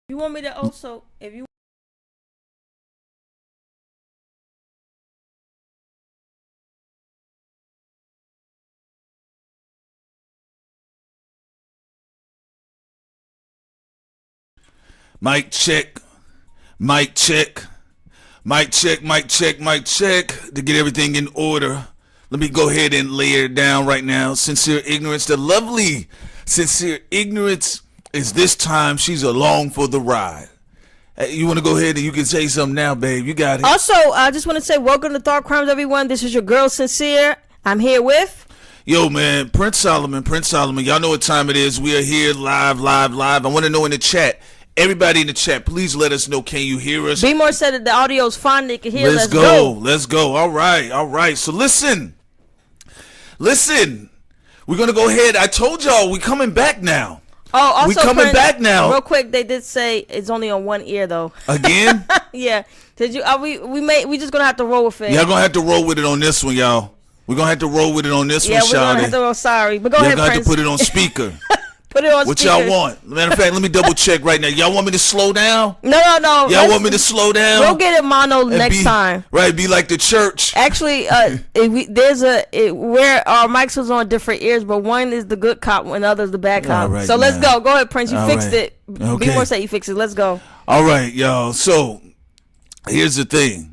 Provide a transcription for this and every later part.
You want me to also, if you Mic check, mic check, mic check, mic check, mic check to get everything in order. Let me go ahead and lay it down right now. Sincere Ignorance, the lovely Sincere Ignorance is this time. She's along for the ride. Hey, you want to go ahead and you can say something now, babe. You got it. also, I just want to say welcome to Thought Crimes, everyone. This is your girl Sincere. I'm here with. Yo, man, Prince Solomon. Y'all know what time it is. We are here live. I want to know in the chat. Everybody in the chat, please let us know. Can you hear us? Be more said that the audio's fine. They can hear. Let's go. All right. So listen. We're gonna go ahead. I told y'all we coming back now. Oh, also, we coming Prince, back now. Real quick, they did say it's only on one ear though. Again? Yeah. Did you? We just gonna have to roll with it. Y'all gonna have to roll with it on this one, y'all. We're gonna have to roll with it on this one, we're gonna have to Shawty. roll. Sorry, but go Y'all ahead, gonna have Prince. to put it on speaker. Put it on What speaker. y'all want? Matter of fact, let me double check right now. Y'all want me to slow down? No. Y'all want me to slow down? We'll get it mono next time. Right, be like the church. Actually, where our mics was on different ears, but one is the good cop and the other is the bad cop. Right, so let's now. go. Go ahead, Prince. You All fixed right. it. Okay. Be more say you fixed it. Let's go. All right, y'all. So here's the thing.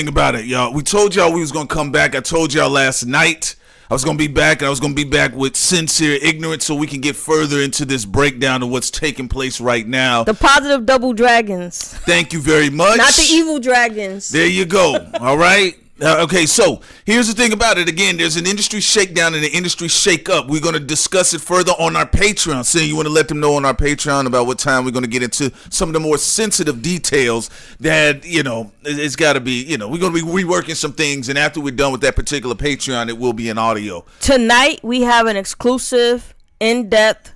About it, y'all. We told y'all we was gonna come back. I told y'all last night I was gonna be back, and I was gonna be back with Sincere Ignorance, so we can get further into this breakdown of what's taking place right now. The positive double dragons, Thank you very much. not the evil dragons. There you go. All right. Okay, so here's the thing about it. Again, there's an industry shakedown and an industry shake-up. We're going to discuss it further on our Patreon. So you want to let them know on our Patreon about what time we're going to get into some of the more sensitive details that, it's got to be, we're going to be reworking some things. And after we're done with that particular Patreon, it will be in audio. Tonight, we have an exclusive, in-depth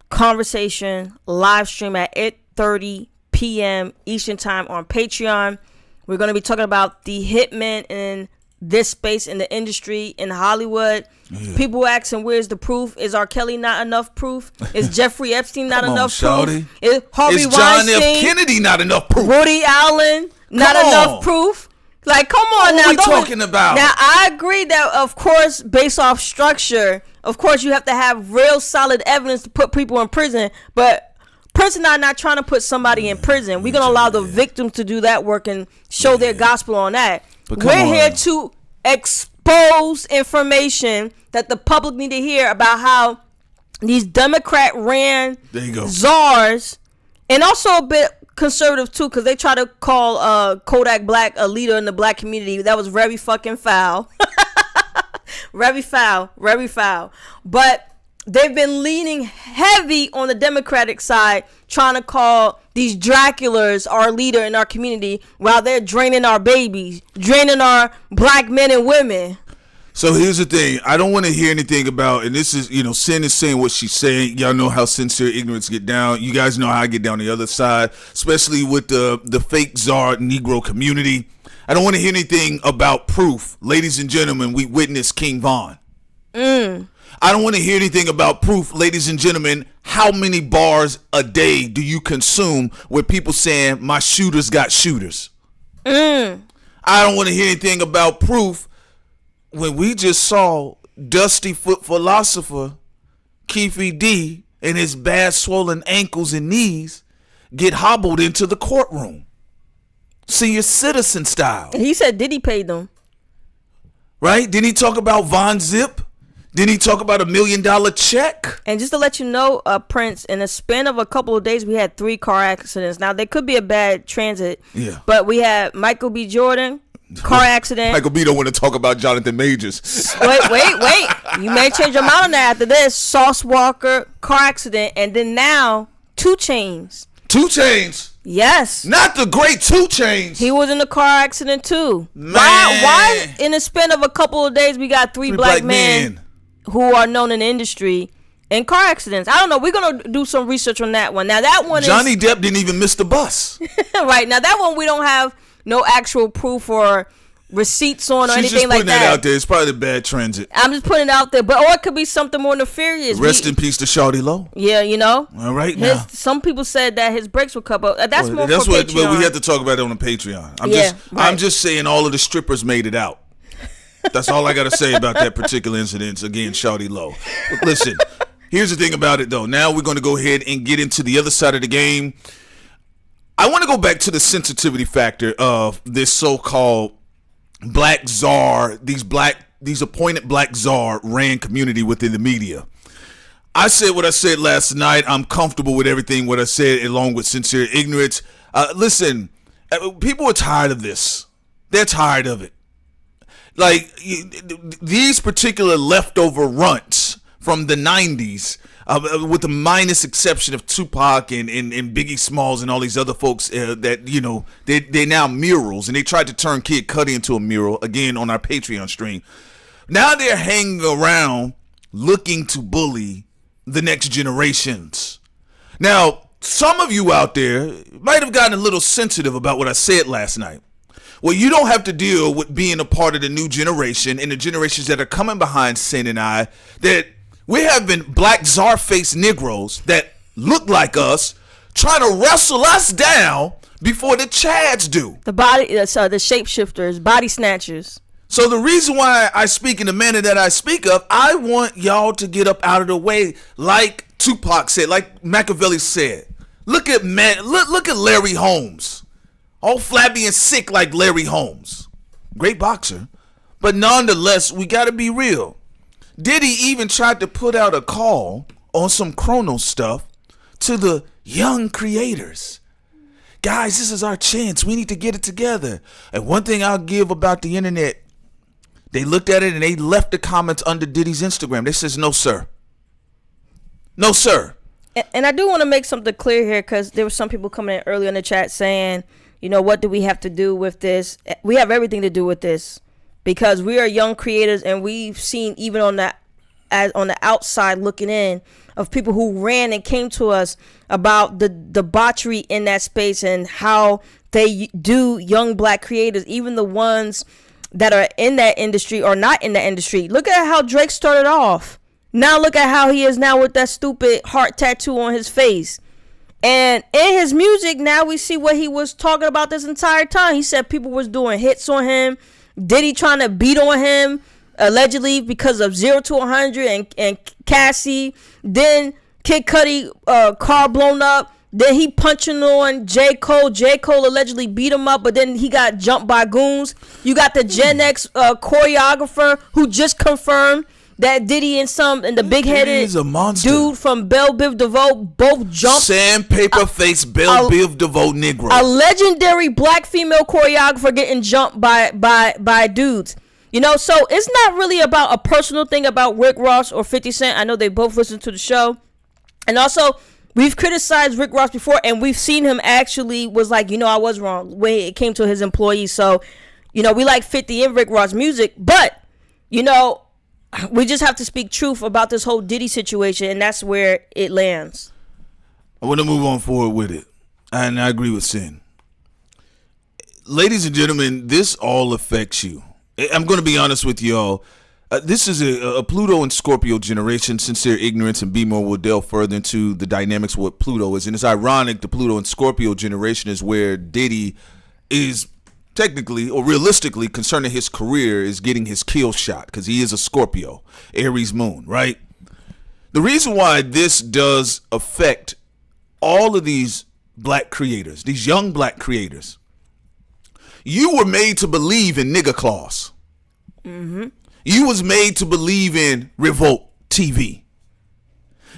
conversation live stream at 8:30 p.m. Eastern Time on Patreon. We're going to be talking about the hitmen in this space in the industry in Hollywood. Yeah. People asking, where's the proof? Is R. Kelly not enough proof? Is Jeffrey Epstein not enough proof? Is Harvey John Weinstein, F. Kennedy not enough proof? Woody Allen not enough proof? Like, come on now. What are we talking about? Now, I agree that, of course, based off structure, of course, you have to have real solid evidence to put people in prison. But Prince and I are not trying to put somebody in prison. We're going to allow the victims to do that work and show their gospel on that. We're here to expose information that the public need to hear about how these Democrat-ran czars, and also a bit conservative too, because they try to call Kodak Black a leader in the black community. That was very fucking foul. Very foul. But they've been leaning heavy on the Democratic side, trying to call these Draculas our leader in our community while they're draining our babies, draining our black men and women. So here's the thing. I don't want to hear anything about, and this is, Sin is saying what she's saying. Y'all know how Sincere Ignorance get down. You guys know how I get down the other side, especially with the fake czar Negro community. I don't want to hear anything about proof. Ladies and gentlemen, we witnessed King Von. I don't want to hear anything about proof, ladies and gentlemen. How many bars a day do you consume with people saying my shooters got shooters? I don't want to hear anything about proof when we just saw Dusty Foot Philosopher Keefe D and his bad swollen ankles and knees get hobbled into the courtroom. Senior citizen style. He said Diddy paid them. Right? Didn't he talk about Von Zip? Didn't he talk about $1 million check? And just to let you know, Prince, in a span of a couple of days, we had 3 car accidents. Now, they could be a bad transit. Yeah. But we had Michael B. Jordan, car accident. Michael B. don't want to talk about Jonathan Majors. Wait. You may change your mind on that after this. Sauce Walker, car accident. And then now, 2 Chainz. 2 Chainz? Yes. Not the great 2 Chainz. He was in a car accident too. Man. Why in a span of a couple of days we got 3 black men who are known in the industry in car accidents? I don't know. We're going to do some research on that one. Now that one Johnny Depp didn't even miss the bus. Right. Now that one we don't have no actual proof or receipts on or She's anything just like putting that out there. It's probably bad transit. I'm just putting it out there, or it could be something more nefarious. Rest in peace to Shawty Low. Yeah, you know. All right now. Some people said that his brakes were cut, but that's more that's for Patreon. But we have to talk about it on the Patreon. I'm just saying all of the strippers made it out. That's all I got to say about that particular incident. Again, Shawty Low. Listen, here's the thing about it, though. Now we're going to go ahead and get into the other side of the game. I want to go back to the sensitivity factor of this so-called black czar, these appointed black czar ran community within the media. I said what I said last night. I'm comfortable with everything what I said, along with sincere ignorance. Listen, people are tired of this. They're tired of it. Like, these particular leftover runts from the 90s, with the minus exception of Tupac and Biggie Smalls and all these other folks that, you know, they're now murals, and they tried to turn Kid Cudi into a mural, again, on our Patreon stream. Now they're hanging around looking to bully the next generations. Now, some of you out there might have gotten a little sensitive about what I said last night. Well, you don't have to deal with being a part of the new generation and the generations that are coming behind Sin and I, that we have been black czar-faced Negroes that look like us trying to wrestle us down before the Chads do. The shapeshifters, body snatchers. So the reason why I speak in the manner that I speak of, I want y'all to get up out of the way, like Tupac said, like Machiavelli said. Look at Larry Holmes. All flabby and sick like Larry Holmes. Great boxer. But nonetheless, we got to be real. Diddy even tried to put out a call on some chrono stuff to the young creators. Guys, this is our chance. We need to get it together. And one thing I'll give about the internet, they looked at it and they left the comments under Diddy's Instagram. They says, no, sir. No, sir. And I do want to make something clear here, because there were some people coming in earlier in the chat saying, you know, what do we have to do with this? We have everything to do with this, because we are young creators, and we've seen even on the outside looking in of people who ran and came to us about the debauchery in that space and how they do young black creators, even the ones that are in that industry or not in that industry. Look at how Drake started off. Now look at how he is now with that stupid heart tattoo on his face. And in his music, now we see what he was talking about this entire time. He said people was doing hits on him. Diddy trying to beat on him, allegedly, because of 0 to 100 and Cassie. Then Kid Cudi car blown up. Then he punching on J. Cole. J. Cole allegedly beat him up, but then he got jumped by goons. You got the Gen X choreographer who just confirmed that Diddy and the big-headed dude from Belle Biv DeVoe both jumped. Sandpaper face Belle Biv DeVoe Negro. A legendary black female choreographer getting jumped by dudes. You know, so it's not really about a personal thing about Rick Ross or 50 Cent. I know they both listen to the show. And also, we've criticized Rick Ross before, and we've seen him actually was like, you know, I was wrong when it came to his employees. So, you know, we like 50 and Rick Ross music, but, you know, we just have to speak truth about this whole Diddy situation, and that's where it lands. I want to move on forward with it, and I agree with Sin. Ladies and gentlemen, this all affects you. I'm going to be honest with y'all. This is a Pluto and Scorpio generation. Sincere ignorance and B-more will delve further into the dynamics of what Pluto is. And it's ironic the Pluto and Scorpio generation is where Diddy is technically or realistically concerning his career is getting his kill shot, because he is a Scorpio, Aries moon, right? The reason why this does affect all of these black creators, these young black creators, you were made to believe in nigga clause. Mm-hmm. You was made to believe in Revolt TV.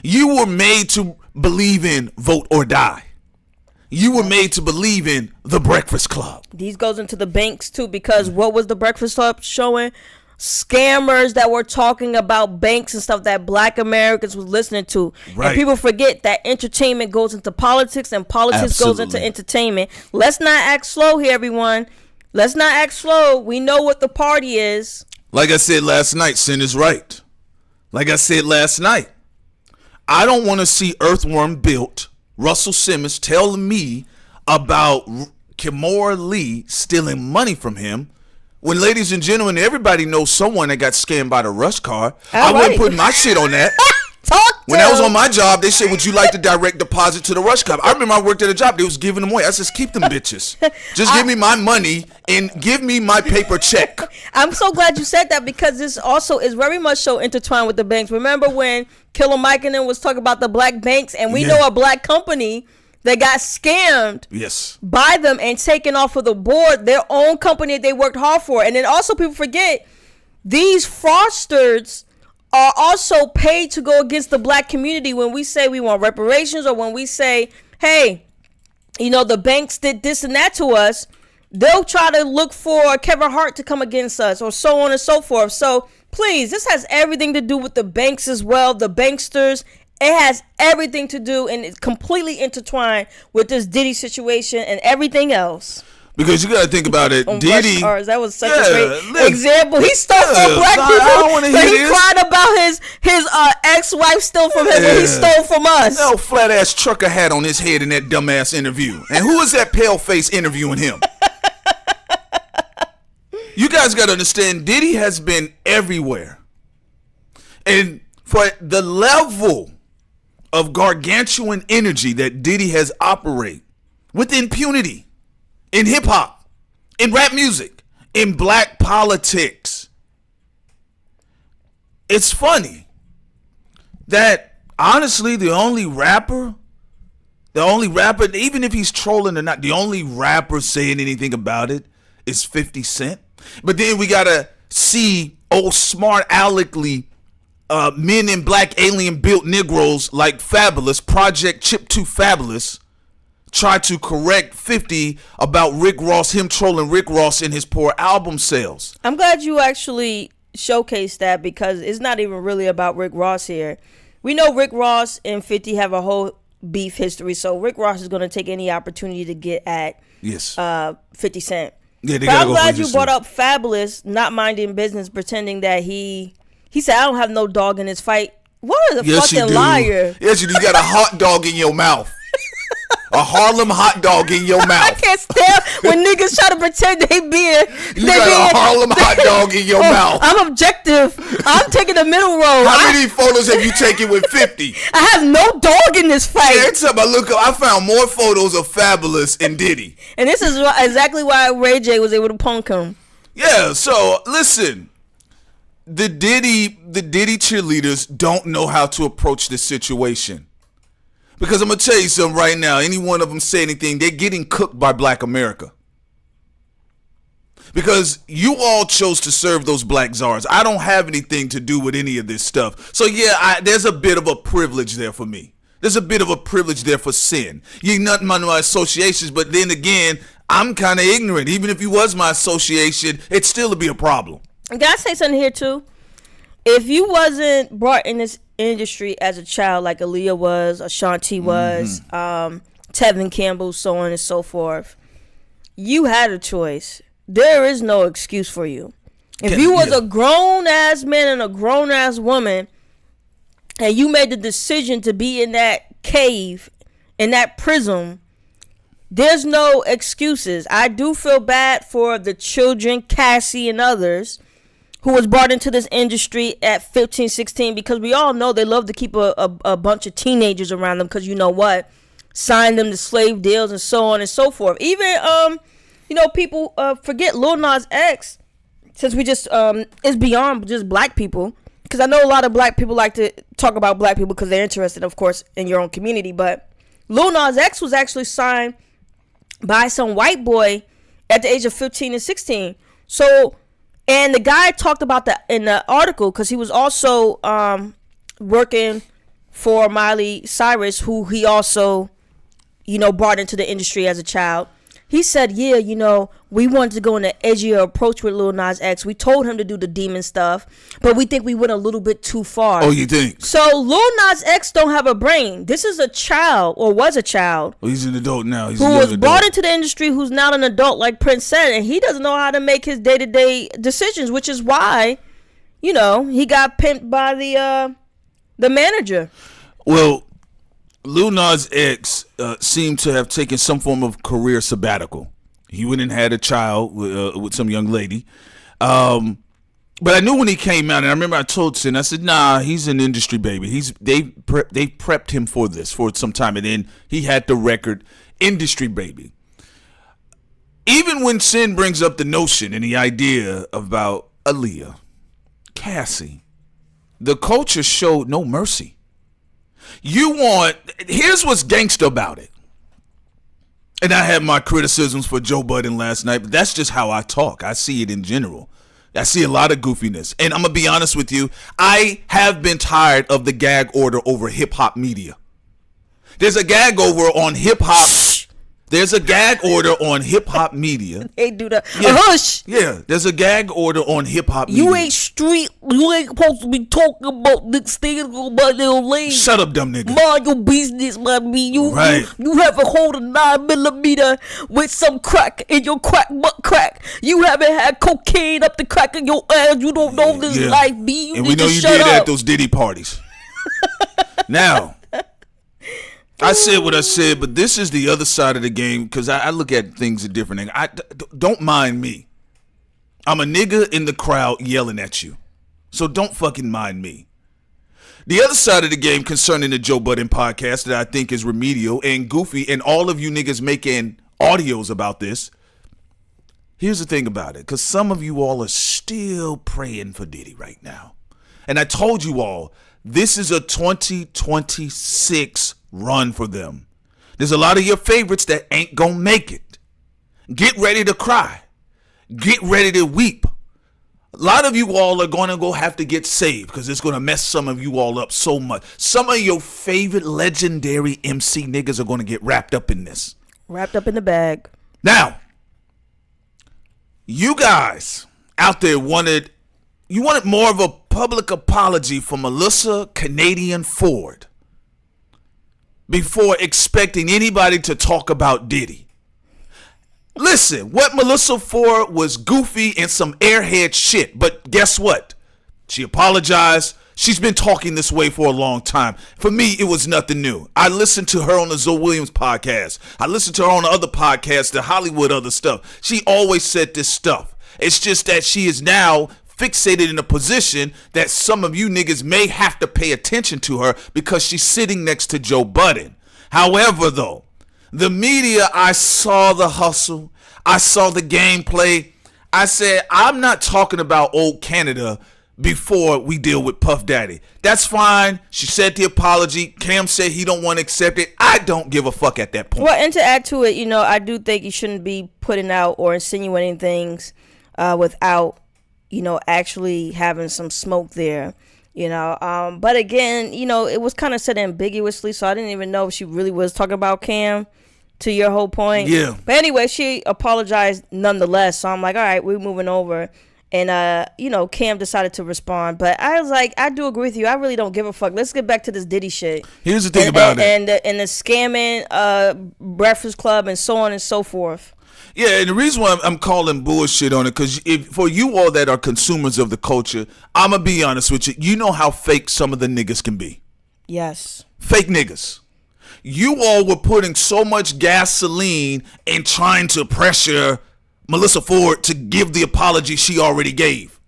You were made to believe in Vote or Die. You were made to believe in The Breakfast Club. These goes into the banks too, because what was The Breakfast Club showing? Scammers that were talking about banks and stuff that black Americans was listening to. Right. And people forget that entertainment goes into politics and politics goes into entertainment. Let's not act slow here, everyone. Let's not act slow. We know what the party is. Like I said last night, Sin is right. Like I said last night, I don't want to see Earthworm built Russell Simmons telling me about Kimora Lee stealing money from him when, ladies and gentlemen, everybody knows someone that got scammed by the rush card. I All wasn't right. putting my shit on that. Talk When I was to on my job, they said, would you like to direct deposit to the rush card? I remember I worked at a job. They was giving them away. I said, keep them bitches. Just give me my money and give me my paper check. I'm so glad you said that, because this also is very much so intertwined with the banks. Remember when Killer Mike and them was talking about the black banks, and we know a black company that got scammed by them and taken off of the board, their own company that they worked hard for. And then also people forget, these fraudsters are also paid to go against the black community. When we say we want reparations, or when we say, hey, you know, the banks did this and that to us, they'll try to look for Kevin Hart to come against us, or so on and so forth. So please, this has everything to do with the banks as well, the banksters. It has everything to do, and it's completely intertwined with this Diddy situation and everything else. Because you got to think about it. Diddy. That was such a great example. He stole from black people. I don't want to hear this. He cried about his ex-wife stole from him, and he stole from us. No flat ass trucker hat on his head in that dumbass interview. And who is that pale face interviewing him? You guys got to understand, Diddy has been everywhere. And for the level of gargantuan energy that Diddy has operated with impunity, in hip-hop, in rap music, in black politics. It's funny that, honestly, the only rapper, even if he's trolling or not, the only rapper saying anything about it is 50 Cent. But then we got to see old smart aleckly men in black alien-built Negroes like Fabulous, Project Chip 2 Fabulous, try to correct 50 about Rick Ross, him trolling Rick Ross in his poor album sales. I'm glad you actually showcased that, because it's not even really about Rick Ross here. We know Rick Ross and 50 have a whole beef history, so Rick Ross is going to take any opportunity to get at 50 Cent. Yeah, but I'm glad you brought up Fabulous not minding business, pretending that he said, I don't have no dog in this fight. What a fucking liar. Yes, you do. You got a hot dog in your mouth. A Harlem hot dog in your mouth. I can't stand when niggas try to pretend they being. You got a Harlem hot dog in your mouth. I'm objective. I'm taking the middle road. How many photos have you taken with 50? I have no dog in this fight. Every time I look up, I found more photos of Fabulous and Diddy. And this is exactly why Ray J was able to punk him. Yeah, so listen. The Diddy cheerleaders don't know how to approach this situation. Because I'm going to tell you something right now. Any one of them say anything, they're getting cooked by black America. Because you all chose to serve those black czars. I don't have anything to do with any of this stuff. So yeah, there's a bit of a privilege there for me. There's a bit of a privilege there for sin. You're not my associations, but then again, I'm kind of ignorant. Even if you was my association, it'd still be a problem. Can I say something here too? If you wasn't brought in this industry as a child, like Aaliyah was, Ashanti was, Tevin Campbell, so on and so forth, you had a choice. There is no excuse for you. If you was a grown ass man and a grown ass woman, and you made the decision to be in that cave, in that prison, there's no excuses. I do feel bad for the children, Cassie and others, who was brought into this industry at 15, 16, because we all know they love to keep a bunch of teenagers around them, because you know what? Sign them to slave deals and so on and so forth. Even, people forget Lil Nas X, since we just, it's beyond just black people, because I know a lot of black people like to talk about black people because they're interested, of course, in your own community, but Lil Nas X was actually signed by some white boy at the age of 15 and 16. So, and the guy talked about that in the article, because he was also working for Miley Cyrus, who he also, brought into the industry as a child. He said, we wanted to go in an edgier approach with Lil Nas X. We told him to do the demon stuff, but we think we went a little bit too far. Oh, you think? So Lil Nas X don't have a brain. This is a child, or was a child. Well, he's an adult now. Who was brought into the industry, who's not an adult, like Prince said, and he doesn't know how to make his day-to-day decisions, which is why, he got pimped by the manager. Well, Lil Nas X seemed to have taken some form of career sabbatical. He went and had a child with some young lady. But I knew when he came out, and I remember I told Sin, I said, nah, he's an industry baby. They prepped him for this for some time, and then he had the record industry baby. Even when Sin brings up the notion and the idea about Aaliyah, Cassie, the culture showed no mercy. Here's what's gangster about it. And I had my criticisms for Joe Budden last night, but that's just how I talk. I see it in general. I see a lot of goofiness. And I'm going to be honest with you. I have been tired of the gag order over hip hop media. There's a gag order on hip hop. There's a gag order on hip hop media. They do that. Yeah. Hush. Yeah, there's a gag order on hip hop media. You ain't street. You ain't supposed to be talking about this thing about little lane. Shut up, dumb nigga. Mind your business, man. Right. You haven't hold a 9mm with some crack in your butt crack. You haven't had cocaine up the crack in your ass. You don't know this life, B. You and need we know to you shut did up. at those Diddy parties. Now, I said what I said, but this is the other side of the game because I look at things a different. Don't mind me. I'm a nigga in the crowd yelling at you. So don't fucking mind me. The other side of the game concerning the Joe Budden podcast that I think is remedial and goofy, and all of you niggas making audios about this. Here's the thing about it, because some of you all are still praying for Diddy right now. And I told you all, this is a 2026 run for them. There's a lot of your favorites that ain't gonna make it. Get ready to cry. Get ready to weep. A lot of you all are gonna go have to get saved because it's gonna mess some of you all up so much. Some of your favorite legendary MC niggas are gonna get wrapped up in this. Wrapped up in the bag. Now, you guys out there wanted more of a public apology from Melissa Canadian Ford before expecting anybody to talk about Diddy. Listen, what Melissa Ford was goofy and some airhead shit, but guess what? She apologized. She's been talking this way for a long time. For me, it was nothing new. I listened to her on the Zoe Williams podcast. I listened to her on the other podcasts, the Hollywood other stuff. She always said this stuff. It's just that she is now fixated in a position that some of you niggas may have to pay attention to her because she's sitting next to Joe Budden. However, though, the media, I saw the hustle. I saw the gameplay. I said, I'm not talking about old Canada before we deal with Puff Daddy. That's fine. She said the apology. Cam said he don't want to accept it. I don't give a fuck at that point. Well, and to add to it, I do think you shouldn't be putting out or insinuating things without actually having some smoke there, but again, it was kind of said ambiguously, so I didn't even know if she really was talking about Cam, to your whole point. Yeah. But anyway, she apologized nonetheless, so I'm like, all right, we're moving over. And, Cam decided to respond. But I was like, I do agree with you. I really don't give a fuck. Let's get back to this Diddy shit. Here's the thing about it. And the scamming, Breakfast Club, and so on and so forth. Yeah, and the reason why I'm calling bullshit on it, because for you all that are consumers of the culture, I'm going to be honest with you. You know how fake some of the niggas can be. Yes. Fake niggas. You all were putting so much gasoline in trying to pressure Melissa Ford to give the apology she already gave.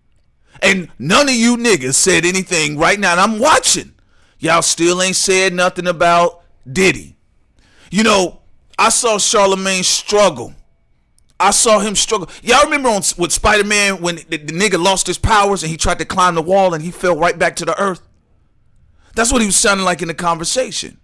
And none of you niggas said anything right now. And I'm watching. Y'all still ain't said nothing about Diddy. I saw Charlamagne struggle. I saw him struggle. Y'all remember with Spider-Man when the nigga lost his powers and he tried to climb the wall and he fell right back to the earth? That's what he was sounding like in the conversation.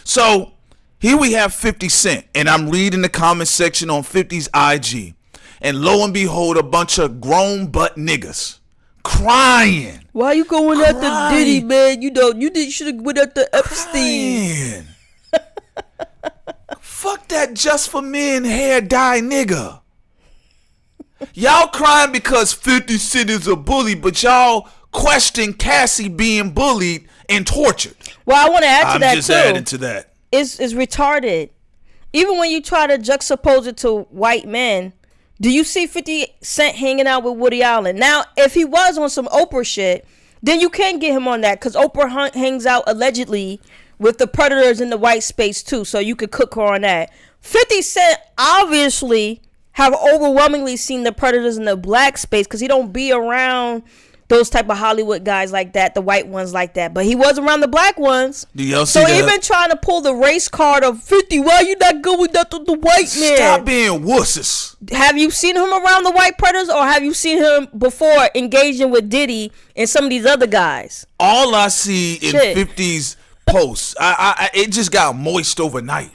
So here we have 50 Cent, and I'm reading the comment section on 50's IG, and lo and behold, a bunch of grown butt niggas crying. Why you going after Diddy, man? You should have went after Epstein. Fuck that just for men hair dye nigga. Y'all crying because 50 Cent is a bully, but y'all question Cassie being bullied and tortured. Well, I want to add to I'm that just too. adding to that. It's retarded. Even when you try to juxtapose it to white men, do you see 50 Cent hanging out with Woody Allen? Now, if he was on some Oprah shit, then you can get him on that, because Oprah hangs out allegedly with the predators in the white space too, so you could cook her on that. 50 Cent obviously have overwhelmingly seen the predators in the black space because he don't be around those type of Hollywood guys like that, the white ones like that. But he was around the black ones. Do y'all see so that? even trying to pull the race card of 50, why you not going after the white man? Stop being wusses. Have you seen him around the white predators, or have you seen him before engaging with Diddy and some of these other guys? All I see in 50's posts, it just got moist overnight.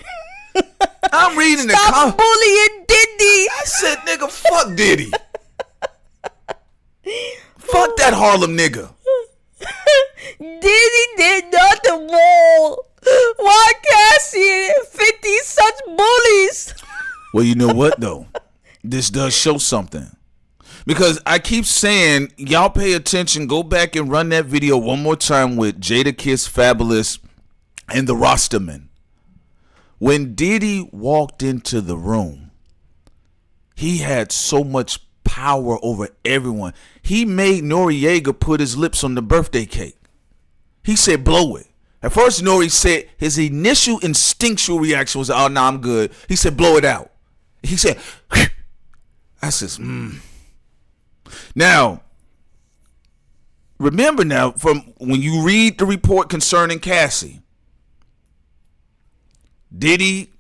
I'm reading Stop bullying Diddy. I said, nigga, fuck Diddy. Fuck that Harlem nigga. Diddy did nothing wrong. Why Cassie and 50 such bullies? Well, you know what though? This does show something. Because I keep saying, y'all pay attention, go back and run that video one more time with Jadakiss, Fabulous, and the Rastaman. When Diddy walked into the room, he had so much power over everyone. He made Noriega put his lips on the birthday cake. He said, blow it. At first, Nori said his initial instinctual reaction was, oh, no, I'm good. He said, blow it out. He said, I says, Now, remember now, from when you read the report concerning Cassie, Diddy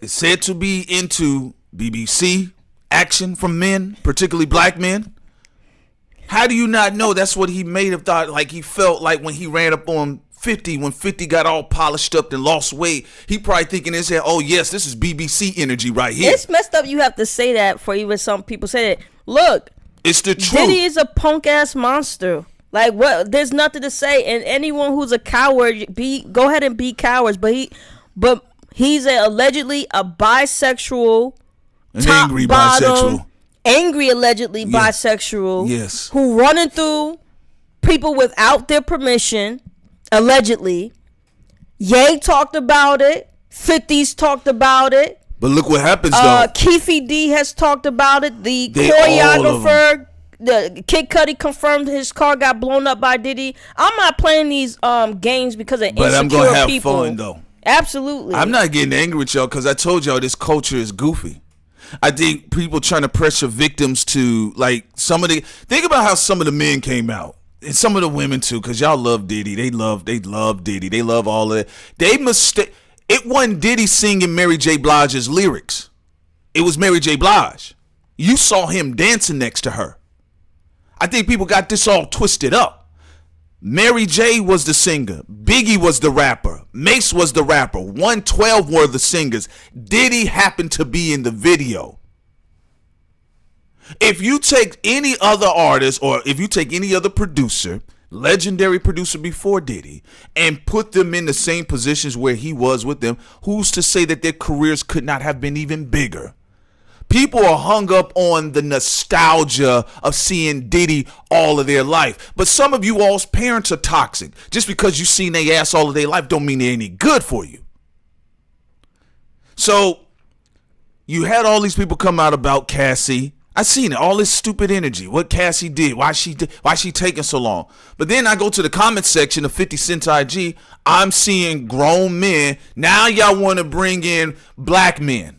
is said to be into BBC action from men, particularly black men. How do you not know that's what he made of thought? Like he felt like when he ran up on 50, when 50 got all polished up and lost weight, he probably thinking in his head, oh yes, this is BBC energy right here. It's messed up you have to say that for even some people say that. Look, it's the truth. Diddy is a punk ass monster. Like what? There's nothing to say. And anyone who's a coward, go ahead and be cowards. But he's allegedly a bisexual, an angry bisexual. Angry allegedly bisexual. Yes. Who running through people without their permission, allegedly. Ye talked about it. 50's talked about it. But look what happens though. Keefe D has talked about it. The choreographer, the Kid Cudi confirmed his car got blown up by Diddy. I'm not playing these games because of insecure people. But I'm gonna have fun though. Absolutely. I'm not getting angry with y'all because I told y'all this culture is goofy. I think people trying to pressure victims to like think about how some of the men came out and some of the women too, because y'all love Diddy. They love Diddy. They love all of it. It wasn't Diddy singing Mary J. Blige's lyrics. It was Mary J. Blige. You saw him dancing next to her. I think people got this all twisted up. Mary J was the singer. Biggie was the rapper. Mace was the rapper. 112 were the singers. Diddy happened to be in the video. If you take any other artist or if you take any other producer, legendary producer before Diddy, and put them in the same positions where he was with them, who's to say that their careers could not have been even bigger? People are hung up on the nostalgia of seeing Diddy all of their life. But some of you all's parents are toxic. Just because you seen their ass all of their life don't mean they're any good for you. So you had all these people come out about Cassie. I seen it, all this stupid energy. What Cassie did, why she taking so long. But then I go to the comment section of 50 Cent IG. I'm seeing grown men. Now y'all want to bring in black men.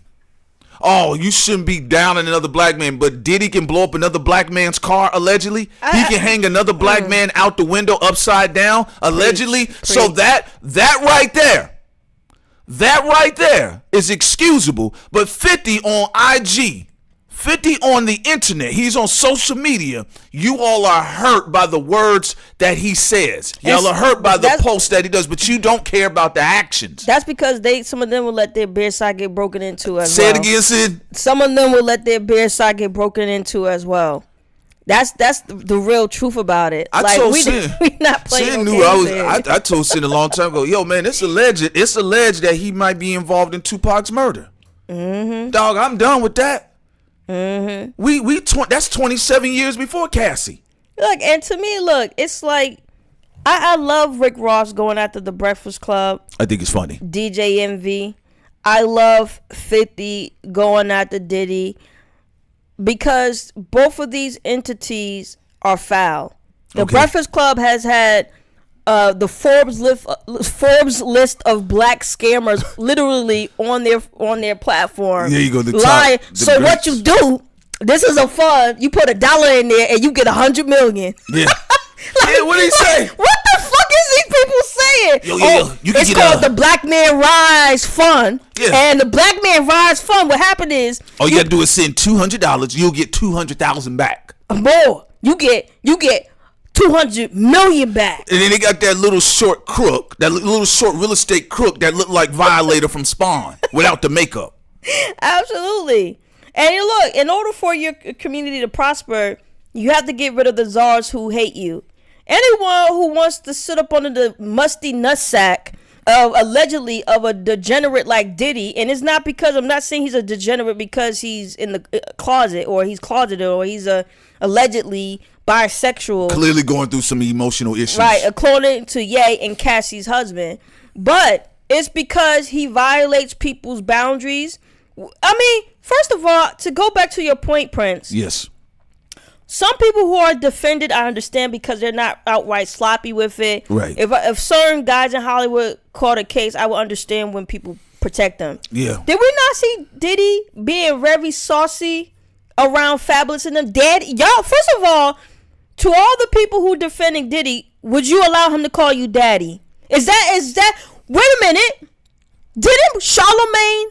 Oh, you shouldn't be down on another black man, but Diddy can blow up another black man's car, allegedly. He can hang another black man out the window upside down, allegedly. Preach. So that right there is excusable. But 50 on IG, 50 on the internet, he's on social media. You all are hurt by the words that he says. Y'all are hurt by the posts that he does, but you don't care about the actions. That's because some of them will let their bare side get broken into as well. Say it again, Sid. Some of them will let their bare side get broken into as well. That's the real truth about it. I told Sid. We not playing. Sid knew I told Sid a long time ago. Yo, man, it's alleged that he might be involved in Tupac's murder. Mm-hmm. Dog, I'm done with that. Mm-hmm. That's 27 years before Cassie. Look, and to me, it's like I love Rick Ross going after the Breakfast Club. I think it's funny. DJ MV. I love 50 going after Diddy because both of these entities are foul. The Breakfast Club has had the Forbes list of black scammers literally on their platform. There you go. Lie. So what you do? This is a fund. You put $1 in there and you get 100 million. Yeah. Yeah, what did he say? What the fuck is these people saying? Yo. It's called the Black Man Rise Fund. Yeah. And the Black Man Rise Fund, what happened is, all you gotta do is send $200. You'll get 200,000 back. More. You get 200 million back. And then they got that little short crook, that little short real estate crook that looked like Violator from Spawn without the makeup. Absolutely. And look, in order for your community to prosper, you have to get rid of the czars who hate you. Anyone who wants to sit up under the musty nutsack of allegedly of a degenerate like Diddy, and it's not because I'm not saying he's a degenerate because he's in the closet or he's closeted or he's allegedly bisexual, clearly going through some emotional issues, right? According to Ye and Cassie's husband, but it's because he violates people's boundaries. I mean, first of all, to go back to your point, Prince. Yes. Some people who are defended, I understand because they're not outright sloppy with it. Right. If certain guys in Hollywood caught a case, I would understand when people protect them. Yeah. Did we not see Diddy being very saucy around Fabulous and them? Daddy, y'all. First of all, to all the people who defending Diddy, would you allow him to call you daddy? Is that? Wait a minute. Didn't Charlamagne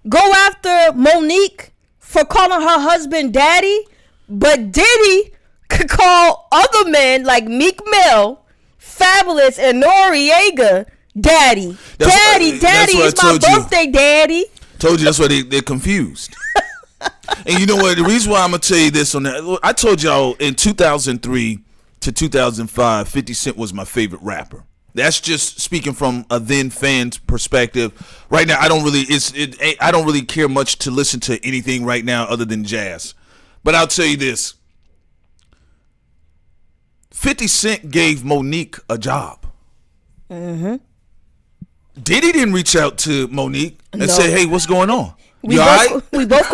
go after Monique for calling her husband daddy? But Diddy could call other men like Meek Mill, Fabulous, and Noriega daddy. Daddy, it's my birthday, daddy. Told you that's why they're confused. And you know what? The reason why I'm going to tell you this on that, I told y'all in 2003 to 2005, 50 Cent was my favorite rapper. That's just speaking from a then fan's perspective. Right now, I don't really care much to listen to anything right now other than jazz. But I'll tell you this. 50 Cent gave Monique a job. Mm-hmm. Diddy didn't reach out to Monique and say, hey, what's going on? We both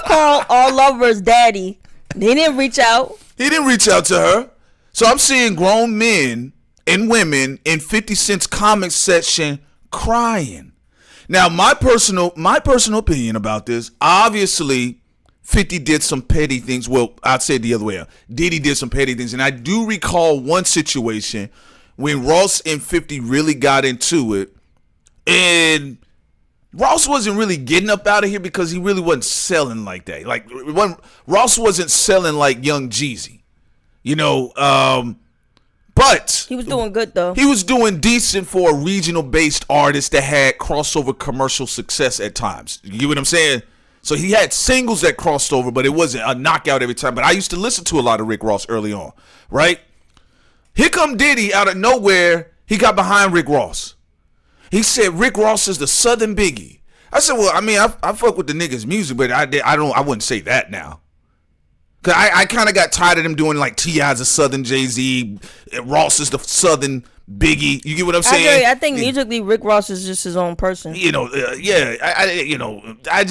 call our lovers daddy. They didn't reach out. He didn't reach out to her. So I'm seeing grown men and women in 50 Cent's comment section crying. Now, my personal opinion about this, obviously 50 did some petty things. Well, I'd say it the other way out. Diddy did some petty things. And I do recall one situation when Ross and 50 really got into it. And Ross wasn't really getting up out of here because he really wasn't selling like that. Like, Ross wasn't selling like Young Jeezy. You know, but he was doing good, though. He was doing decent for a regional-based artist that had crossover commercial success at times. You get what I'm saying? So he had singles that crossed over, but it wasn't a knockout every time. But I used to listen to a lot of Rick Ross early on, right? Here come Diddy out of nowhere. He got behind Rick Ross. He said Rick Ross is the Southern Biggie. I said, well, I mean, I fuck with the nigga's music, but I wouldn't say that now. Cause I kind of got tired of them doing like T.I.'s a Southern Jay-Z, Ross is the Southern Biggie. You get what I'm saying? I think musically Rick Ross is just his own person. You know, I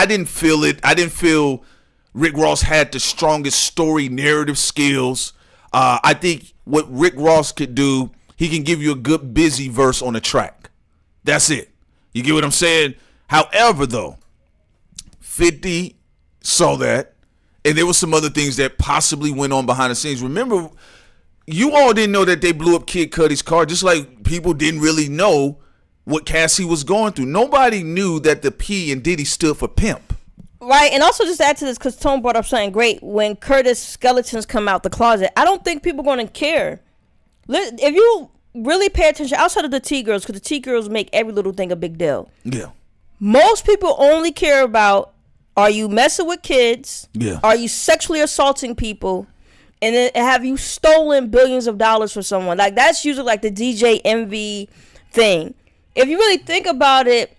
didn't feel it. I didn't feel Rick Ross had the strongest story narrative skills. I think what Rick Ross could do, he can give you a good busy verse on a track. That's it. You get what I'm saying? However, though, 50 saw that, and there were some other things that possibly went on behind the scenes. Remember, you all didn't know that they blew up Kid Cudi's car, just like people didn't really know what Cassie was going through. Nobody knew that the P in Diddy stood for pimp. Right, and also just add to this, because Tone brought up something great. When Curtis skeletons come out the closet, I don't think people are going to care. If you really pay attention, outside of the T-girls, because the T-girls make every little thing a big deal. Yeah. Most people only care about, are you messing with kids? Yeah. Are you sexually assaulting people? And then have you stolen billions of dollars from someone? Like, that's usually like the DJ envy thing. If you really think about it,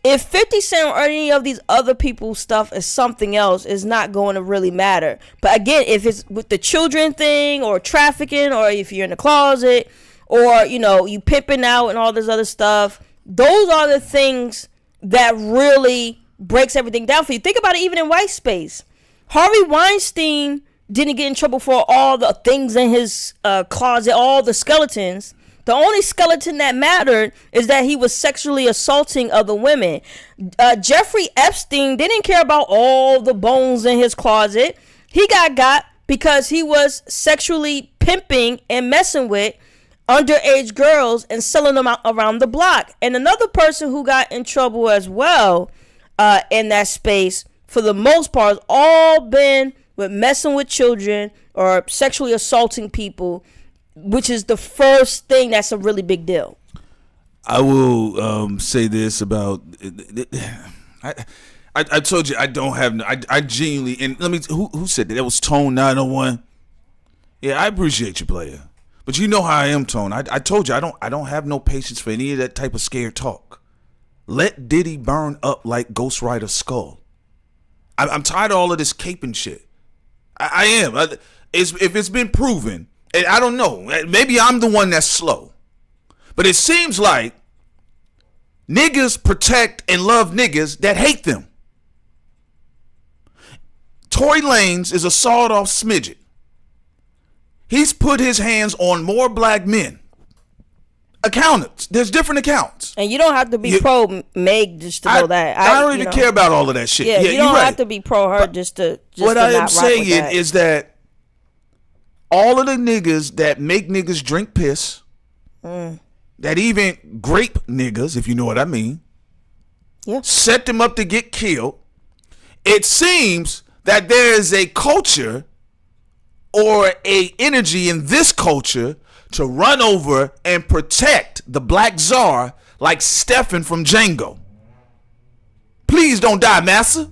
if 50 Cent or any of these other people's stuff is something else, it's not going to really matter. But again, if it's with the children thing or trafficking, or if you're in the closet, or, you know, you pimping out and all this other stuff, those are the things that really breaks everything down for you. Think about it even in white space. Harvey Weinstein didn't get in trouble for all the things in his closet, all the skeletons. The only skeleton that mattered is that he was sexually assaulting other women. Jeffrey Epstein didn't care about all the bones in his closet. He got because he was sexually pimping and messing with underage girls and selling them out around the block. And another person who got in trouble as well in that space, for the most part, has all been with messing with children or sexually assaulting people, which is the first thing that's a really big deal. I will say this about I told you I don't have I genuinely, and let me, who said that? That was Tone 901. Yeah, I appreciate you, player, but you know how I am, Tone. I told you I don't have no patience for any of that type of scared talk. Let Diddy burn up like Ghost Rider's skull. I'm tired of all of this caping shit. I am. If it's been proven. And I don't know. Maybe I'm the one that's slow. But it seems like niggas protect and love niggas that hate them. Tory Lanez is a sawed-off smidget. He's put his hands on more black men. Accountants. There's different accounts. And you don't have to be pro Meg just to know that. I don't even care about all of that shit. Yeah, you don't have to be pro her just to what I am saying is that all of the niggas that make niggas drink piss, that even grape niggas, if you know what I mean, set them up to get killed. It seems that there is a culture or a energy in this culture to run over and protect the black czar like Stefan from Django. Please don't die, massa.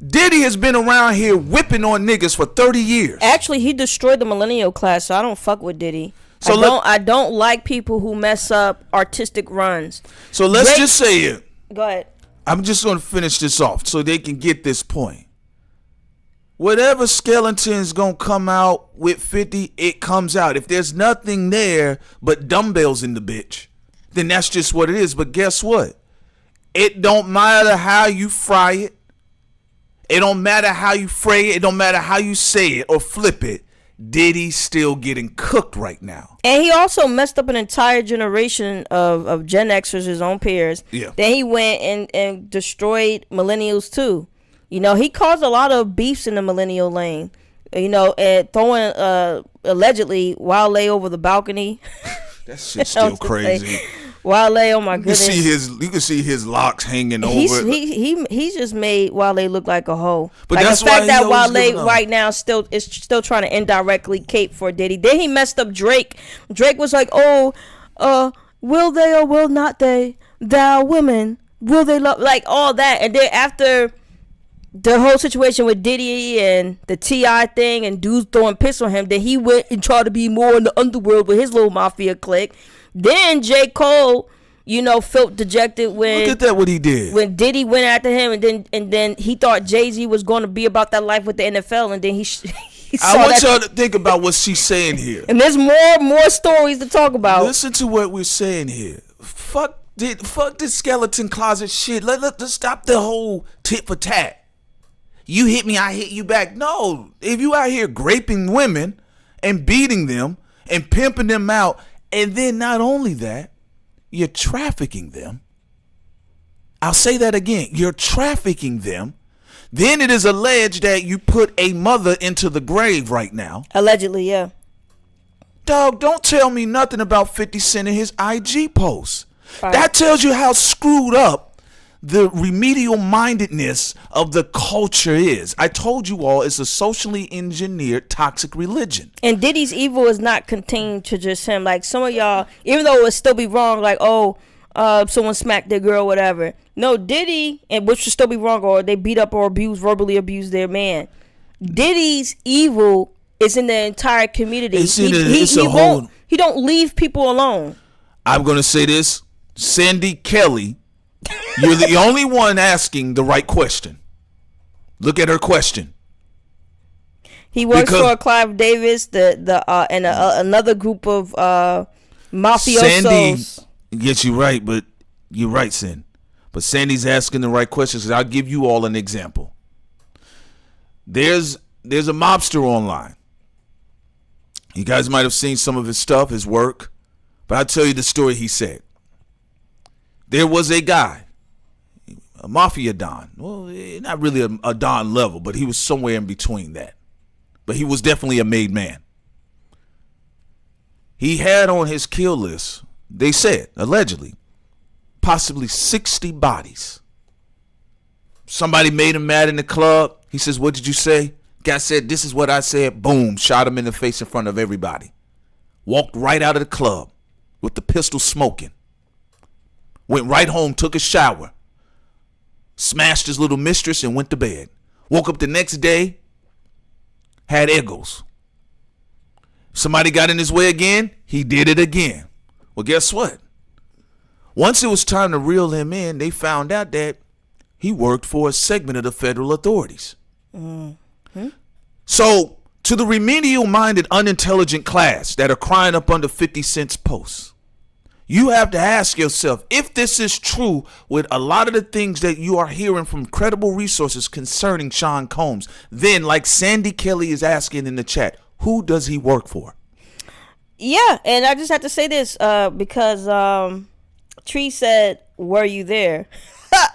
Diddy has been around here whipping on niggas for 30 years. Actually, he destroyed the millennial class, so I don't fuck with Diddy. So I don't like people who mess up artistic runs. So let's just say it. Go ahead. I'm just going to finish this off so they can get this point. Whatever skeleton's going to come out with 50, it comes out. If there's nothing there but dumbbells in the bitch, then that's just what it is. But guess what? It don't matter how you fry it. It don't matter how you fray it. It don't matter how you say it or flip it. Diddy's still getting cooked right now. And he also messed up an entire generation of Gen Xers, his own peers. Yeah. Then he went and destroyed millennials too. You know, he caused a lot of beefs in the millennial lane. You know, and throwing allegedly Wale over the balcony. That shit's still crazy. Wale, oh my goodness! You can see his locks hanging over. He just made Wale look like a hoe. But like that's the fact that Wale right now is still trying to indirectly cape for Diddy. Then he messed up Drake. Drake was like, "Oh, will they or will not they? Thou women, will they love?" Like all that. And then after the whole situation with Diddy and the T.I. thing and dudes throwing piss on him, then he went and tried to be more in the underworld with his little mafia clique. Then J. Cole, you know, felt dejected when look at that what he did when Diddy went after him, and then he thought Jay-Z was going to be about that life with the NFL, and then he I want y'all to think about what she's saying here. And there's more stories to talk about. Listen to what we're saying here. Fuck this skeleton closet shit. Let's stop the whole tit for tat. You hit me, I hit you back. No, if you out here graping women and beating them and pimping them out. And then not only that, you're trafficking them. I'll say that again. You're trafficking them. Then it is alleged that you put a mother into the grave right now. Allegedly, yeah. Dog, don't tell me nothing about 50 Cent in his IG posts. Right. That tells you how screwed up the remedial mindedness of the culture is. I told you all it's a socially engineered toxic religion. And Diddy's evil is not contained to just him. Like some of y'all, even though it would still be wrong, like, someone smacked their girl, whatever. No, Diddy, and which would still be wrong, or they beat up or verbally abuse their man. Diddy's evil is in the entire community. He don't leave people alone. I'm gonna say this. Sandy Kelly, you're the only one asking the right question. Look at her question. He works for Clive Davis, and another group of mafiosos. Sandy, yes, you're right, but you're right, Sin. But Sandy's asking the right questions. I'll give you all an example. There's there's a mobster online. You guys might have seen some of his stuff, his work, but I'll tell you the story he said. There was a guy, a mafia don. Well, not really a don level, but he was somewhere in between that. But he was definitely a made man. He had on his kill list, they said, allegedly, possibly 60 bodies. Somebody made him mad in the club. He says, what did you say? Guy said, this is what I said. Boom, shot him in the face in front of everybody. Walked right out of the club with the pistol smoking. Went right home, took a shower. Smashed his little mistress and went to bed. Woke up the next day, had egos. Somebody got in his way again, he did it again. Well, guess what? Once it was time to reel him in, they found out that he worked for a segment of the federal authorities. So, to the remedial-minded, unintelligent class that are crying up under 50 Cent's posts, you have to ask yourself, if this is true with a lot of the things that you are hearing from credible resources concerning Sean Combs, then, like Sandy Kelly is asking in the chat, who does he work for? Yeah, and I just have to say this because Tree said, were you there?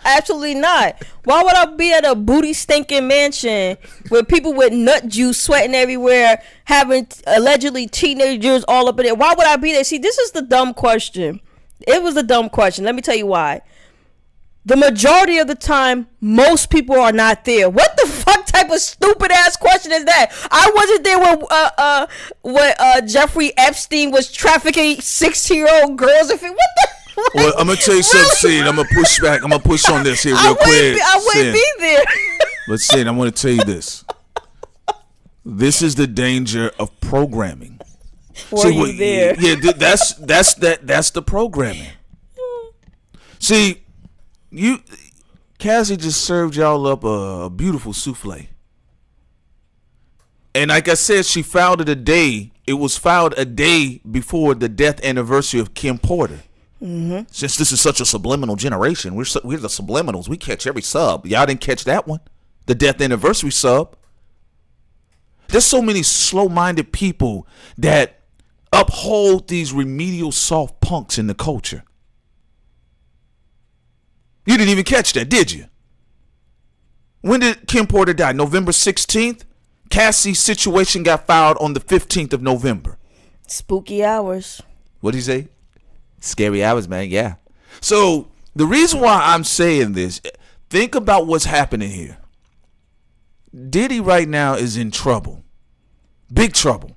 Absolutely not. Why would I be at a booty stinking mansion with people with nut juice sweating everywhere, having allegedly teenagers all up in there? Why would I be there? See, this is the dumb question. It was a dumb question. Let me tell you why. The majority of the time, most people are not there. What the fuck type of stupid ass question is that? I wasn't there when Jeffrey Epstein was trafficking 16-year-old girls. What the? Well, I'm gonna tell you something, Sid. I'm gonna push back. I'm gonna push on this here real quick. I wouldn't be there. But Sid, I'm gonna tell you this. This is the danger of programming. Were you there? Yeah, that's the programming. See, Cassie just served y'all up a beautiful souffle. And like I said, she filed it a day. It was filed a day before the death anniversary of Kim Porter. Mm-hmm. Since this is such a subliminal generation, we're the subliminals. We catch every sub. Y'all didn't catch that one, the death anniversary sub. There's so many slow-minded people that uphold these remedial soft punks in the culture. You didn't even catch that, did you? When did Kim Porter die? November 16th. Cassie's situation got filed on the 15th of November. Spooky hours. What did he say? Scary hours, man. Yeah. So the reason why I'm saying this, think about what's happening here. Diddy right now is in trouble. Big trouble.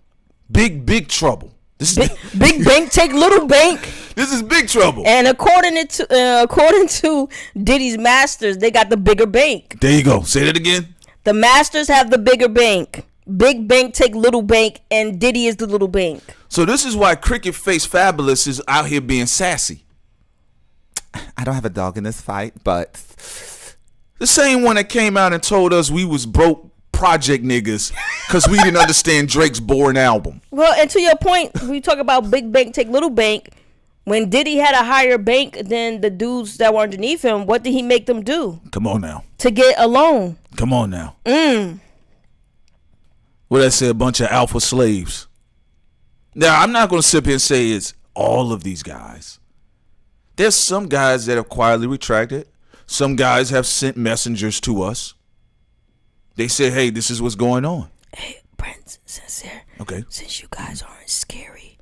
Big trouble. This is big bank take little bank. This is big trouble. And according to Diddy's masters, they got the bigger bank. There you go. Say that again. The masters have the bigger bank. Big bank take little bank, and Diddy is the little bank. So this is why Cricket Face Fabulous is out here being sassy. I don't have a dog in this fight, but the same one that came out and told us we was broke project niggas because we didn't understand Drake's boring album. Well, and to your point, we talk about big bank take little bank. When Diddy had a higher bank than the dudes that were underneath him, what did he make them do? Come on now. To get a loan. Come on now. What did I say? A bunch of alpha slaves. Now, I'm not going to sit here and say it's all of these guys. There's some guys that have quietly retracted. Some guys have sent messengers to us. They say, hey, this is what's going on. Hey, Prince, Sincere. Okay. Since you guys aren't scary,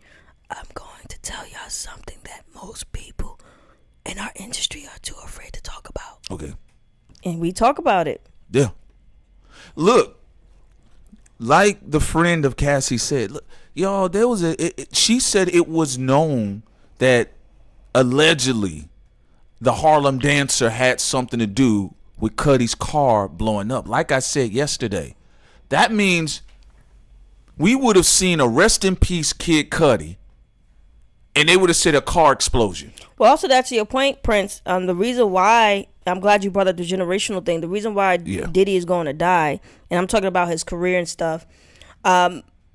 I'm going to tell y'all something that most people in our industry are too afraid to talk about. Okay. And we talk about it. Yeah. Look, like the friend of Cassie said, look, y'all, there was she said it was known that allegedly the Harlem Dancer had something to do with Cuddy's car blowing up. Like I said yesterday, that means we would have seen a rest in peace Kid Cudi, and they would have said a car explosion. Well, also that's your point, Prince. The reason why, I'm glad you brought up the generational thing. The reason why Diddy is going to die, and I'm talking about his career and stuff,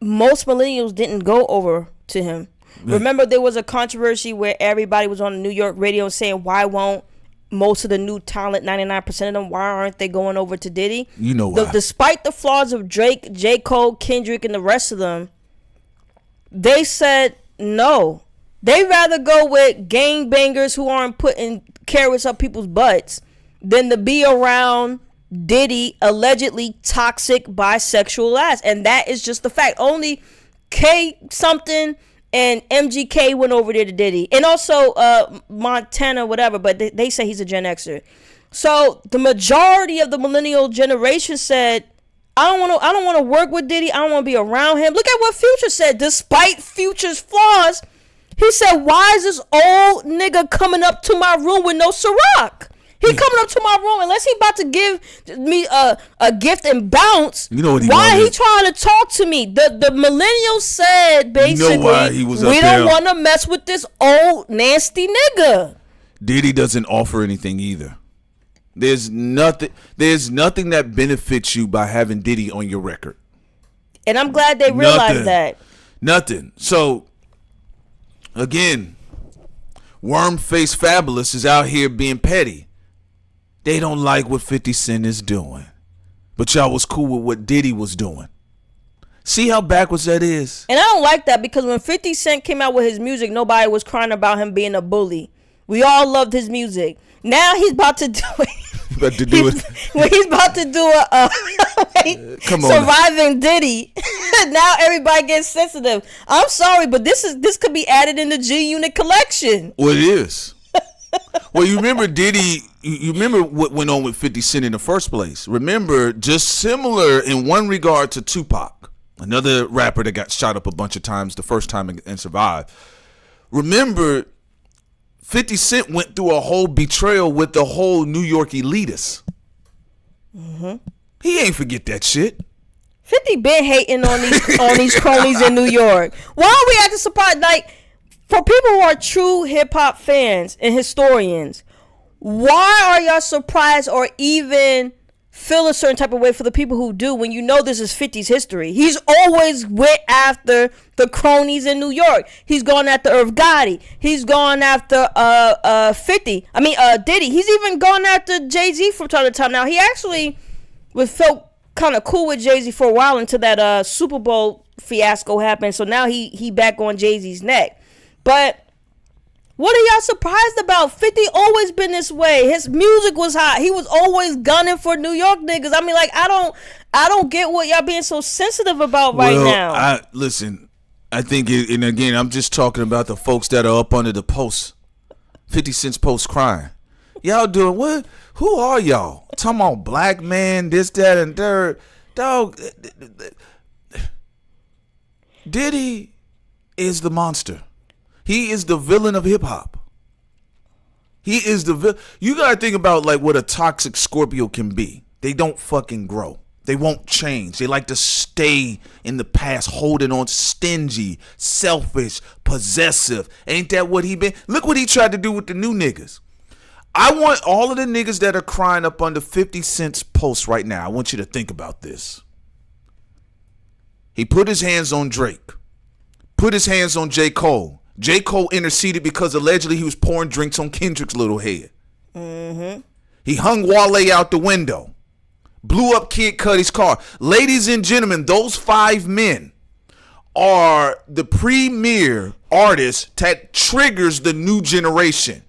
most millennials didn't go over to him. Yeah. Remember, there was a controversy where everybody was on the New York radio saying, why won't most of the new talent, 99% of them, why aren't they going over to Diddy? You know why. Despite the flaws of Drake, J. Cole, Kendrick, and the rest of them, they said no. They rather go with gangbangers who aren't putting carrots up people's butts than to be around Diddy, allegedly toxic bisexual ass. And that is just the fact. Only K something and MGK went over there to Diddy. And also Montana, whatever, but they say he's a Gen Xer. So the majority of the millennial generation said, I don't want to work with Diddy. I don't want to be around him. Look at what Future said. Despite Future's flaws, he said, why is this old nigga coming up to my room with no Ciroc? He coming up to my room unless he about to give me a gift and bounce. You know what he why wanted? he trying to talk to me? The millennials said basically, you know why he was up we there? don't want to mess with this old nasty nigga. Diddy doesn't offer anything either. There's nothing that benefits you by having Diddy on your record. And I'm glad they realized that. Nothing. So again, Worm Face Fabulous is out here being petty. They don't like what 50 Cent is doing. But y'all was cool with what Diddy was doing. See how backwards that is? And I don't like that because when 50 Cent came out with his music, nobody was crying about him being a bully. We all loved his music. Now he's about to do it. When he's about to do Surviving Diddy. Now everybody gets sensitive. I'm sorry, but this could be added in the G Unit collection. Well, it is. Well, you remember Diddy, you remember what went on with 50 Cent in the first place. Remember, just similar in one regard to Tupac, another rapper that got shot up a bunch of times the first time and survived. Remember, 50 Cent went through a whole betrayal with the whole New York elitists. Mm-hmm. He ain't forget that shit. 50 been hating on these cronies in New York. Why are we acting surprised? Like, for people who are true hip-hop fans and historians, why are y'all surprised or even feel a certain type of way for the people who do when you know this is 50's history? He's always went after the cronies in New York. He's gone after Irv Gotti. He's gone after Diddy. He's even gone after Jay-Z from time to time. Now, he actually felt kind of cool with Jay-Z for a while until that Super Bowl fiasco happened. So now he back on Jay-Z's neck. But what are y'all surprised about? 50 always been this way. His music was hot. He was always gunning for New York niggas. I mean, like, I don't get what y'all being so sensitive about right now. Listen, I think, and again, I'm just talking about the folks that are up under the post. 50 Cent's post crying. Y'all doing what? Who are y'all? Talking about black man, this, that, and third. Dog, Diddy is the monster. He is the villain of hip hop. He is the villain. You gotta think about like what a toxic Scorpio can be. They don't fucking grow. They won't change. They like to stay in the past, holding on, stingy, selfish, possessive. Ain't that what he been? Look what he tried to do with the new niggas. I want all of the niggas that are crying up under 50 Cent's post right now. I want you to think about this. He put his hands on Drake. Put his hands on J. Cole. J. Cole interceded because allegedly he was pouring drinks on Kendrick's little head. Mm-hmm. He hung Wale out the window. Blew up Kid Cudi's car. Ladies and gentlemen, those 5 men are the premier artists that triggers the new generation.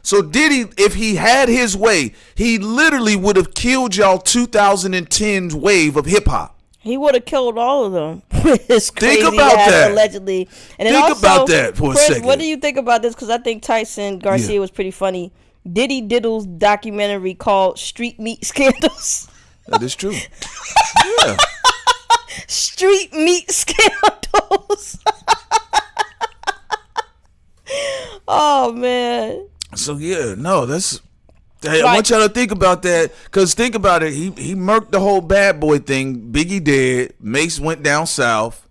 So Diddy, if he had his way, he literally would have killed y'all 2010's wave of hip hop. He would have killed all of them. His crazy think about ass, that. Allegedly. And think also, about that for a second. What do you think about this? Because I think Tyson Garcia was pretty funny. Diddy Diddle's documentary called Street Meat Scandals. That is true. Yeah. Street Meat Scandals. Oh, man. So, yeah, no, that's... Hey, I want y'all to think about that, because think about it. He murked the whole Bad Boy thing. Biggie dead. Mace went down south.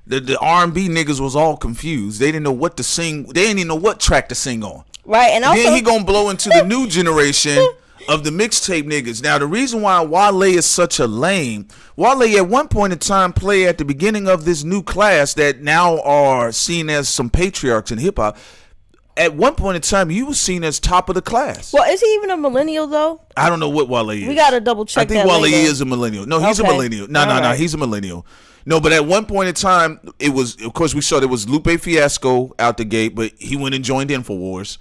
The R&B niggas was all confused. They didn't know what to sing. They didn't even know what track to sing on. Right, and also... Then he gonna blow into the new generation of the mixtape niggas. Now, the reason why Wale is such a lame, Wale at one point in time played at the beginning of this new class that now are seen as some patriarchs in hip-hop. at one point in time, he was seen as top of the class. Well, is he even a millennial though? I don't know what Wale is. We gotta double check. I think that Wale later. is a millennial. No, he's a millennial. No, he's a millennial. No, but at one point in time, it was, of course, we saw there was Lupe Fiasco out the gate, but he went and joined InfoWars.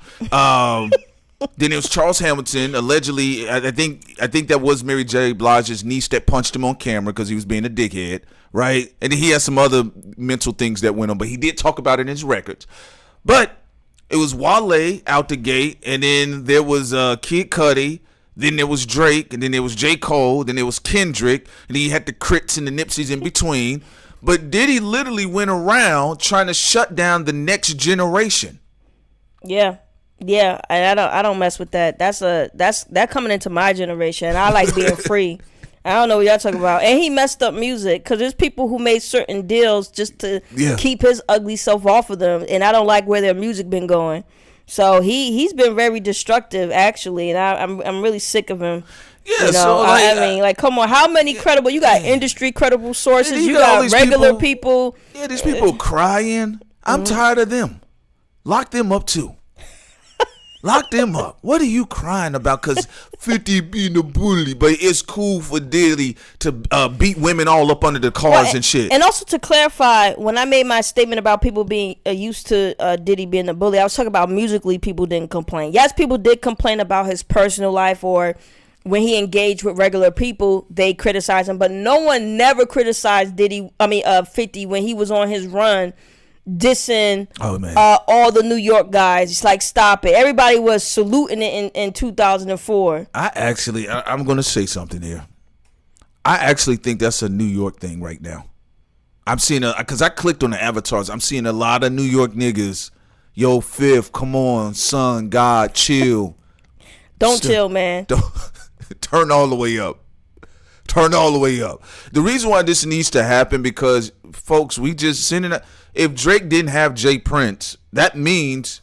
Then it was Charles Hamilton, allegedly. I think that was Mary J. Blige's niece that punched him on camera because he was being a dickhead, right? And then he had some other mental things that went on, but he did talk about it in his records. But it was Wale out the gate, and then there was Kid Cudi, then there was Drake, and then there was J. Cole, then there was Kendrick, and then you had the Crits and the Nipseys in between. But Diddy literally went around trying to shut down the next generation. Yeah. Yeah, I don't mess with that. That coming into my generation. I like being free. I don't know what y'all talking about. And he messed up music because there's people who made certain deals just to keep his ugly self off of them, and I don't like where their music been going. So he's been very destructive actually, and I'm really sick of him. Yeah, so I mean, like, come on, how many credible? You got industry credible sources. You got regular people. Yeah, these people crying. I'm tired of them. Lock them up too. Lock them up. What are you crying about? Because 50 being a bully, but it's cool for Diddy to beat women all up under the cars and shit. And also to clarify, when I made my statement about people being used to Diddy being a bully, I was talking about musically people didn't complain. Yes, people did complain about his personal life or when he engaged with regular people, they criticized him. But no one never criticized 50 when he was on his run dissing all the New York guys. It's like, stop it. Everybody was saluting it in 2004. I'm going to say something here. I actually think that's a New York thing right now. I'm seeing because I clicked on the avatars. I'm seeing a lot of New York niggas. Yo, Fifth, come on, son, God, chill. Don't chill, man. Don't turn all the way up. Turn all the way up. The reason why this needs to happen because, folks, we just sending a. If Drake didn't have Jay Prince, that means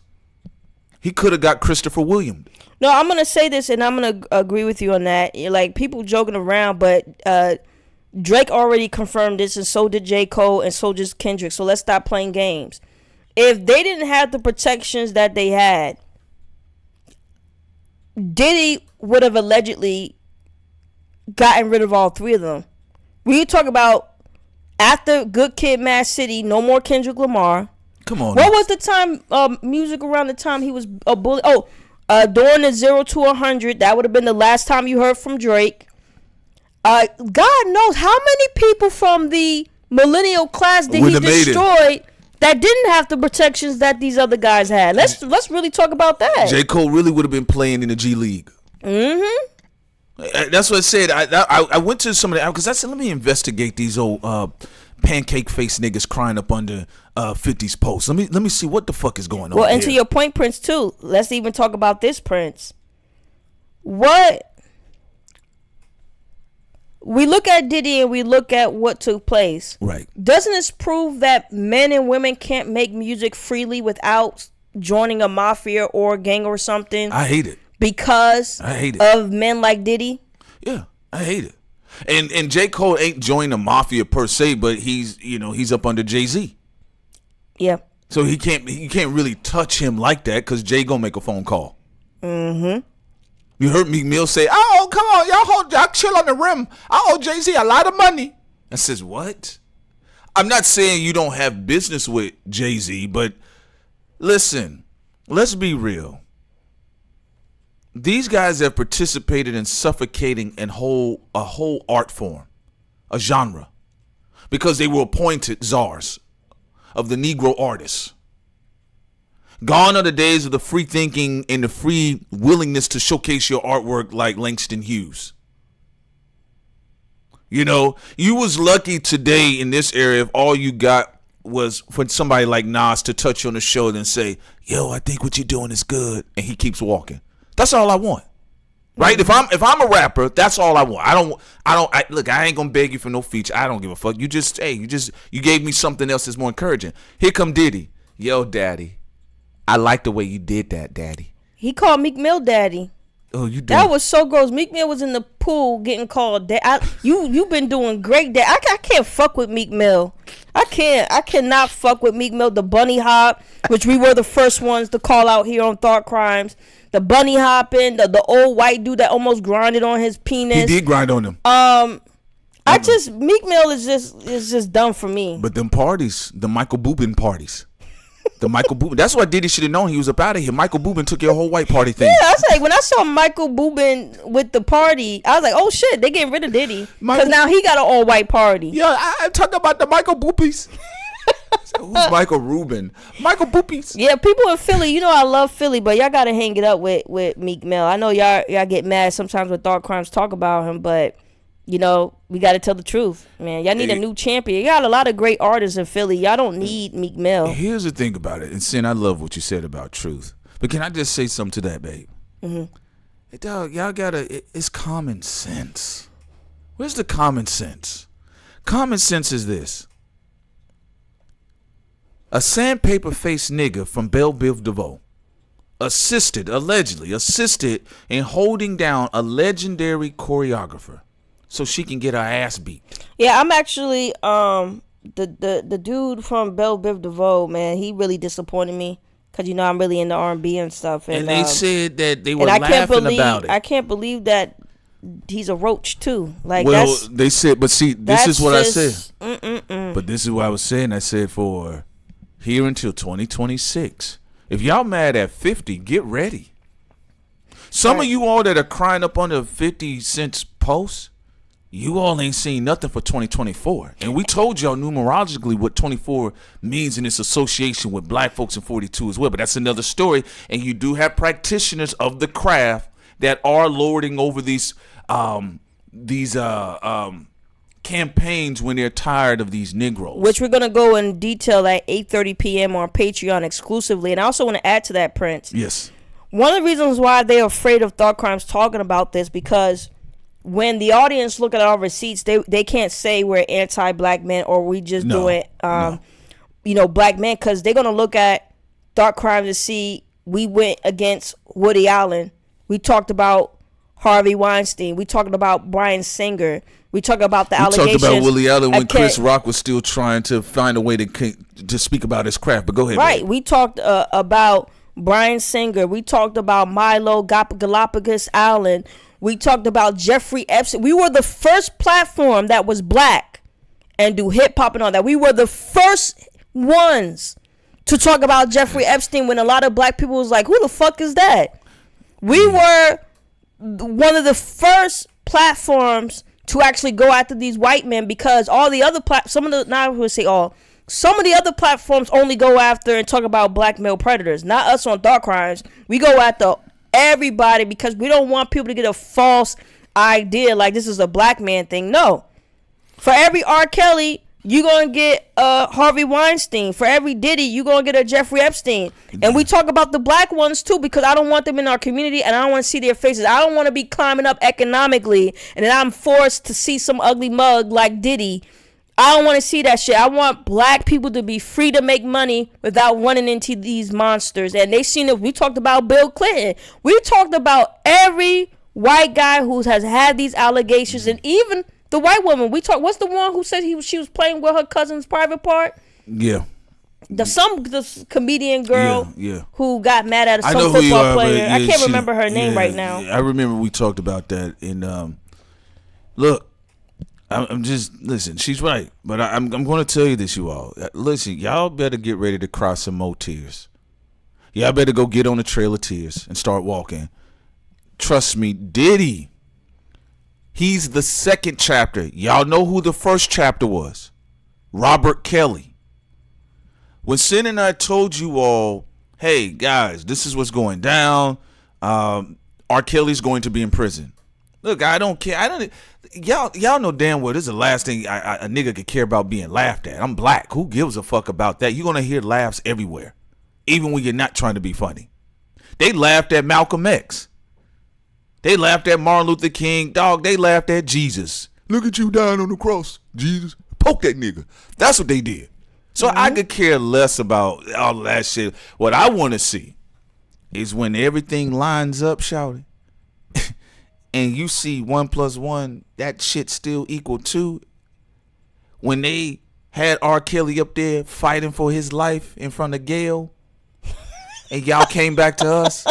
he could have got Christopher Williams. No, I'm going to say this, and I'm going to agree with you on that. Like, people joking around, but Drake already confirmed this, and so did J. Cole, and so did Kendrick. So let's stop playing games. If they didn't have the protections that they had, Diddy would have allegedly gotten rid of all three of them. We talk about after Good Kid, Mad City, no more Kendrick Lamar. Come on. What was the time music around the time he was a bully? Oh, during the 0 to 100, that would have been the last time you heard from Drake. God knows how many people from the millennial class did he destroy that didn't have the protections that these other guys had. Let's really talk about that. J. Cole really would have been playing in the G League. Mm-hmm. That's what I said. I went to some of the because I said, let me investigate these old pancake face niggas crying up under 50's posts. Let me see what the fuck is going on. Well, and to your point, Prince too. Let's even talk about this, Prince. What we look at Diddy and we look at what took place. Right. Doesn't this prove that men and women can't make music freely without joining a mafia or a gang or something? I hate it. Because I hate it. Of men like Diddy? Yeah, I hate it. And J. Cole ain't joined the mafia per se, but he's up under Jay-Z. Yeah. So he can't really touch him like that because Jay gonna make a phone call. Mm-hmm. You heard Meek Mill say, "Oh, come on, y'all chill on the rim. I owe Jay-Z a lot of money." I says, "What?" I'm not saying you don't have business with Jay-Z, but listen, let's be real. These guys have participated in suffocating a whole art form, a genre, because they were appointed czars of the Negro artists. Gone are the days of the free thinking and the free willingness to showcase your artwork like Langston Hughes. You know, you was lucky today in this area if all you got was for somebody like Nas to touch you on the shoulder and say, "Yo, I think what you're doing is good," and he keeps walking. That's all I want, right? Mm-hmm. If I'm a rapper, that's all I want. Look, I ain't gonna beg you for no feature. I don't give a fuck. You gave me something else that's more encouraging. Here come Diddy. Yo, daddy, I like the way you did that, daddy. He called Meek Mill daddy. Oh, you did. That was so gross. Meek Mill was in the pool getting called dad. You've been doing great, dad. I can't fuck with Meek Mill. I cannot fuck with Meek Mill. The bunny hop, which we were the first ones to call out here on Thought Crimes. The bunny hopping, the old white dude that almost grinded on his penis. He did grind on him. Meek Mill is just dumb for me. But them parties, the Michael Boobin parties. The Michael Boobin. That's why Diddy should have known he was up out of here. Michael Boobin took your whole white party thing. Yeah, I was like, when I saw Michael Boobin with the party, I was like, oh shit, they getting rid of Diddy. Because now he got an all white party. Yeah, I'm talking about the Michael Boopies. Who's Michael Rubin? Michael Boopies. Yeah, people in Philly, you know I love Philly, but y'all gotta hang it up with Meek Mill. I know y'all get mad sometimes when Thought Crimes talk about him, but you know, we got to tell the truth, man. Y'all need a new champion. You got a lot of great artists in Philly. Y'all don't need Meek Mill. Here's the thing about it. And Sin, I love what you said about truth. But can I just say something to that, babe? Mm-hmm. Hey, dog, y'all it's common sense. Where's the common sense? Common sense is this. A sandpaper-faced nigga from Belle Biv DeVoe allegedly assisted in holding down a legendary choreographer so she can get her ass beat. Yeah, I'm actually the dude from Belle Biv DeVoe, man. He really disappointed me because you know I'm really into R&B and stuff. And they said that they were laughing about it. I can't believe that he's a roach too. Like, well, they said, but see, this is what I said. But this is what I was saying. I said for here until 2026. If y'all mad at 50, get ready. Some of you all that are crying up under 50 Cent's posts, you all ain't seen nothing for 2024. And we told y'all numerologically what 24 means in its association with black folks in 42 as well. But that's another story. And you do have practitioners of the craft that are lording over these campaigns when they're tired of these Negroes. Which we're going to go in detail at 8:30 p.m. on Patreon exclusively. And I also want to add to that, Prince. Yes. One of the reasons why they're afraid of Thought Crimes talking about this, because when the audience look at our receipts, they can't say we're anti-black men or we just doing, black men, because they're going to look at Thought Crimes and see we went against Woody Allen. We talked about Harvey Weinstein. We talked about Bryan Singer. We talked about the allegations. We talked about Willie Allen when Chris Rock was still trying to find a way to speak about his craft. But go ahead. Right. Man. We talked about Bryan Singer. We talked about Milo Galapagos Allen. We talked about Jeffrey Epstein. We were the first platform that was black and do hip hop and all that. We were the first ones to talk about Jeffrey Epstein when a lot of black people was like, who the fuck is that? We were one of the first platforms to actually go after these white men, because all the other some of the other platforms only go after and talk about black male predators. Not us on Thought Crimes. We go after everybody because we don't want people to get a false idea like this is a black man thing. No. For every R. Kelly, you gonna get Harvey Weinstein. For every Diddy, you gonna get a Jeffrey Epstein. And we talk about the black ones too, because I don't want them in our community and I don't want to see their faces. I don't want to be climbing up economically and then I'm forced to see some ugly mug like Diddy. I don't want to see that shit. I want black people to be free to make money without running into these monsters. And they seen it. We talked about Bill Clinton. We talked about every white guy who has had these allegations, and even the white woman. What's the one who said she was playing with her cousin's private part? Yeah. The comedian girl who got mad at some football player. I can't remember her name right now. I remember we talked about that. And look, I'm just, listen, she's right. But I'm going to tell you this, you all. Listen, y'all better get ready to cry some more tears. Y'all better go get on the Trail of Tears and start walking. Trust me, Diddy, he's the second chapter. Y'all know who the first chapter was. Robert Kelly. When Sin and I told you all, hey, guys, this is what's going down. R. Kelly's going to be in prison. Look, I don't care. Y'all know damn well this is the last thing a nigga could care about being laughed at. I'm black. Who gives a fuck about that? You're going to hear laughs everywhere, even when you're not trying to be funny. They laughed at Malcolm X. They laughed at Martin Luther King. Dog, they laughed at Jesus. Look at you dying on the cross, Jesus. Poke that nigga. That's what they did. So I could care less about all of that shit. What I want to see is when everything lines up, shouty, and you see 1 + 1, that shit still equal 2. When they had R. Kelly up there fighting for his life in front of Gail, and y'all came back to us,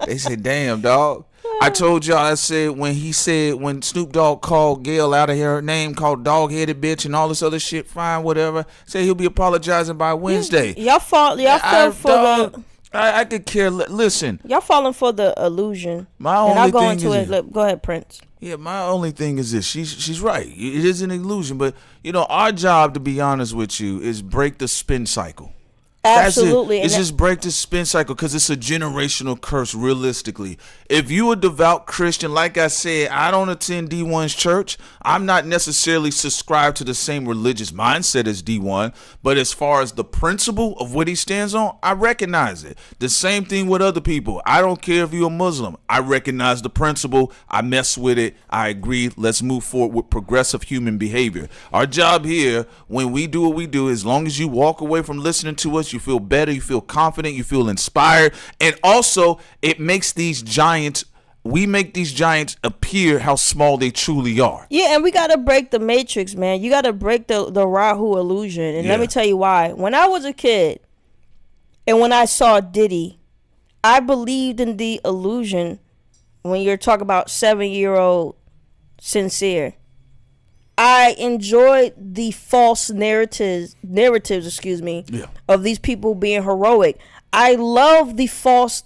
they said, damn, dog. I told y'all, I said, when Snoop Dogg called Gail out of her name, called dog-headed bitch and all this other shit, fine, whatever, said he'll be apologizing by Wednesday. Y'all fell for the... I could care. Listen, y'all falling for the illusion. My only thing is go ahead, Prince. Yeah, my only thing is this. She's right. It is an illusion, but our job, to be honest with you, is break the spin cycle. Absolutely. That's it. It's just break the spin cycle because it's a generational curse, realistically. If you a devout Christian, like I said, I don't attend D1's church. I'm not necessarily subscribed to the same religious mindset as D1, but as far as the principle of what he stands on, I recognize it. The same thing with other people. I don't care if you're a Muslim. I recognize the principle. I mess with it. I agree. Let's move forward with progressive human behavior. Our job here, when we do what we do, as long as you walk away from listening to us, you feel better, you feel confident, you feel inspired, and also it makes these giants, we make these giants appear how small they truly are. Yeah, and we got to break the matrix, man. You got to break the Rahu illusion, and let me tell you why. When I was a kid and when I saw Diddy, I believed in the illusion. When you're talking about 7-year-old Sincere, I enjoyed the false narratives, of these people being heroic. I love the false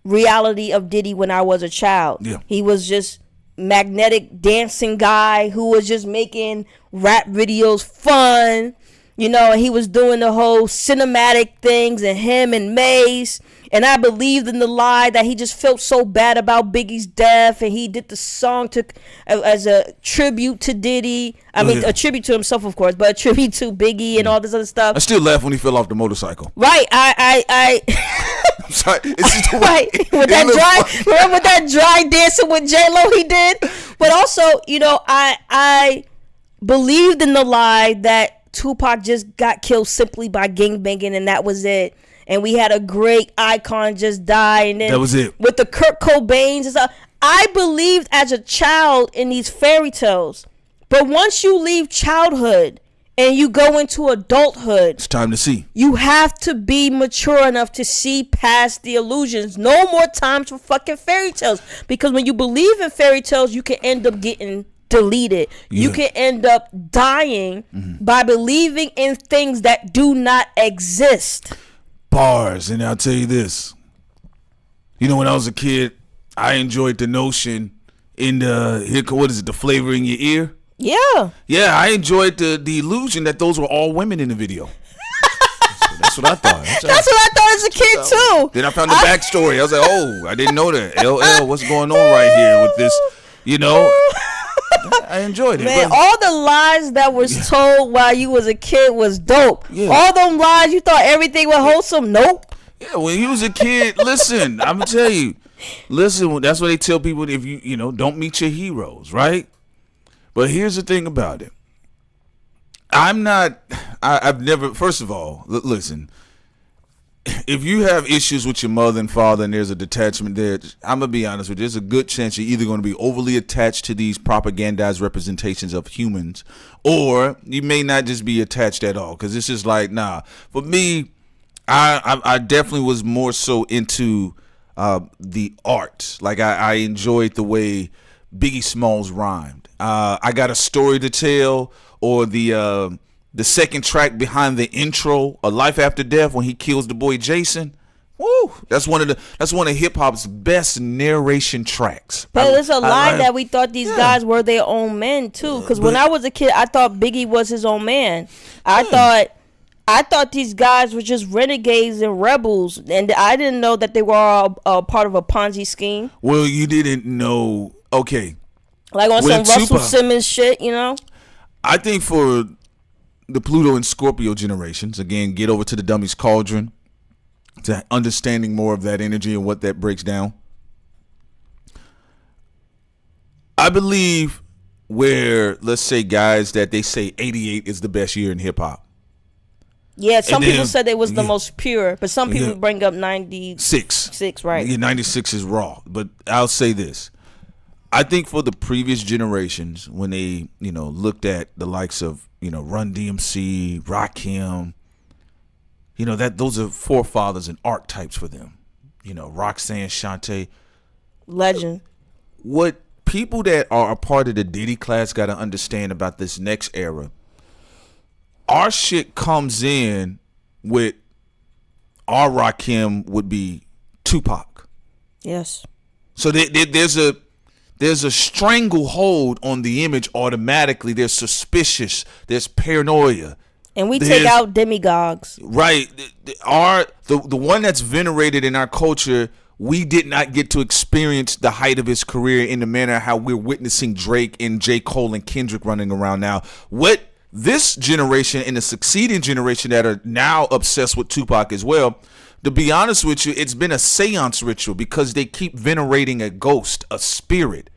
reality of Diddy when I was a child. Yeah. He was just magnetic dancing guy who was just making rap videos fun. He was doing the whole cinematic things, and him and Maze. And I believed in the lie that he just felt so bad about Biggie's death, and he did the song as a tribute to Diddy. A tribute to himself, of course, but a tribute to Biggie and all this other stuff. I still laugh when he fell off the motorcycle. Right, I'm sorry. Right, with that dry dancing with J-Lo he did. But also, I believed in the lie that Tupac just got killed simply by gangbanging, and that was it. And we had a great icon just die, and then that was it. With the Kurt Cobains and stuff. I believed as a child in these fairy tales, but once you leave childhood and you go into adulthood, it's time to see. You have to be mature enough to see past the illusions. No more times for fucking fairy tales, because when you believe in fairy tales, you can end up getting deleted. You can end up dying by believing in things that do not exist. Bars. And I'll tell you this, when I was a kid, I enjoyed the notion in the flavor in your ear. Yeah, I enjoyed the illusion that those were all women in the video. That's what I thought. That's what I thought as a kid too. Then I found the backstory. I was like, oh, I didn't know that. LL, what's going on right here with this? I enjoyed it. Man, all the lies that was told while you was a kid was dope. Yeah. All them lies, you thought everything was wholesome. Nope. Yeah, when you was a kid, listen, I'm gonna tell you. Listen, that's what they tell people, if you don't meet your heroes, right? But here's the thing about it. I've never, first of all, listen, if you have issues with your mother and father and there's a detachment there, I'm going to be honest with you, there's a good chance you're either going to be overly attached to these propagandized representations of humans, or you may not just be attached at all, because it's just like, nah. For me, I definitely was more so into the art. Like, I enjoyed the way Biggie Smalls rhymed. I Got a Story to Tell, or the second track behind the intro, A Life After Death, when he kills the boy Jason. Woo! That's one of hip hop's best narration tracks. But it's a lie that we thought these guys were their own men too. Because when I was a kid, I thought Biggie was his own man. I thought these guys were just renegades and rebels, and I didn't know that they were all part of a Ponzi scheme. Well, you didn't know. Okay. Like on some Russell Simmons shit, I think for the Pluto and Scorpio generations, again, get over to the Dummy's Cauldron, to understanding more of that energy and what that breaks down. I believe where, let's say, guys, that they say 88 is the best year in hip hop. Yeah, some people said it was the most pure, but some people bring up 96, right? Yeah, 96 is raw. But I'll say this. I think for the previous generations, when they, looked at the likes of, Run DMC, Rakim, that those are forefathers and archetypes for them. Roxanne, Shantae. Legend. What people that are a part of the Diddy class got to understand about this next era, our shit comes in with our Rakim would be Tupac. Yes. So there's a stranglehold on the image automatically. There's suspicious. There's paranoia. And we take out demigods. Right. The one that's venerated in our culture, we did not get to experience the height of his career in the manner how we're witnessing Drake and J. Cole and Kendrick running around now. What this generation and the succeeding generation that are now obsessed with Tupac as well, to be honest with you, it's been a seance ritual because they keep venerating a ghost, a spirit.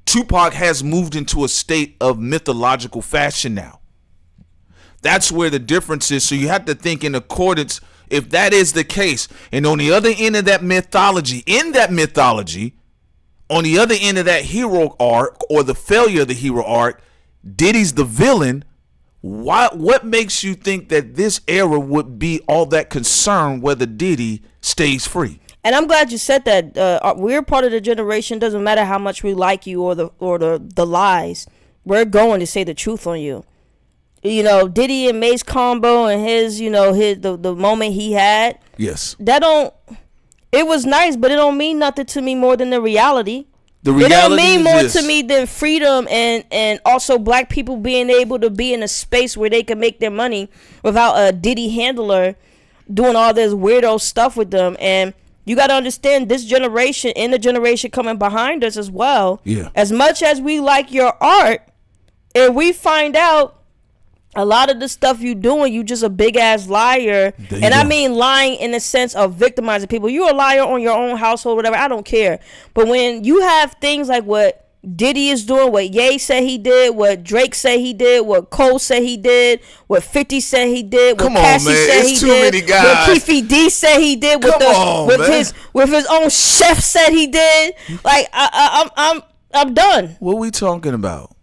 Tupac has moved into a state of mythological fashion now. That's where the difference is. So you have to think in accordance, if that is the case, and on the other end of that mythology, on the other end of that hero arc or the failure of the hero arc, Diddy's the villain. What makes you think that this era would be all that concerned whether Diddy stays free? And I'm glad you said that. We're part of the generation. Doesn't matter how much we like you or the lies. We're going to say the truth on you. Diddy and Mace combo and the moment he had. Yes. It was nice, but it don't mean nothing to me more than the reality. The reality it don't mean more this. to me than freedom and also black people being able to be in a space where they can make their money without a Diddy handler doing all this weirdo stuff with them. And you got to understand this generation and the generation coming behind us as well. Yeah. As much as we like your art, if we find out a lot of the stuff you doing, you just a big ass liar. And I mean lying in the sense of victimizing people. You a liar on your own household, whatever. I don't care. But when you have things like what Diddy is doing, what Ye said he did, what Drake said he did, what Cole said he did, what 50 said he did, what Cassie said he did, what Keefy D said he did, with his own chef said he did. Like I'm done. What we talking about?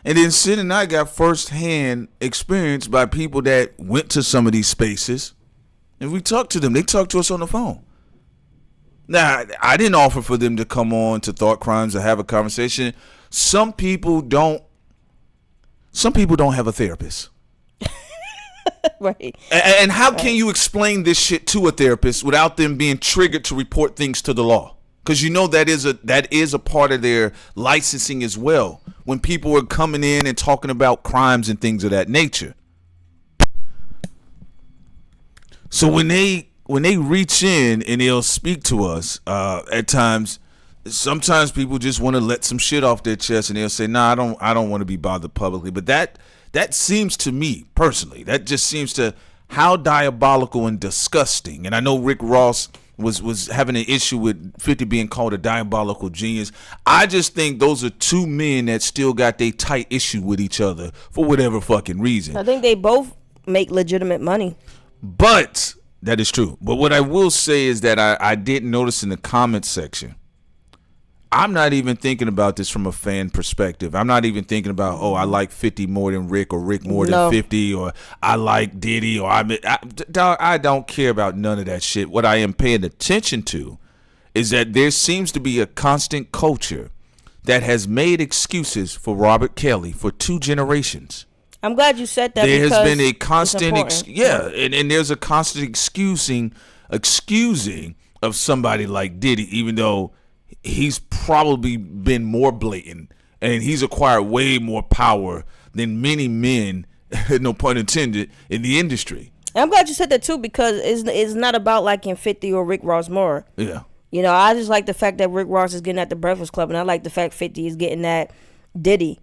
And then Sid and I got firsthand experience by people that went to some of these spaces. And we talked to them. They talked to us on the phone. Now, I didn't offer for them to come on to Thought Crimes or have a conversation. Some people don't have a therapist. Right. And how can you explain this shit to a therapist without them being triggered to report things to the law? Because that is a part of their licensing as well. When people are coming in and talking about crimes and things of that nature. So when they reach in and they'll speak to us, at times, sometimes people just want to let some shit off their chest and they'll say, "Nah, I don't want to be bothered publicly." But that seems to me personally, that just seems to how diabolical and disgusting. And I know Rick Ross was having an issue with 50 being called a diabolical genius. I just think those are two men that still got their tight issue with each other for whatever fucking reason. I think they both make legitimate money. But that is true. But what I will say is that I did notice in the comments section, I'm not even thinking about this from a fan perspective. I'm not even thinking about, I like 50 more than Rick or Rick more than 50 or I like Diddy or I don't care about none of that shit. What I am paying attention to is that there seems to be a constant culture that has made excuses for Robert Kelly for 2 generations. I'm glad you said that. There has been a constant, and there's a constant excusing of somebody like Diddy, even though he's probably been more blatant and he's acquired way more power than many men, no pun intended, in the industry. And I'm glad you said that too, because it's not about liking 50 or Rick Ross more. Yeah. I just like the fact that Rick Ross is getting at the Breakfast Club, and I like the fact 50 is getting at Diddy.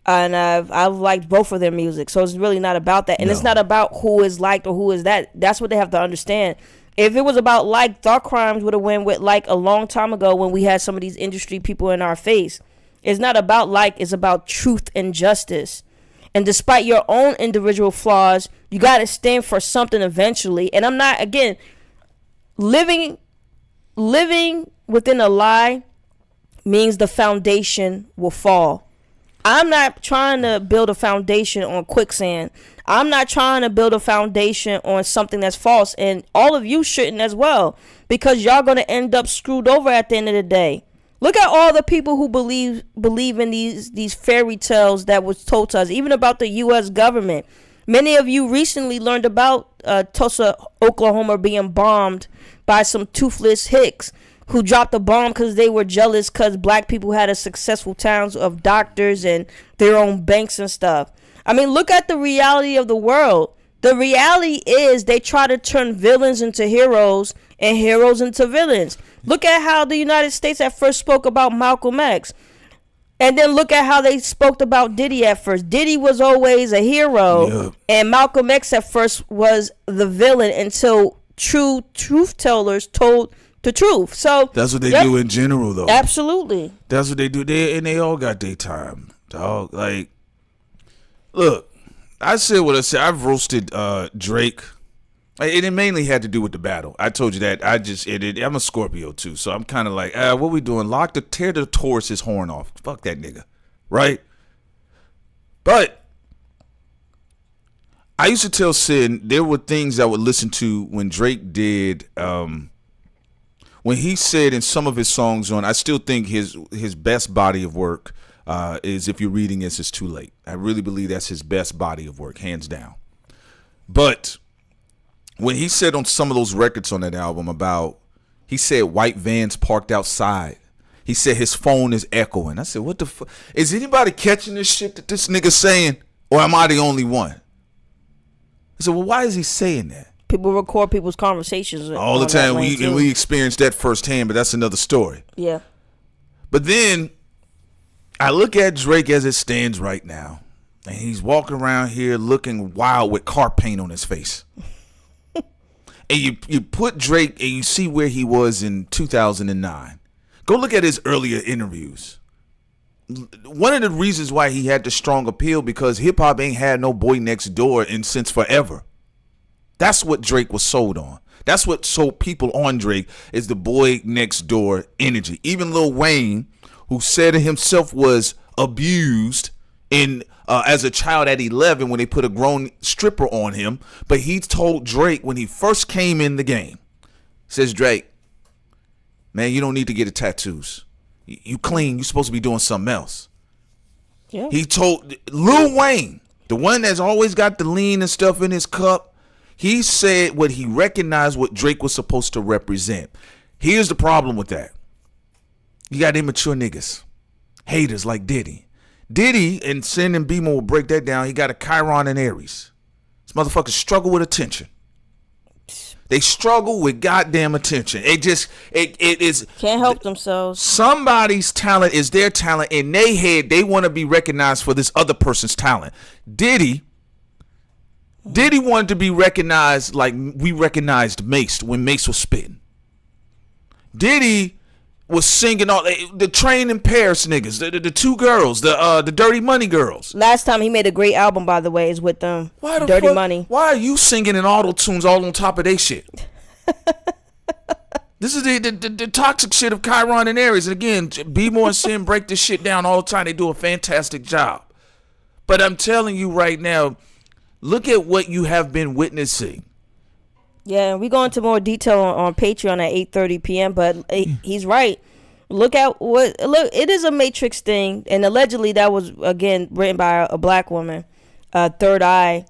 And I've liked both of their music, so it's really not about that. And it's not about who is liked or who is that. That's what they have to understand. If it was about like, Thought Crimes would have went with like a long time ago when we had some of these industry people in our face. It's not about like, it's about truth and justice. And despite your own individual flaws, you got to stand for something eventually. And I'm not, again, living within a lie means the foundation will fall. I'm not trying to build a foundation on quicksand. I'm not trying to build a foundation on something that's false. And all of you shouldn't as well, because y'all going to end up screwed over at the end of the day. Look at all the people who believe in these fairy tales that was told to us, even about the U.S. government. Many of you recently learned about Tulsa, Oklahoma being bombed by some toothless hicks who dropped the bomb because they were jealous because black people had a successful towns of doctors and their own banks and stuff. I mean, look at the reality of the world. The reality is they try to turn villains into heroes and heroes into villains. Look at how the United States at first spoke about Malcolm X. And then look at how they spoke about Diddy at first. Diddy was always a hero. Yep. And Malcolm X at first was the villain until true truth tellers told the truth. So that's what they do in general, though. Absolutely. That's what they do. They all got their time, dog. Like, look, I said what I said. I've roasted Drake. It mainly had to do with the battle. I told you that. I'm a Scorpio too, so I'm kind of like, what we doing? Tear the Taurus's horn off. Fuck that nigga, right? But I used to tell Sin there were things I would listen to when Drake did. When he said in some of his songs I still think his best body of work is If You're Reading This, It's Too Late. I really believe that's his best body of work, hands down. But when he said on some of those records on that album he said white vans parked outside. He said his phone is echoing. I said, what the fuck? Is anybody catching this shit that this nigga's saying? Or am I the only one? I said, well, why is he saying that? People record people's conversations all the time. We experienced that firsthand, but that's another story. Yeah. But then I look at Drake as it stands right now, and he's walking around here looking wild with car paint on his face. And you put Drake and you see where he was in 2009. Go look at his earlier interviews. One of the reasons why he had the strong appeal because hip hop ain't had no boy next door since forever. That's what Drake was sold on. That's what sold people on Drake is the boy next door energy. Even Lil Wayne, who said himself was abused as a child at 11 when they put a grown stripper on him, but he told Drake when he first came in the game, says, Drake, man, you don't need to get the tattoos. You clean. You're supposed to be doing something else. Yeah. He told Lil Wayne, the one that's always got the lean and stuff in his cup, he said what he recognized what Drake was supposed to represent. Here's the problem with that. You got immature niggas, haters like Diddy. Diddy and Sin and Bimo will break that down. He got a Chiron and Aries. This motherfuckers struggle with attention. They struggle with goddamn attention. It is can't help themselves. Somebody's talent is their talent. In their head, they want to be recognized for this other person's talent. Diddy wanted to be recognized like we recognized Mace when Mace was spitting. Diddy was singing all the Train in Paris niggas, the two girls, the Dirty Money girls. Last time he made a great album, by the way, is with them. Dirty Money. Why are you singing in auto tunes all on top of they shit? This is the toxic shit of Chiron and Aries. And again, B-More and Sin break this shit down all the time. They do a fantastic job. But I'm telling you right now, look at what you have been witnessing. Yeah, we go into more detail on Patreon at 8:30 p.m. But he's right. Look, it is a Matrix thing, and allegedly that was again written by a black woman, Third Eye,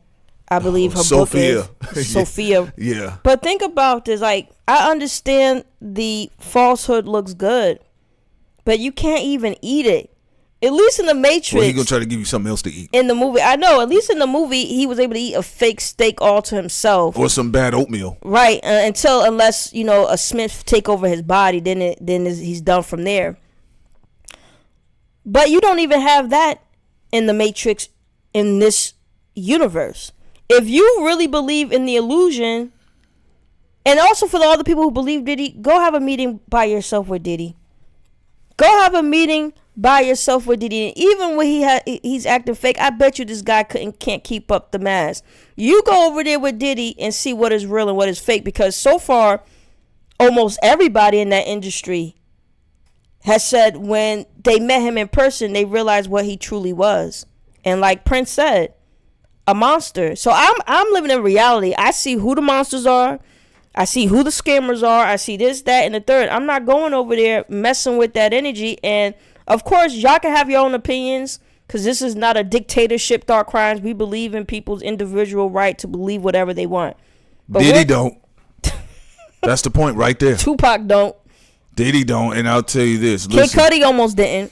I believe her Sophia. book is Sophia. Yeah. But think about this. Like, I understand the falsehood looks good, but you can't even eat it. At least in the Matrix. Well, he's going to try to give you something else to eat. In the movie, I know. At least in the movie, he was able to eat a fake steak all to himself. Or some bad oatmeal. Right. Unless, a Smith take over his body, then he's done from there. But you don't even have that in the Matrix in this universe. If you really believe in the illusion, and also for all the people who believe Diddy, go have a meeting by yourself with Diddy. Go have a meeting by yourself with Diddy. And even when he's acting fake, I bet you this guy can't keep up the mask. You go over there with Diddy and see what is real and what is fake, because so far, almost everybody in that industry has said when they met him in person, they realized what he truly was. And like Prince said, a monster. So I'm living in reality. I see who the monsters are. I see who the scammers are. I see this, that, and the third. I'm not going over there messing with that energy. And of course, y'all can have your own opinions, because this is not a dictatorship, Thought Crimes. We believe in people's individual right to believe whatever they want. But Diddy don't. That's the point right there. Tupac don't. Diddy don't. And I'll tell you this. Kid Cudi almost didn't.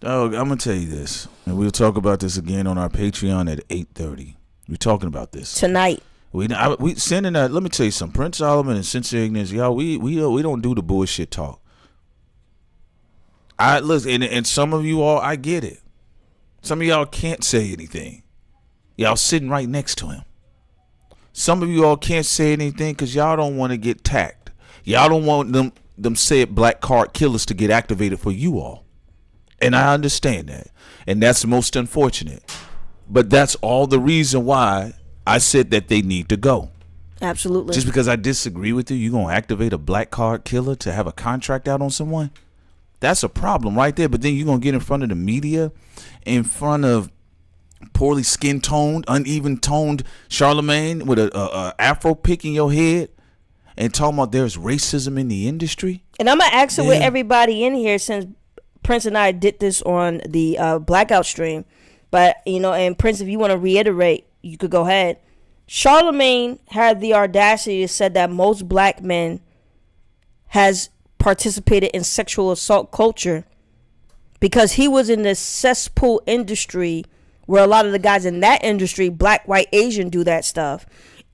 Oh, I'm going to tell you this. And we'll talk about this again on our Patreon at 8:30. We're talking about this tonight. We sending that. Let me tell you something. Prince Solomon and Sincere Ignorance, y'all. We don't do the bullshit talk. I listen, and some of you all, I get it. Some of y'all can't say anything. Y'all sitting right next to him. Some of you all can't say anything because y'all don't want to get tacked. Y'all don't want them said black card killers to get activated for you all. And I understand that. And that's most unfortunate. But that's all the reason why I said that they need to go. Absolutely. Just because I disagree with you going to activate a black card killer to have a contract out on someone? That's a problem right there. But then you're going to get in front of the media, in front of poorly skin-toned, uneven-toned Charlemagne with a afro pick in your head and talking about there's racism in the industry? And I'm going to ask it with everybody in here, since Prince and I did this on the Blackout stream. But, and Prince, if you want to reiterate, you could go ahead. Charlemagne had the audacity to say that most black men has participated in sexual assault culture because he was in the cesspool industry where a lot of the guys in that industry, black, white, Asian, do that stuff.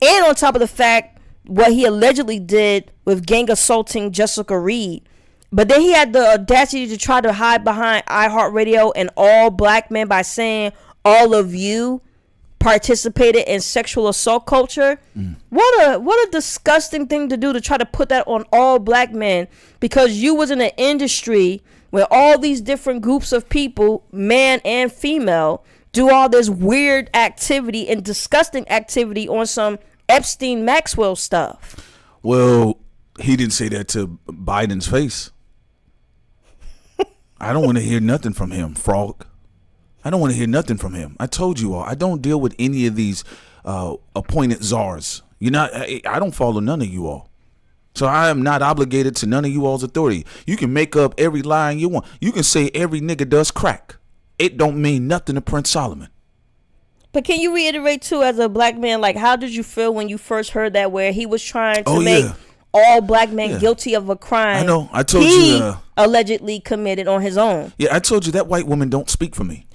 And on top of the fact, what he allegedly did with gang assaulting Jessica Reed. But then he had the audacity to try to hide behind iHeartRadio and all black men by saying all of you participated in sexual assault culture. What a disgusting thing to do, to try to put that on all black men, because you was in an industry where all these different groups of people, man and female, do all this weird activity and disgusting activity on some Epstein Maxwell stuff. Well, he didn't say that to Biden's face. I don't want to hear nothing from him, frog. I don't want to hear nothing from him. I told you all, I don't deal with any of these appointed czars. I don't follow none of you all. So I am not obligated to none of you all's authority. You can make up every line you want. You can say every nigga does crack. It don't mean nothing to Prince Solomon. But can you reiterate too, as a black man, like, how did you feel when you first heard that, where he was trying to make all black men guilty of a crime? I know. I told you. Allegedly committed on his own. Yeah, I told you that white woman don't speak for me.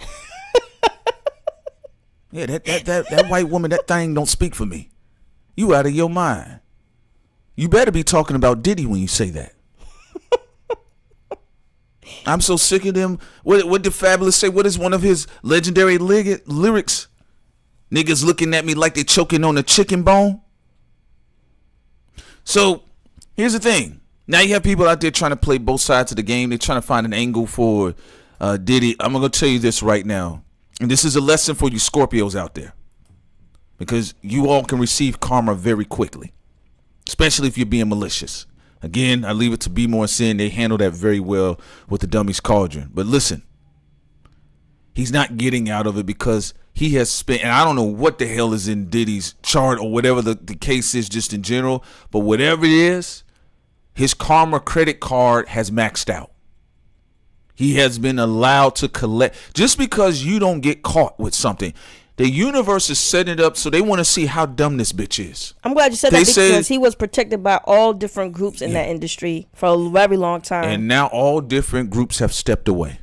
Yeah, that white woman, that thing don't speak for me. You out of your mind. You better be talking about Diddy when you say that. I'm so sick of them. What did Fabulous say? What is one of his legendary lyrics? Niggas looking at me like they choking on a chicken bone. So here's the thing. Now you have people out there trying to play both sides of the game. They're trying to find an angle for Diddy. I'm going to tell you this right now. And this is a lesson for you Scorpios out there. Because you all can receive karma very quickly. Especially if you're being malicious. Again, I leave it to Be More Sin. They handle that very well with the Dummy's Cauldron. But listen. He's not getting out of it because he has spent, and I don't know what the hell is in Diddy's chart or whatever the case is just in general. But whatever it is, his karma credit card has maxed out. He has been allowed to collect. Just because you don't get caught with something, the universe is setting it up so they want to see how dumb this bitch is. I'm glad you said that, because he was protected by all different groups in that industry for a very long time. And now all different groups have stepped away.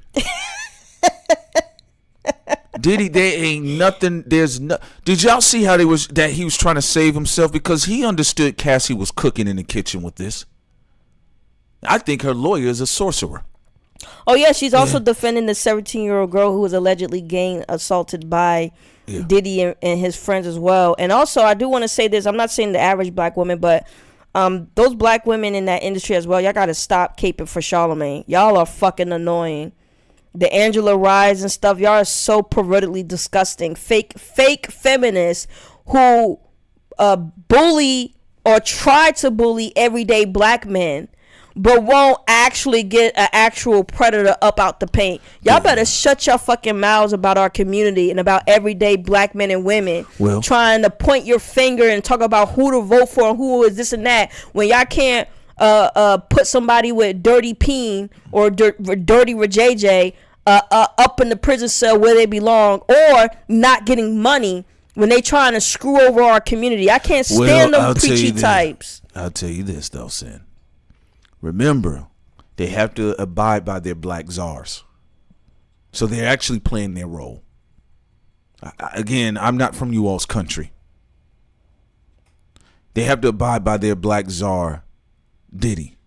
Diddy, there ain't nothing. There's no. Did y'all see how he was trying to save himself, because he understood Cassie was cooking in the kitchen with this. I think her lawyer is a sorcerer. Oh yeah, she's also defending the 17-year-old girl who was allegedly gang assaulted by Diddy and his friends as well. And also, I do want to say this. I'm not saying the average black woman, but those black women in that industry as well, y'all got to stop caping for Charlemagne. Y'all are fucking annoying. The Angela Rise and stuff, y'all are so pervertedly disgusting. Fake feminists who bully or try to bully everyday black men. but won't actually get an actual predator up out the paint. Y'all better shut your fucking mouths about our community and about everyday black men and women trying to point your finger and talk about who to vote for and who is this and that when y'all can't put somebody with dirty peen or dirty JJ up in the prison cell where they belong, or not getting money when they trying to screw over our community. I can't stand them preachy types. I'll tell you this though, Sin. Remember, they have to abide by their black czars. So they're actually playing their role. Again, I'm not from you all's country. They have to abide by their black czar, Diddy.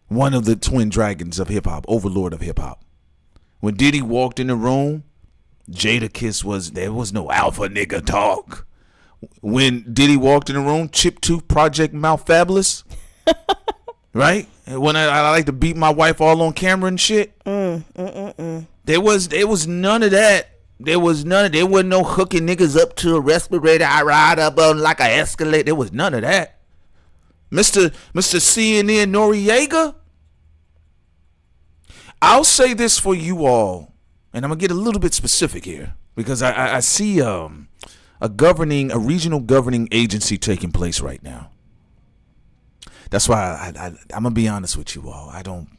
One of the twin dragons of hip hop, overlord of hip hop. When Diddy walked in the room, Jadakiss there was no alpha nigga talk. When Diddy walked in the room, Chip 2 Project Malfabulous. Right? And when I like to beat my wife all on camera and shit. There was none of that. There wasn't no hooking niggas up to a respirator. I ride up on like a escalator. There was none of that. Mr. CNN Noriega. I'll say this for you all, and I'm gonna get a little bit specific here because I see a regional governing agency taking place right now. That's why I'm gonna be honest with you all. I don't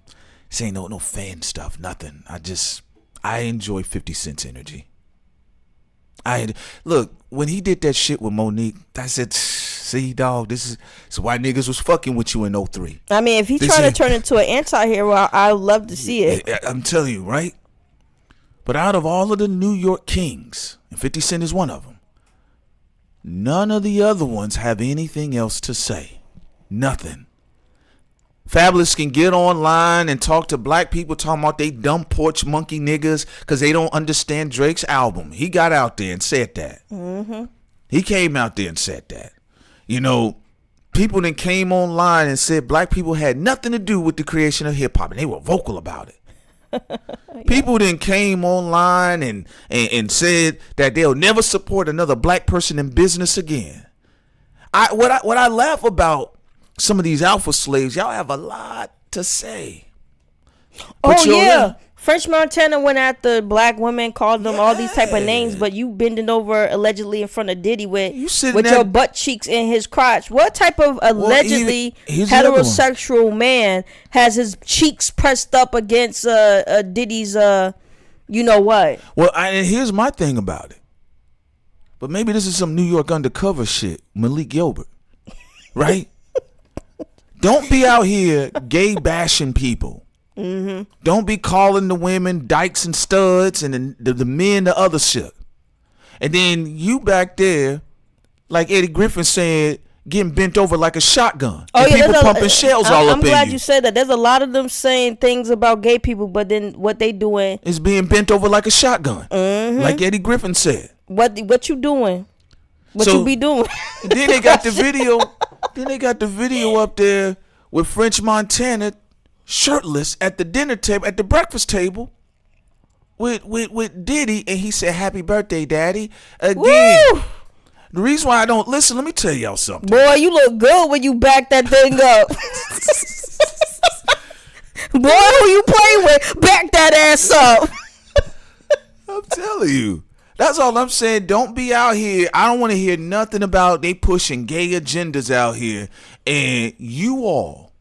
say no fan stuff, nothing. I enjoy 50 Cent's energy. Look, when he did that shit with Monique, I said, see, dog, this is why niggas was fucking with you in 03. I mean, if he trying to turn into an anti-hero, I'd love to see it. I'm telling you, right? But out of all of the New York Kings, and 50 Cent is one of them, none of the other ones have anything else to say. Nothing. Fabulous can get online and talk to black people talking about they dumb porch monkey niggas because they don't understand Drake's album. He got out there and said that. Mm-hmm. He came out there and said that. You know, people then came online and said black people had nothing to do with the creation of hip hop, and they were vocal about it. Yeah. People then came online and said that they'll never support another black person in business again. What I laugh some of these alpha slaves, y'all have a lot to say. But yeah, French Montana went after black women, called them all these type of names, but you bending over allegedly in front of Diddy with your butt cheeks in his crotch. What type of allegedly heterosexual man has his cheeks pressed up against Diddy's you know what? Well, and here's my thing about it. But maybe this is some New York undercover shit, Malik Gilbert, right? Don't be out here gay bashing people. Mm-hmm. Don't be calling the women dykes and studs and the men the other shit. And then you back there, like Eddie Griffin said, getting bent over like a shotgun. Oh, and people pumping shells all up in you. I'm glad you said that. There's a lot of them saying things about gay people, but then what they doing is being bent over like a shotgun. Mm-hmm. Like Eddie Griffin said. What you doing? What you be doing? Then they got the video. Then they got the video up there with French Montana shirtless at the dinner table, at the breakfast table with Diddy, and he said, "Happy birthday, Daddy." Again. Woo! The reason why I don't listen, let me tell y'all something. Boy, you look good when you back that thing up. Boy, who you play with, back that ass up. I'm telling you. That's all I'm saying. Don't be out here. I don't want to hear nothing about they pushing gay agendas out here. And you all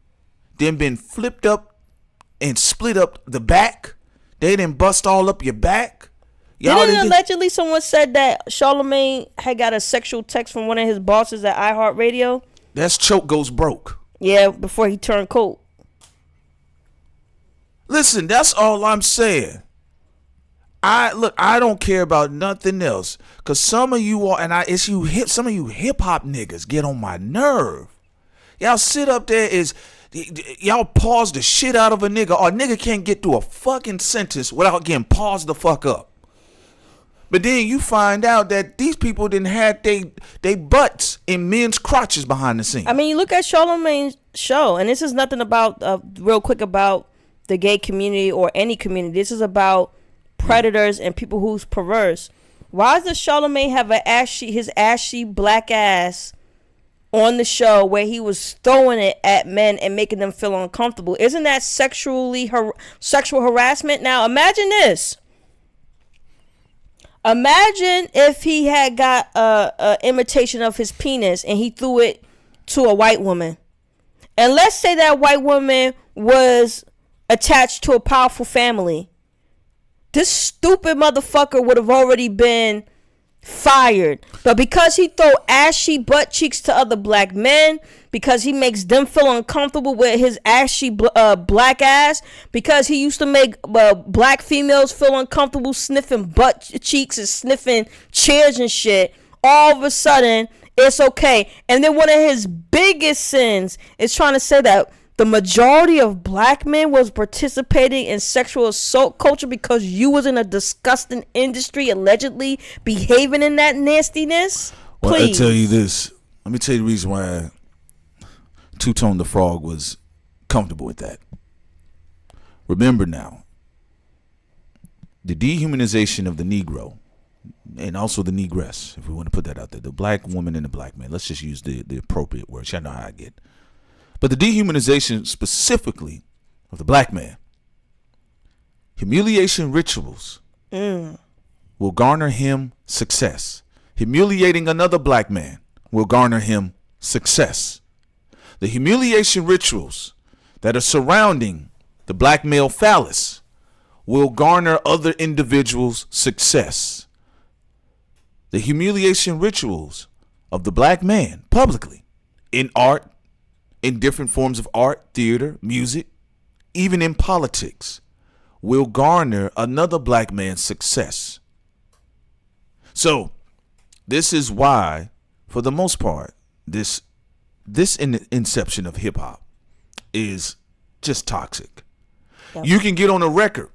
then been flipped up and split up the back. They didn't bust all up your back. Didn't allegedly someone said that Charlamagne had got a sexual text from one of his bosses at iHeartRadio? That's Choke Goes Broke. Yeah, before he turned cold. Listen, that's all I'm saying. I don't care about nothing else, cause some of you all, some of you hip hop niggas get on my nerve. Y'all sit up there y'all pause the shit out of a nigga, or a nigga can't get through a fucking sentence without getting paused the fuck up. But then you find out that these people didn't have they butts in men's crotches behind the scenes. I mean, you look at Charlamagne's show, and this is nothing about real quick about the gay community or any community. This is about predators and people who's perverse. Why does Charlamagne have his ashy black ass on the show where he was throwing it at men and making them feel uncomfortable. Isn't that sexual harassment? Now imagine this. Imagine if he had got a imitation of his penis and he threw it to a white woman. And let's say that white woman was attached to a powerful family. This stupid motherfucker would have already been fired. But because he throw ashy butt cheeks to other black men, because he makes them feel uncomfortable with his ashy black ass, because he used to make black females feel uncomfortable sniffing butt cheeks and sniffing chairs and shit, all of a sudden it's okay. And then one of his biggest sins is trying to say that the majority of black men was participating in sexual assault culture because you was in a disgusting industry allegedly behaving in that nastiness. Well, Please. I tell you this. Let me tell you the reason why Two-Tone the Frog was comfortable with that. Remember now, the dehumanization of the Negro and also the Negress, if we want to put that out there, the black woman and the black man. Let's just use the appropriate words. Y'all know how I get. But the dehumanization specifically of the black man, humiliation rituals will garner him success. Humiliating another black man will garner him success. The humiliation rituals that are surrounding the black male phallus will garner other individuals success. The humiliation rituals of the black man publicly in art, in different forms of art, theater, music, even in politics, will garner another black man's success. So this is why, for the most part, this inception of hip hop is just toxic. Yep. You can get on a record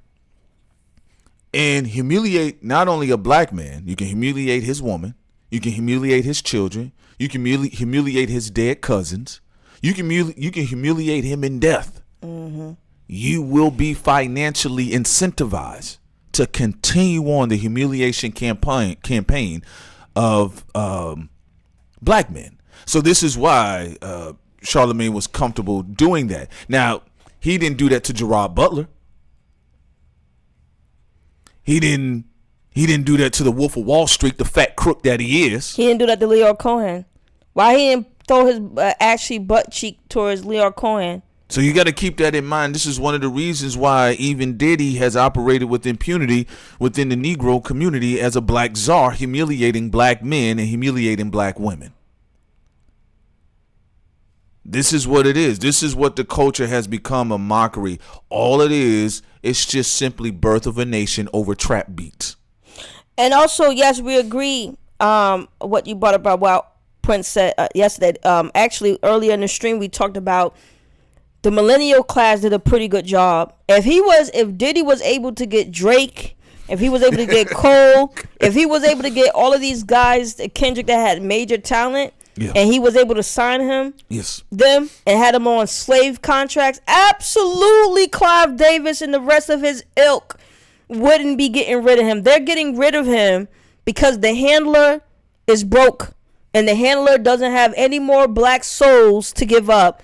and humiliate not only a black man, you can humiliate his woman, you can humiliate his children, you can humiliate his dead cousins. You can humiliate him in death. Mm-hmm. You will be financially incentivized to continue on the humiliation campaign of black men. So this is why Charlemagne was comfortable doing that. Now, he didn't do that to Gerard Butler. He didn't do that to the Wolf of Wall Street, the fat crook that he is. He didn't do that to Leo Cohen. Why he didn't throw his ashy butt cheek towards Leo Cohen? So you got to keep that in mind. This is one of the reasons why even Diddy has operated with impunity within the Negro community as a black czar, humiliating black men and humiliating black women. This is what it is. This is what the culture has become, a mockery. All it is, it's just simply birth of a nation over trap beats. And also, yes, we agree what you brought up about Prince said yesterday. Actually, earlier in the stream, we talked about the millennial class did a pretty good job. If Diddy was able to get Drake, if he was able to get Cole, if he was able to get all of these guys, Kendrick, that had major talent, yeah, and he was able to sign them and had them on slave contracts, absolutely Clive Davis and the rest of his ilk wouldn't be getting rid of him. They're getting rid of him because the handler is broke. And the handler doesn't have any more black souls to give up.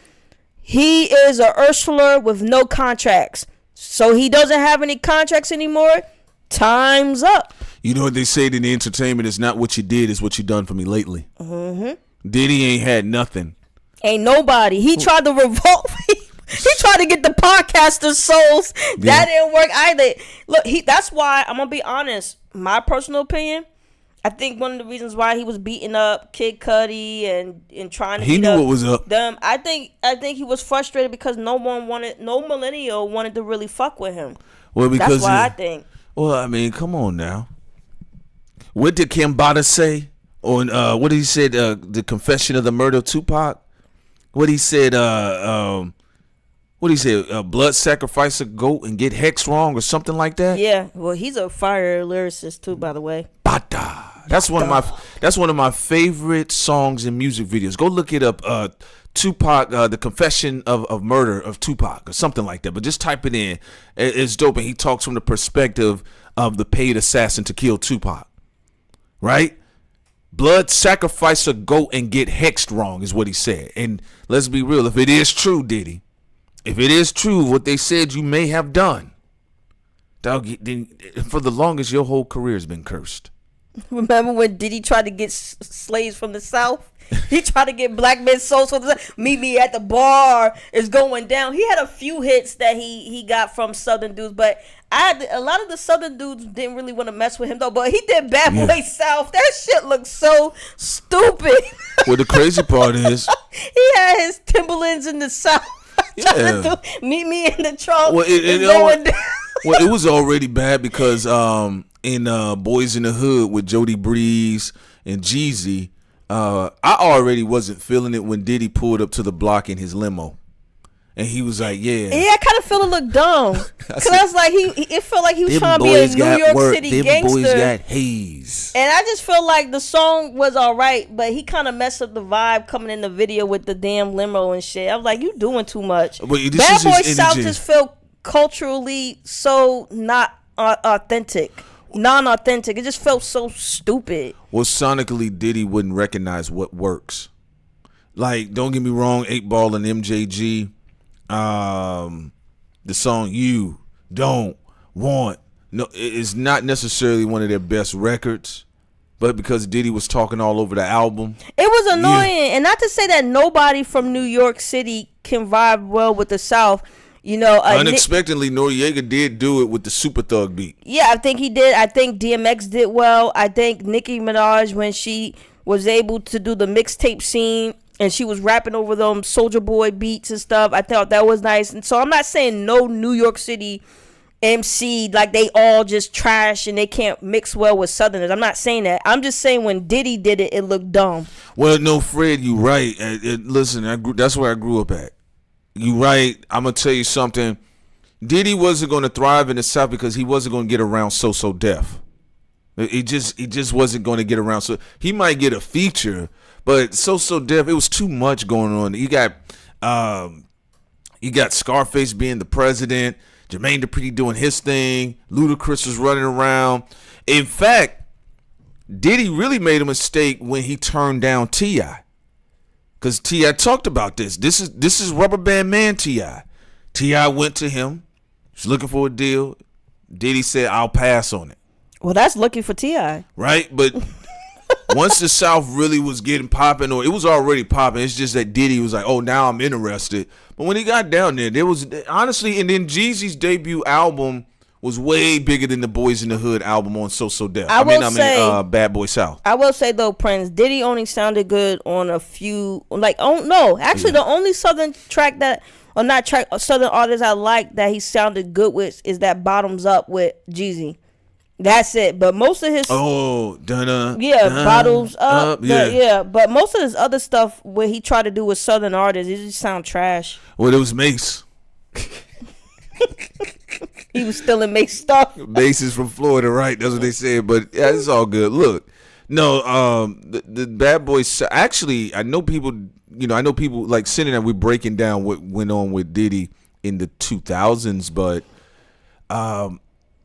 He is a Ursula with no contracts. So he doesn't have any contracts anymore. Time's up. You know what they say in the entertainment is not what you did, is what you done for me lately. Mm-hmm. Diddy ain't had nothing. Ain't nobody. He tried to revolt. He tried to get the podcaster souls. Yeah. That didn't work either. Look, that's why, I'm going to be honest, my personal opinion, I think one of the reasons why he was beating up Kid Cudi and trying to beat up what was up them, I think he was frustrated because no millennial wanted to really fuck with him. Well, because that's why I think. Well, I mean, come on now. What did Kambada say on what did he say? The Confession of the Murder of Tupac. What he said? What did he say? Blood sacrifice a goat and get hex wrong or something like that. Yeah. Well, he's a fire lyricist too, by the way. Bada. That's one of my favorite songs in music videos. Go look it up. Tupac, the Confession of Murder of Tupac or something like that. But just type it in. It's dope. And he talks from the perspective of the paid assassin to kill Tupac. Right? Blood, sacrifice a goat and get hexed wrong is what he said. And let's be real. If it is true, Diddy, if it is true what they said you may have done, dog, then for the longest, your whole career has been cursed. Remember when Diddy tried to get slaves from the South? He tried to get black men souls from the South. Meet me at the bar is going down. He had a few hits that he got from Southern dudes, but a lot of the Southern dudes didn't really want to mess with him though. But he did Bad Boy South. That shit looks so stupid. Well, the crazy part is he had his Timberlands in the South. Trying to meet me in the trunk. Well, it was already bad because in Boys in the Hood with Jody Breeze and Jeezy, I already wasn't feeling it when Diddy pulled up to the block in his limo. And he was like, yeah, I kind of feel it looked dumb. Because I was like, it felt like he was trying to be a New York City gangster. Them boys got haze. And I just feel like the song was all right, but he kind of messed up the vibe coming in the video with the damn limo and shit. I was like, you doing too much. Bad Boy South just felt culturally so not authentic. Non-authentic. It just felt so stupid. Well, sonically, Diddy wouldn't recognize what works. Like, don't get me wrong, 8 Ball and MJG, the song You Don't Want, no, it's not necessarily one of their best records, but because Diddy was talking all over the album, it was annoying. And not to say that nobody from New York City can vibe well with the South. You know, unexpectedly, Noriega did do it with the Super Thug beat. Yeah, I think he did. I think DMX did well. I think Nicki Minaj, when she was able to do the mixtape scene and she was rapping over them Soulja Boy beats and stuff, I thought that was nice. And so I'm not saying no New York City MC, like they all just trash and they can't mix well with Southerners. I'm not saying that. I'm just saying when Diddy did it, it looked dumb. Well, no, Fred, you right. Listen, that's where I grew up at. You right. I'm gonna tell you something. Diddy wasn't gonna thrive in the South because he wasn't gonna get around So Def. He just wasn't gonna get around. So he might get a feature, but So Def, it was too much going on. You got Scarface being the president, Jermaine Dupri doing his thing, Ludacris was running around. In fact, Diddy really made a mistake when he turned down T.I. Because T.I. talked about this. This is Rubber Band Man T.I. T.I. went to him. He's looking for a deal. Diddy said, I'll pass on it. Well, that's lucky for T.I. Right? But once the South really was getting popping, or it was already popping, it's just that Diddy was like, oh, now I'm interested. But when he got down there was, honestly, and then Jeezy's debut album was way bigger than the Boys in the Hood album on So Def. I mean, Bad Boy South. I will say though, Prince, Diddy only sounded good on a few. The only Southern track Southern artist I like that he sounded good with is that Bottoms Up with Jeezy. That's it. But most of his Bottles Up. But most of his other stuff where he tried to do with Southern artists, it just sound trash. Well, it was Mace. He was still in Mace stuff. Mace is from Florida, right? That's what they said. But yeah, it's all good. Look, no, the Bad Boys. Actually, I know people like sitting there. We're breaking down what went on with Diddy in the 2000s, but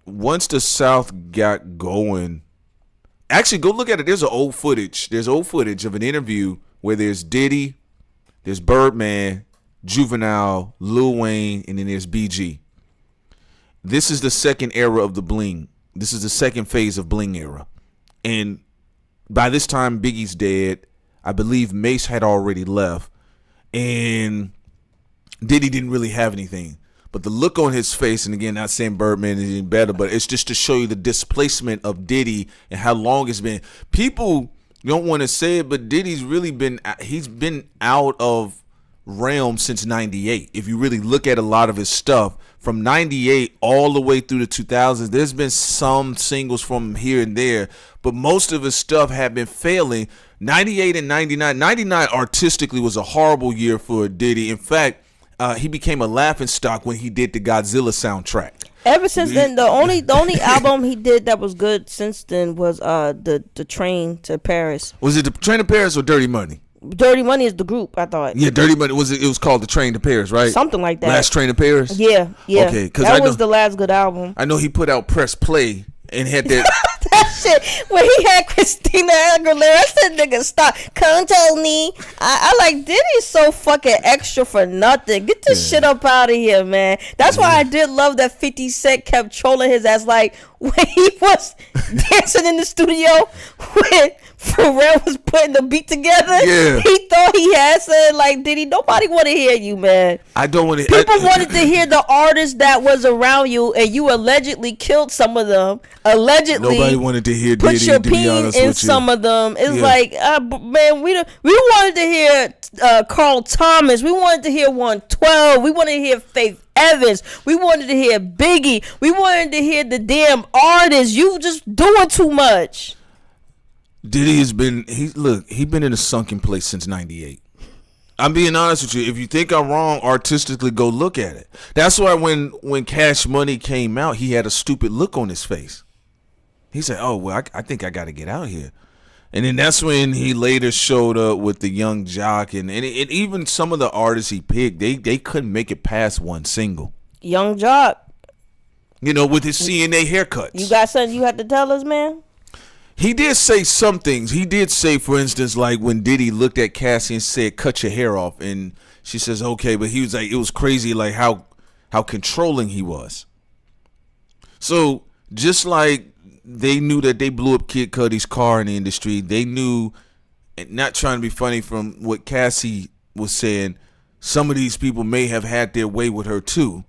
once the South got going, actually, go look at it. There's old footage of an interview where there's Diddy, there's Birdman, Juvenile, Lil Wayne, and then there's BG. This is the second era of the bling. This is the second phase of bling era. And by this time, Biggie's dead. I believe Mace had already left. And Diddy didn't really have anything. But the look on his face, and again, not saying Birdman is any better, but it's just to show you the displacement of Diddy and how long it's been. People don't want to say it, but Diddy's really been out of realm since 98. If you really look at a lot of his stuff from 98 all the way through the 2000s, there's been some singles from him here and there, but most of his stuff had been failing. 98 and 99 artistically was a horrible year for Diddy. In fact, he became a laughingstock when he did the Godzilla soundtrack. Ever since then, the only album he did that was good since then was the Train to Paris. Was it the Train to Paris or Dirty Money? Dirty Money is the group, I thought. Yeah, Dirty Money it was called The Train to Paris, right? Something like that. Last Train to Paris? Yeah. Okay, that was the last good album. I know he put out Press Play and had that That shit when he had Christina Aguilera, I said, "Nigga, stop! Come tell me." I like Diddy's so fucking extra for nothing. Get this shit up out of here, man. That's why I did love that 50 Cent kept trolling his ass, like when he was dancing in the studio when Pharrell was putting the beat together. Yeah, he thought he had said like, Diddy, nobody want to hear you, man. I don't want to. People wanted to hear the artist that was around you, and you allegedly killed some of them. Allegedly, nobody wanted to hear put Diddy. Your to be honest in with you. some of them. It's like, man, we wanted to hear Carl Thomas. We wanted to hear 112. We wanted to hear Faith Evans. We wanted to hear Biggie. We wanted to hear the damn artists. You just doing too much. Diddy has been he's been in a sunken place since '98. I'm being honest with you. If you think I'm wrong artistically, go look at it. That's why when Cash Money came out, he had a stupid look on his face. He said, "Oh well, I think I got to get out here." And then that's when he later showed up with the Young Jock and even some of the artists he picked, they couldn't make it past one single. Young Jock, with his CNA haircuts. You got something you had to tell us, man? He did say some things. He did say, for instance, like when Diddy looked at Cassie and said, "Cut your hair off," and she says, "Okay," but he was like, it was crazy, like how controlling he was. So just like they knew that they blew up Kid Cudi's car in the industry, they knew, and not trying to be funny from what Cassie was saying, some of these people may have had their way with her too,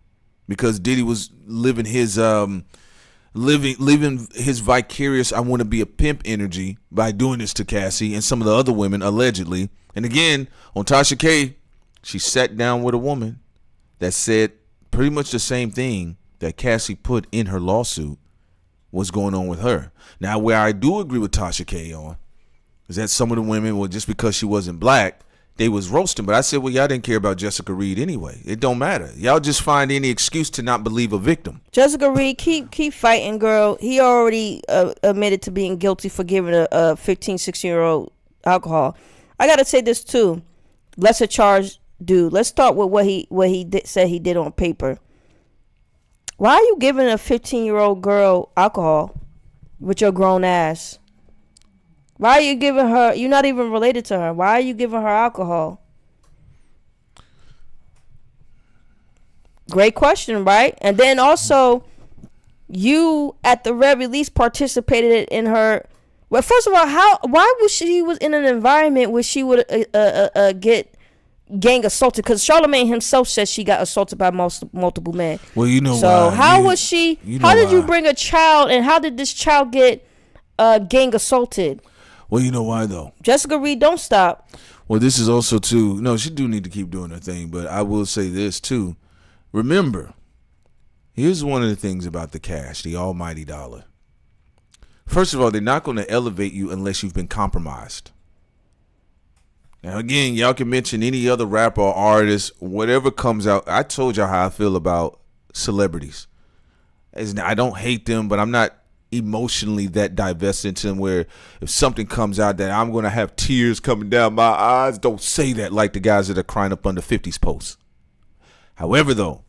because Diddy was living his living his vicarious "I want to be a pimp" energy by doing this to Cassie and some of the other women allegedly. And again, on Tasha K, she sat down with a woman that said pretty much the same thing that Cassie put in her lawsuit was going on with her. Now, where I do agree with Tasha K on is that some of the women, well, just because she wasn't black, they was roasting. But I said, well, y'all didn't care about Jessica Reed anyway. It don't matter. Y'all just find any excuse to not believe a victim. Jessica Reed, keep fighting, girl. He already admitted to being guilty for giving a 15, 16-year-old alcohol. I gotta say this too. Lesser charge dude. Let's start with what he said he did on paper. Why are you giving a 15-year-old girl alcohol with your grown ass? Why are you giving her? You're not even related to her. Why are you giving her alcohol? Great question, right? And then also, you at the very least participated in her. Well, first of all, why was she was in an environment where she would get gang assaulted? Because Charlamagne himself says she got assaulted by multiple men. Well, you know. So why. how was she? How did you bring a child, and how did this child get gang assaulted? Well, you know why though. Jessica Reed, don't stop. Well, this is also too. No, she do need to keep doing her thing, but I will say this too. Remember, here's one of the things about the cash, the almighty dollar. First of all, they're not going to elevate you unless you've been compromised. Now, again, y'all can mention any other rapper or artist, whatever comes out. I told y'all how I feel about celebrities. I don't hate them, but I'm not emotionally that divested into them where if something comes out that I'm going to have tears coming down my eyes. Don't say that like the guys that are crying up under 50s posts. However, though,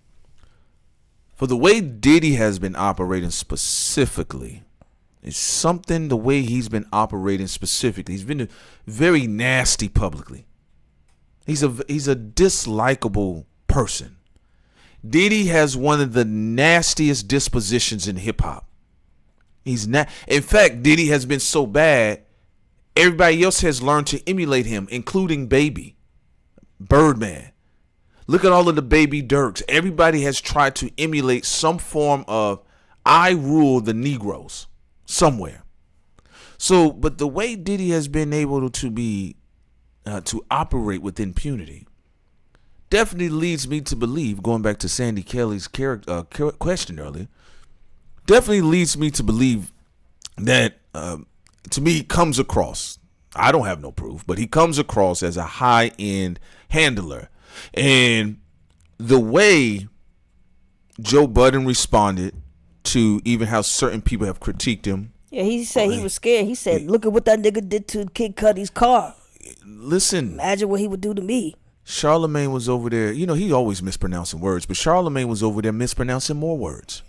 for the way Diddy has been operating specifically, it's something the way he's been operating specifically. He's been very nasty publicly. He's a dislikable person. Diddy has one of the nastiest dispositions in hip hop. In fact, Diddy has been so bad, everybody else has learned to emulate him, including Baby, Birdman. Look at all of the Baby Dirks. Everybody has tried to emulate some form of "I rule the Negroes" somewhere. So, but the way Diddy has been able to be to operate with impunity definitely leads me to believe, going back to Sandy Kelly's question earlier, definitely leads me to believe that, to me, comes across, I don't have no proof, but he comes across as a high-end handler. And the way Joe Budden responded to even how certain people have critiqued him. Yeah, he said he was scared. He said, look at what that nigga did to Kid Cudi's car. Listen. Imagine what he would do to me. Charlamagne was over there. You know, he always mispronouncing words, but Charlamagne was over there mispronouncing more words.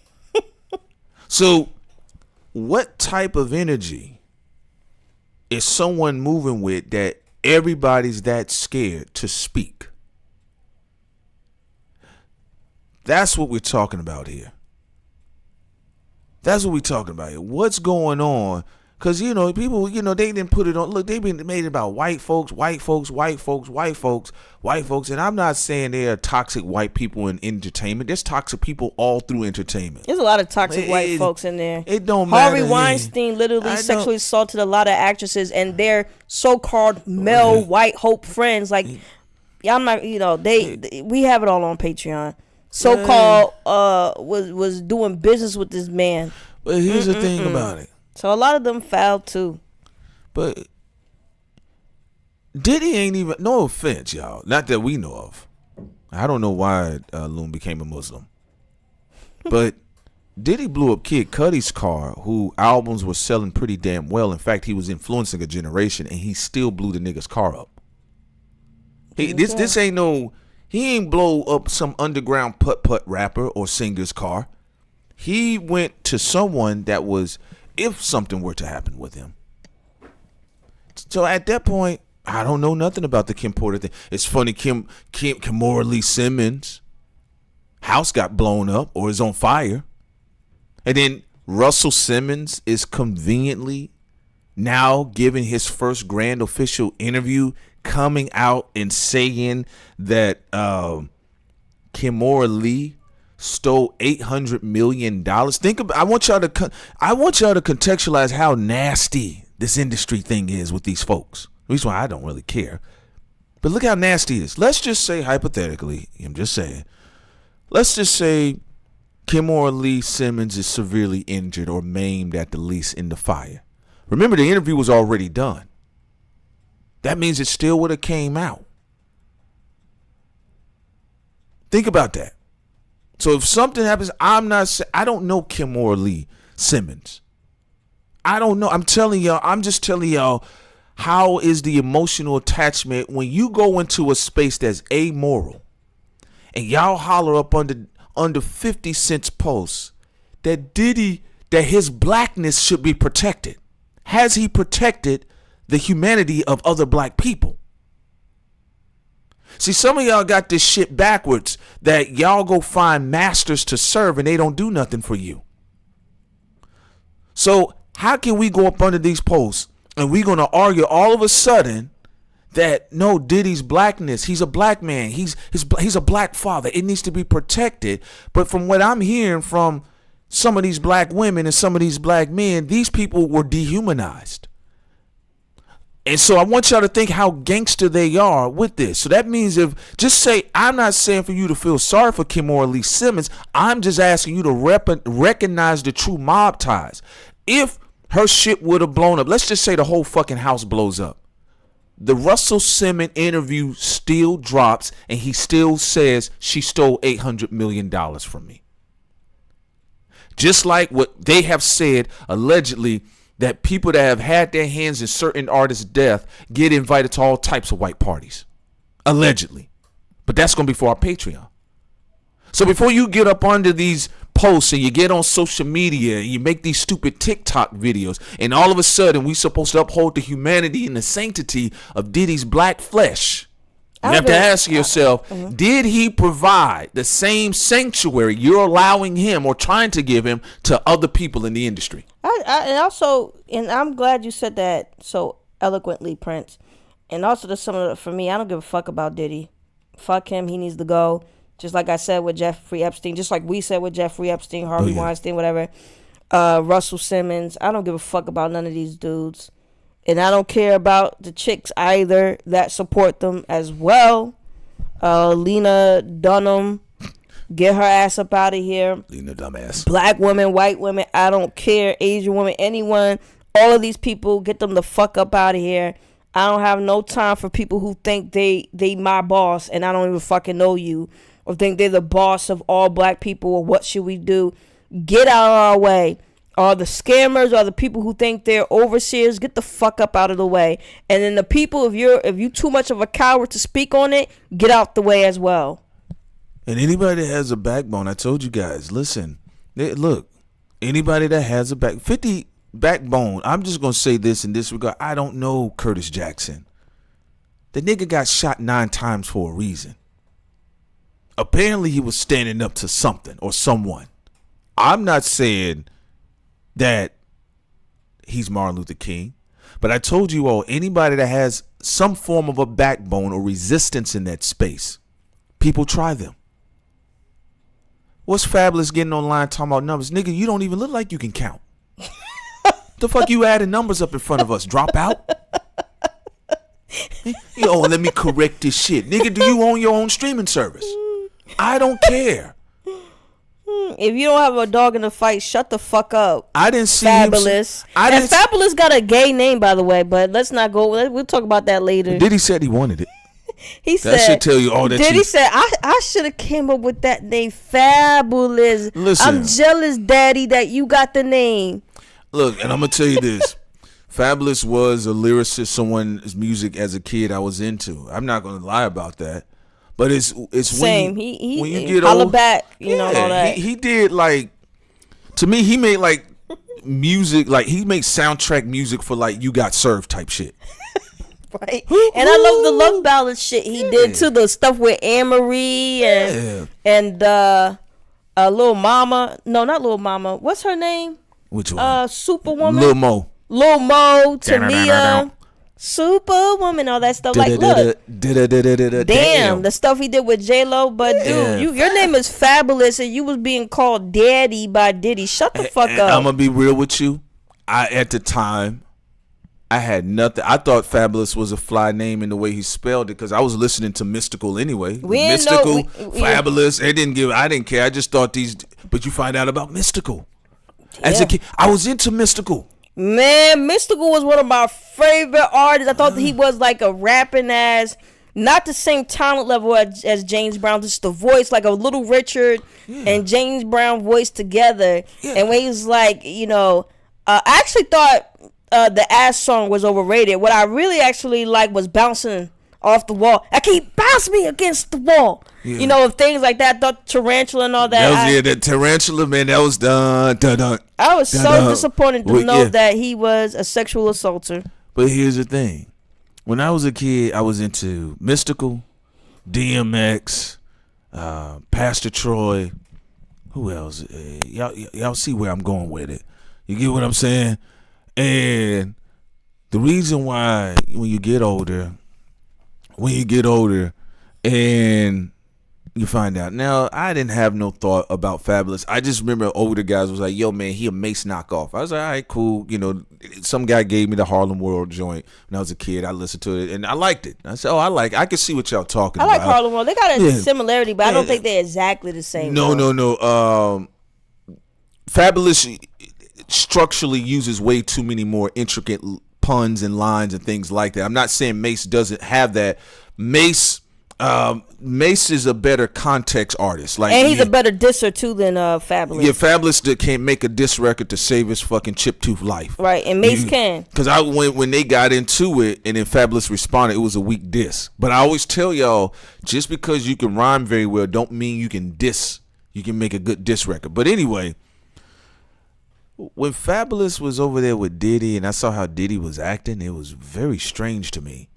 So what type of energy is someone moving with that everybody's that scared to speak? That's what we're talking about here. That's what we're talking about here. What's going on? Because, people, they didn't put it on. Look, they've been made it about white folks. And I'm not saying there are toxic white people in entertainment. There's toxic people all through entertainment. There's a lot of toxic white folks in there. It don't matter. Harvey Weinstein literally sexually assaulted a lot of actresses and their so-called male white hope friends. Like, I'm not, we have it all on Patreon. So-called was doing business with this man. But here's the thing about it. So a lot of them fouled too. But Diddy ain't even, no offense, y'all, not that we know of. I don't know why Loon became a Muslim. But Diddy blew up Kid Cudi's car, who albums were selling pretty damn well. In fact, he was influencing a generation, and he still blew the nigga's car up. This ain't no, he ain't blow up some underground putt-putt rapper or singer's car. He went to someone that was, if something were to happen with him. So at that point, I don't know nothing about the Kim Porter thing. It's funny, Kimora Lee Simmons' house got blown up or is on fire. And then Russell Simmons is conveniently now giving his first grand official interview, coming out and saying that Kimora Lee stole $800 million. Think about. I want y'all to contextualize how nasty this industry thing is with these folks. The reason why I don't really care, but look how nasty it is. Let's just say hypothetically, I'm just saying. Let's just say Kimora Lee Simmons is severely injured or maimed at the least in the fire. Remember, the interview was already done. That means it still would have came out. Think about that. So if something happens, I don't know Kimora Lee Simmons. I don't know. I'm just telling y'all how is the emotional attachment when you go into a space that's amoral and y'all holler up under 50 Cent's post that Diddy, that his blackness should be protected. Has he protected the humanity of other black people? See, some of y'all got this shit backwards, that y'all go find masters to serve and they don't do nothing for you. So how can we go up under these posts and we're going to argue all of a sudden that no, Diddy's blackness, he's a black man, he's a black father, it needs to be protected. But from what I'm hearing from some of these black women and some of these black men, these people were dehumanized. And so I want y'all to think how gangster they are with this. So that means I'm not saying for you to feel sorry for Kimora Lee Simmons. I'm just asking you to recognize the true mob ties. If her shit would have blown up, let's just say the whole fucking house blows up. The Russell Simmons interview still drops and he still says she stole $800 million from me. Just like what they have said allegedly, that people that have had their hands in certain artists' death get invited to all types of white parties. Allegedly. But that's going to be for our Patreon. So before you get up under these posts and you get on social media and you make these stupid TikTok videos and all of a sudden we supposed to uphold the humanity and the sanctity of Diddy's black flesh, you have to ask yourself, did he provide the same sanctuary you're allowing him or trying to give him to other people in the industry? And I'm glad you said that so eloquently, Prince. And also, for me, I don't give a fuck about Diddy. Fuck him. He needs to go. Just like I said with Jeffrey Epstein. Just like we said with Jeffrey Epstein, Harvey Weinstein, whatever. Russell Simmons. I don't give a fuck about none of these dudes. And I don't care about the chicks either that support them as well. Lena Dunham. Get her ass up out of here. Lena dumbass. Black women, white women, I don't care. Asian women, anyone. All of these people, get them the fuck up out of here. I don't have no time for people who think they my boss and I don't even fucking know you. Or think they're the boss of all black people or what should we do. Get out of our way. All the scammers or the people who think they're overseers, get the fuck up out of the way. And then the people, if you too much of a coward to speak on it, get out the way as well. And anybody that has a backbone, I told you guys, listen, look, Anybody that has a 50 backbone. I'm just gonna say this in this regard. I don't know Curtis Jackson. The nigga got shot 9 times for a reason. Apparently he was standing up to something or someone. I'm not saying that he's Martin Luther King, but I told you all, anybody that has some form of a backbone or resistance in that space, people try them. What's Fabulous getting online talking about numbers? Nigga, you don't even look like you can count. The fuck you adding numbers up in front of us? Drop out? Yo, let me correct this shit. Nigga, do you own your own streaming service? I don't care. If you don't have a dog in the fight, shut the fuck up. I didn't see Fabulous. Fabulous got a gay name, by the way, but let's not go. We'll talk about that later. Diddy said he wanted it. He said, that should tell you all that. Diddy said, I should have came up with that name, Fabulous. Listen, I'm jealous, Daddy, that you got the name. Look, and I'm going to tell you this. Fabulous was a lyricist, someone's music as a kid I was into. I'm not going to lie about that. But it's same. When you get old, back, you know, all that. He did, like, to me, he made like music, like he made soundtrack music for like You Got Served type shit. Right. And I love the love ballad shit he did too. The stuff with Anne-Marie and Lil Mama. No, not Lil Mama. What's her name? Which one? Superwoman. Lil Mo, Tamia, Superwoman, all that stuff. Like, look, damn, the stuff he did with J-Lo. But dude, your name is Fabulous, and you was being called Daddy by Diddy. Shut the fuck up. I'm gonna be real with you. At the time, I had nothing. I thought Fabulous was a fly name in the way he spelled it because I was listening to Mystical anyway. Mystical, Fabulous. I didn't care. I just thought these. But you find out about Mystical. As a kid, I was into Mystical. Man, Mystical was one of my favorite artists. I thought that he was like a rapping ass, not the same talent level as James Brown, just the voice, like a Little Richard and James Brown voice together. Yeah. And when he was like, you know, I actually thought the ass song was overrated. What I really actually liked was Bouncing Off the Wall. I keep bouncing me against the wall. Yeah. You know, things like that. The Tarantula and all that. That Tarantula, man, that was dun. I was so disappointed to know that he was a sexual assaulter. But here's the thing. When I was a kid, I was into Mystical, DMX, Pastor Troy. Who else? Y'all see where I'm going with it. You get what I'm saying? And the reason why when you get older and you find out. Now, I didn't have no thought about Fabulous. I just remember older guys was like, yo, man, he a Mace knockoff. I was like, all right, cool. You know, some guy gave me the Harlem World joint when I was a kid. I listened to it, and I liked it. I said, I can see what y'all talking about. I like Harlem World. They got a similarity, but I don't think they're exactly the same. No. Fabulous structurally uses way too many more intricate puns and lines and things like that. I'm not saying Mace doesn't have that. Mace is a better context artist, like, and he's a better disser too than Fabulous. Yeah, Fabulous can't make a diss record to save his fucking chip tooth life, right? And Mace can. Because when they got into it, and then Fabulous responded, it was a weak diss. But I always tell y'all, just because you can rhyme very well, don't mean you can diss. You can make a good diss record. But anyway, when Fabulous was over there with Diddy, and I saw how Diddy was acting, it was very strange to me.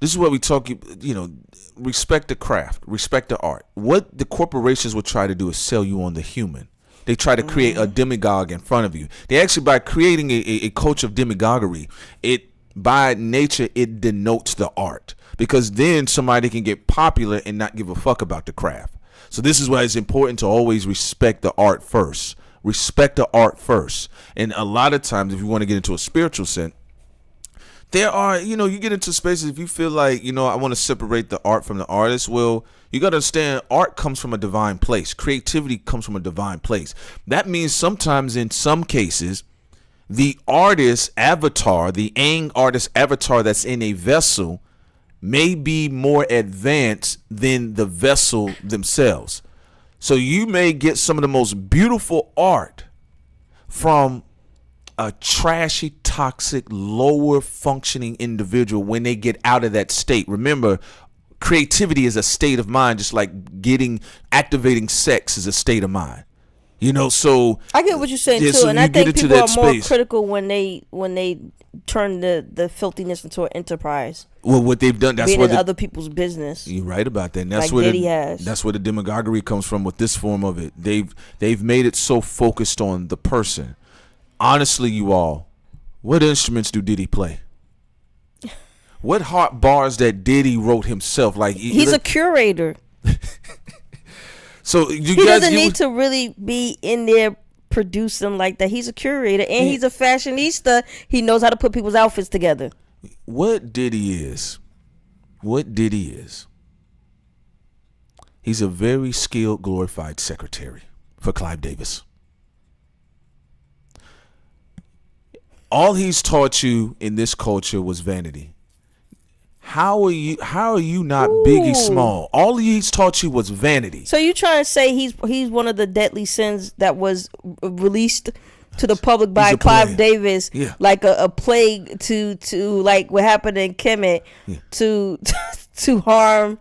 This is what we talk, you know, respect the craft, respect the art. What the corporations will try to do is sell you on the human. They try to create a demagogue in front of you. They actually, by creating a culture of demagoguery, it by nature, it denotes the art. Because then somebody can get popular and not give a fuck about the craft. So this is why it's important to always respect the art first. Respect the art first. And a lot of times, if you want to get into a spiritual sense, there are, you know, you get into spaces, if you feel like, you know, I want to separate the art from the artist, well, you got to understand art comes from a divine place. Creativity comes from a divine place. That means sometimes in some cases, the artist avatar, the Aang artist avatar that's in a vessel may be more advanced than the vessel themselves. So you may get some of the most beautiful art from a trashy, toxic, lower functioning individual when they get out of that state. Remember, creativity is a state of mind, just like activating sex is a state of mind. So I get what you're saying yeah, too, so and you I get think into people are that more space. critical when they turn the filthiness into an enterprise, Well, what they've done, that's being where in other people's business. you're right about that. And that's Like where Diddy has. that's where the demagoguery comes from with this form of it. They've made it so focused on the person. Honestly, you all, what instruments do Diddy play? What hot bars that Diddy wrote himself? Like He's a curator. So you He guys, doesn't need to really be in there producing like that. He's a curator and he's a fashionista. He knows how to put people's outfits together. what Diddy is, he's a very skilled, glorified secretary for Clive Davis. All he's taught you in this culture was vanity. How are you not Biggie Small? All he's taught you was vanity. So you trying to say he's one of the deadly sins that was released to the public by Clive Davis, like a plague to like what happened in Kemet, to harm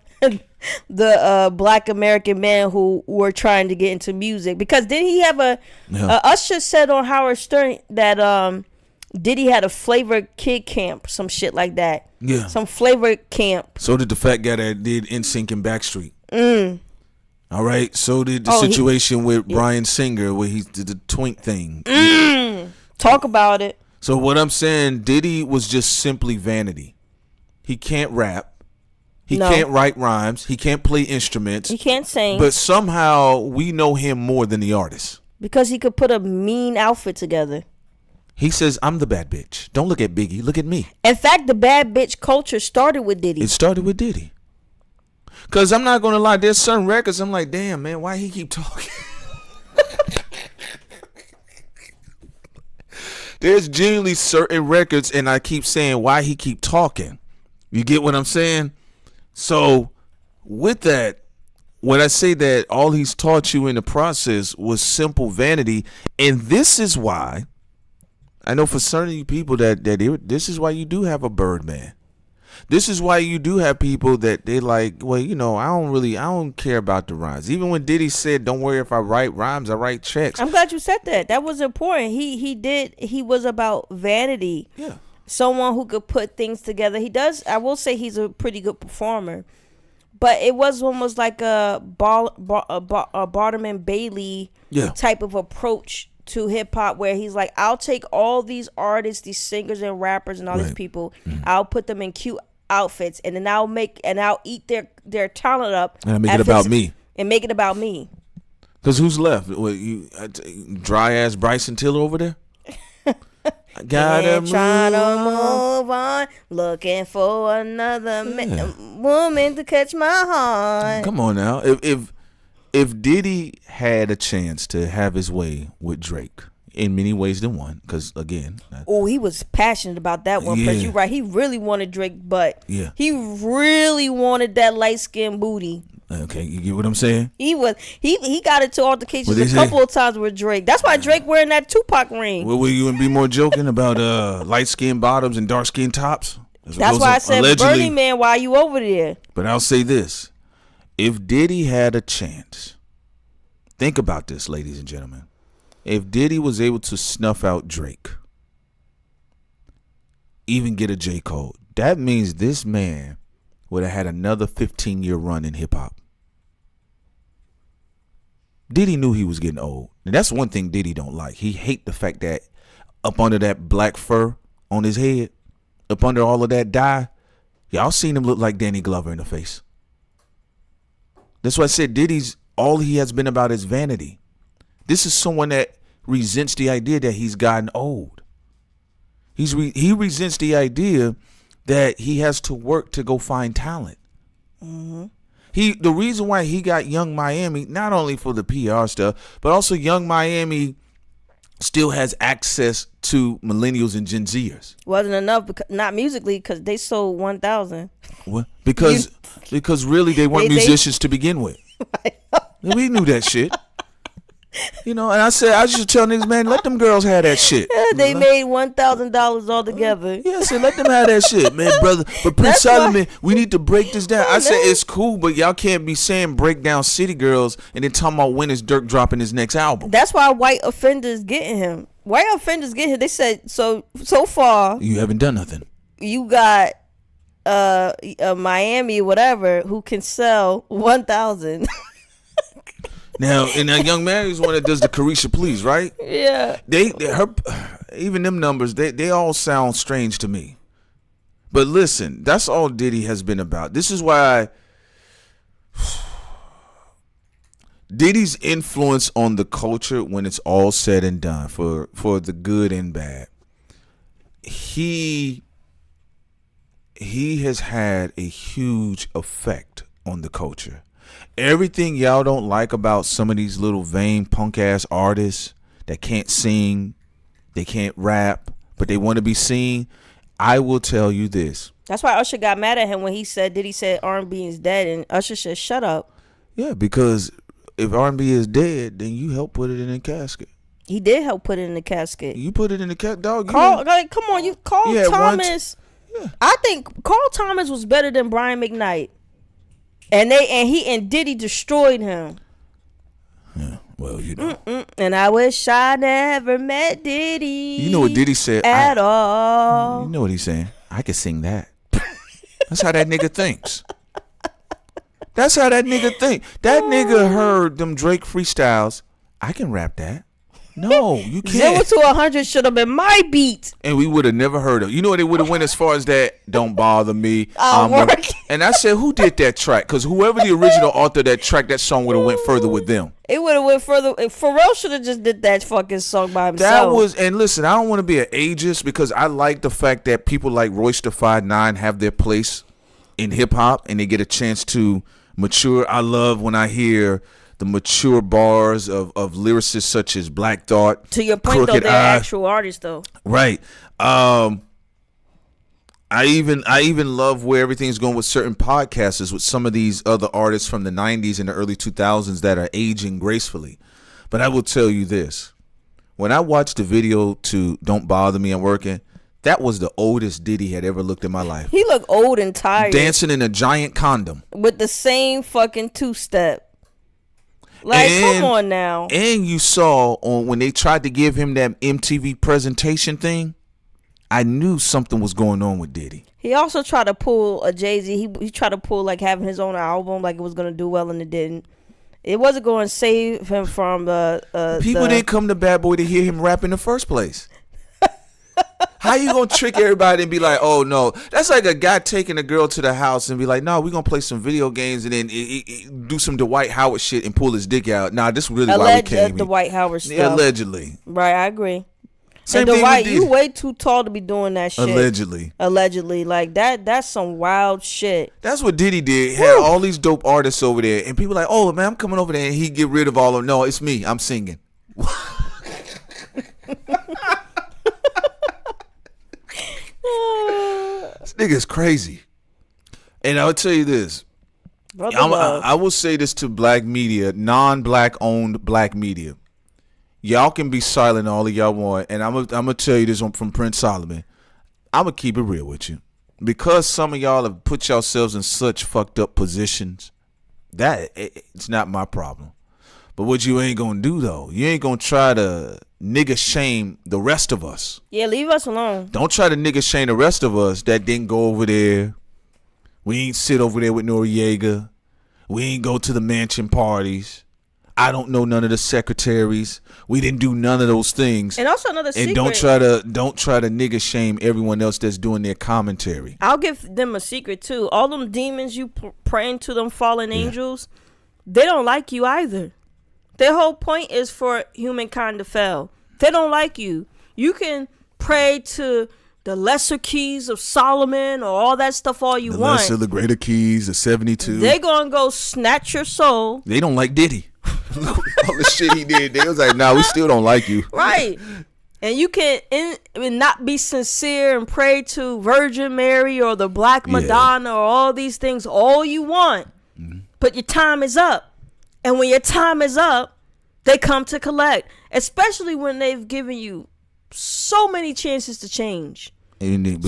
the black American men who were trying to get into music? Because did he have a Usher said on Howard Stern that Diddy had a flavor kid camp, some shit like that. Yeah. Some flavor camp. So did the fat guy that did NSYNC and Backstreet. All right. So did the situation with Bryan Singer where he did the twink thing. Talk about it. So what I'm saying, Diddy was just simply vanity. He can't rap. He can't write rhymes. He can't play instruments. He can't sing. But somehow we know him more than the artist. Because he could put a mean outfit together. He says, I'm the bad bitch. Don't look at Biggie. Look at me. In fact, the bad bitch culture started with Diddy. It started with Diddy. Because I'm not going to lie. There's certain records I'm like, damn, man, why he keep talking? There's genuinely certain records, and I keep saying, why he keep talking? You get what I'm saying? So with that, when I say that all he's taught you in the process was simple vanity, and this is why I know for certain of you people that this is why you do have a Birdman. This is why you do have people that they like, well, I don't care about the rhymes. Even when Diddy said, don't worry if I write rhymes, I write checks. I'm glad you said that. That was important. He was about vanity. Yeah. Someone who could put things together. I will say he's a pretty good performer. But it was almost like a Barnum and Bailey type of approach to hip hop, where he's like, I'll take all these artists, these singers and rappers and all these people, I'll put them in cute outfits, and then I'll eat their talent up and make it about me. And make it about me. Because who's left? What, dry ass Bryson Tiller over there? I gotta trying to move on, looking for another woman to catch my heart. Come on now. If Diddy had a chance to have his way with Drake, in many ways than one, because again, he was passionate about that one. Because you're right, he really wanted Drake, but he really wanted that light skinned booty. Okay, you get what I'm saying? He got into altercations a couple of times with Drake. That's why Drake wearing that Tupac ring. Well, will you be more joking about light skinned bottoms and dark skinned tops? That's why I said, allegedly, Burning Man, why you over there? But I'll say this. If Diddy had a chance, think about this, ladies and gentlemen. If Diddy was able to snuff out Drake, even get a J. Cole, that means this man would have had another 15-year run in hip-hop. Diddy knew he was getting old. And that's one thing Diddy don't like. He hate the fact that up under that black fur on his head, up under all of that dye, y'all seen him look like Danny Glover in the face. That's why I said Diddy's, all he has been about is vanity. This is someone that resents the idea that he's gotten old. He resents the idea that he has to work to go find talent. Mm-hmm. The reason why he got Young Miami, not only for the PR stuff, but also Young Miami still has access to millennials and Gen Zers. Wasn't enough, not musically, because they sold 1,000. What? Because really they weren't musicians to begin with. We knew that shit. You know, and I said, I should tell niggas, man, let them girls have that shit. They made $1,000 altogether. Yeah, I said, let them have that shit, man, brother. But Prince Solomon, we need to break this down. I said, it's cool, but y'all can't be saying break down City Girls and then talking about when is Dirk dropping his next album. That's why white offenders getting him. White offenders get him. They said, so far. You haven't done nothing. You got Miami, whatever, who can sell 1,000. Now, and that Young Mary's one that does the Carisha Please, right? Yeah. Even them numbers, they all sound strange to me. But listen, that's all Diddy has been about. This is why Diddy's influence on the culture, when it's all said and done, for the good and bad, he has had a huge effect on the culture. Everything y'all don't like about some of these little vain punk ass artists that can't sing, they can't rap, but they want to be seen, I will tell you this. That's why Usher got mad at him when Diddy said R&B is dead, and Usher said, shut up. Yeah, because if R&B is dead, then you help put it in a casket. He did help put it in the casket. You put it in the casket, dog. Come on, you Carl Thomas. Yeah. I think Carl Thomas was better than Brian McKnight. And Diddy destroyed him. Yeah, well, you know. And I wish I never met Diddy. You know what Diddy said at all. You know what he's saying? I can sing that. That's how that nigga thinks. That's how that nigga think. That nigga heard them Drake freestyles. I can rap that. No, you can't. 0 to 100 should have been my beat. And we would have never heard of. You know what they would have went as far as that? Don't bother me. And I said, who did that track? Because whoever the original author of that track, that song would have went further with them. It would have went further. Pharrell should have just did that fucking song by himself. And listen, I don't want to be an ageist because I like the fact that people like Royce da 5'9" have their place in hip hop and they get a chance to mature. I love when I hear the mature bars of lyricists such as Black Thought. To your point, though, they're actual artists, though. Right. I even love where everything's going with certain podcasters, with some of these other artists from the 90s and the early 2000s that are aging gracefully. But I will tell you this. When I watched the video to Don't Bother Me, I'm Working, that was the oldest Diddy had ever looked in my life. He looked old and tired. Dancing in a giant condom. With the same fucking two-step. Like, come on now. And you saw when they tried to give him that MTV presentation thing, I knew something was going on with Diddy. He also tried to pull a Jay-Z. He tried to pull like having his own album, like it was going to do well, and it didn't. It wasn't going to save him from people didn't come to Bad Boy to hear him rap in the first place. How you gonna trick everybody and be like, oh no? That's like a guy taking a girl to the house and be like, no, we're gonna play some video games and then do some Dwight Howard shit and pull his dick out. Nah, this is really why we came. Dwight Howard stuff. Yeah, allegedly. Right, I agree. Same and thing Dwight, you way too tall to be doing that shit. Allegedly, like that's some wild shit. That's what Diddy did. Had all these dope artists over there, and people like, oh man, I'm coming over there, and he get rid of all of them. No, it's me. I'm singing. This nigga's crazy. And I'll tell you this. I will say this to black media, non-black owned black media. Y'all can be silent all of y'all want. And I'm gonna tell you this from Prince Solomon. I'm gonna keep it real with you. Because some of y'all have put yourselves in such fucked up positions, it's not my problem. But what you ain't gonna do though, you ain't gonna try to nigga shame the rest of us. Yeah, leave us alone. Don't try to nigga shame the rest of us that didn't go over there. We ain't sit over there with Noriega. We ain't go to the mansion parties. I don't know none of the secretaries. We didn't do none of those things. And also another secret. And don't try to nigga shame everyone else that's doing their commentary. I'll give them a secret too. All them demons you praying to, them fallen angels, they don't like you either. Their whole point is for humankind to fail. They don't like you. You can pray to the lesser keys of Solomon or all that stuff all you want. The lesser, the greater keys, the 72. They gonna go snatch your soul. They don't like Diddy. All the shit he did. They was like, nah, we still don't like you. Right. And you can not be sincere and pray to Virgin Mary or the Black Madonna or all these things all you want. Mm-hmm. But your time is up. And when your time is up, They come to collect, especially when they've given you so many chances to change.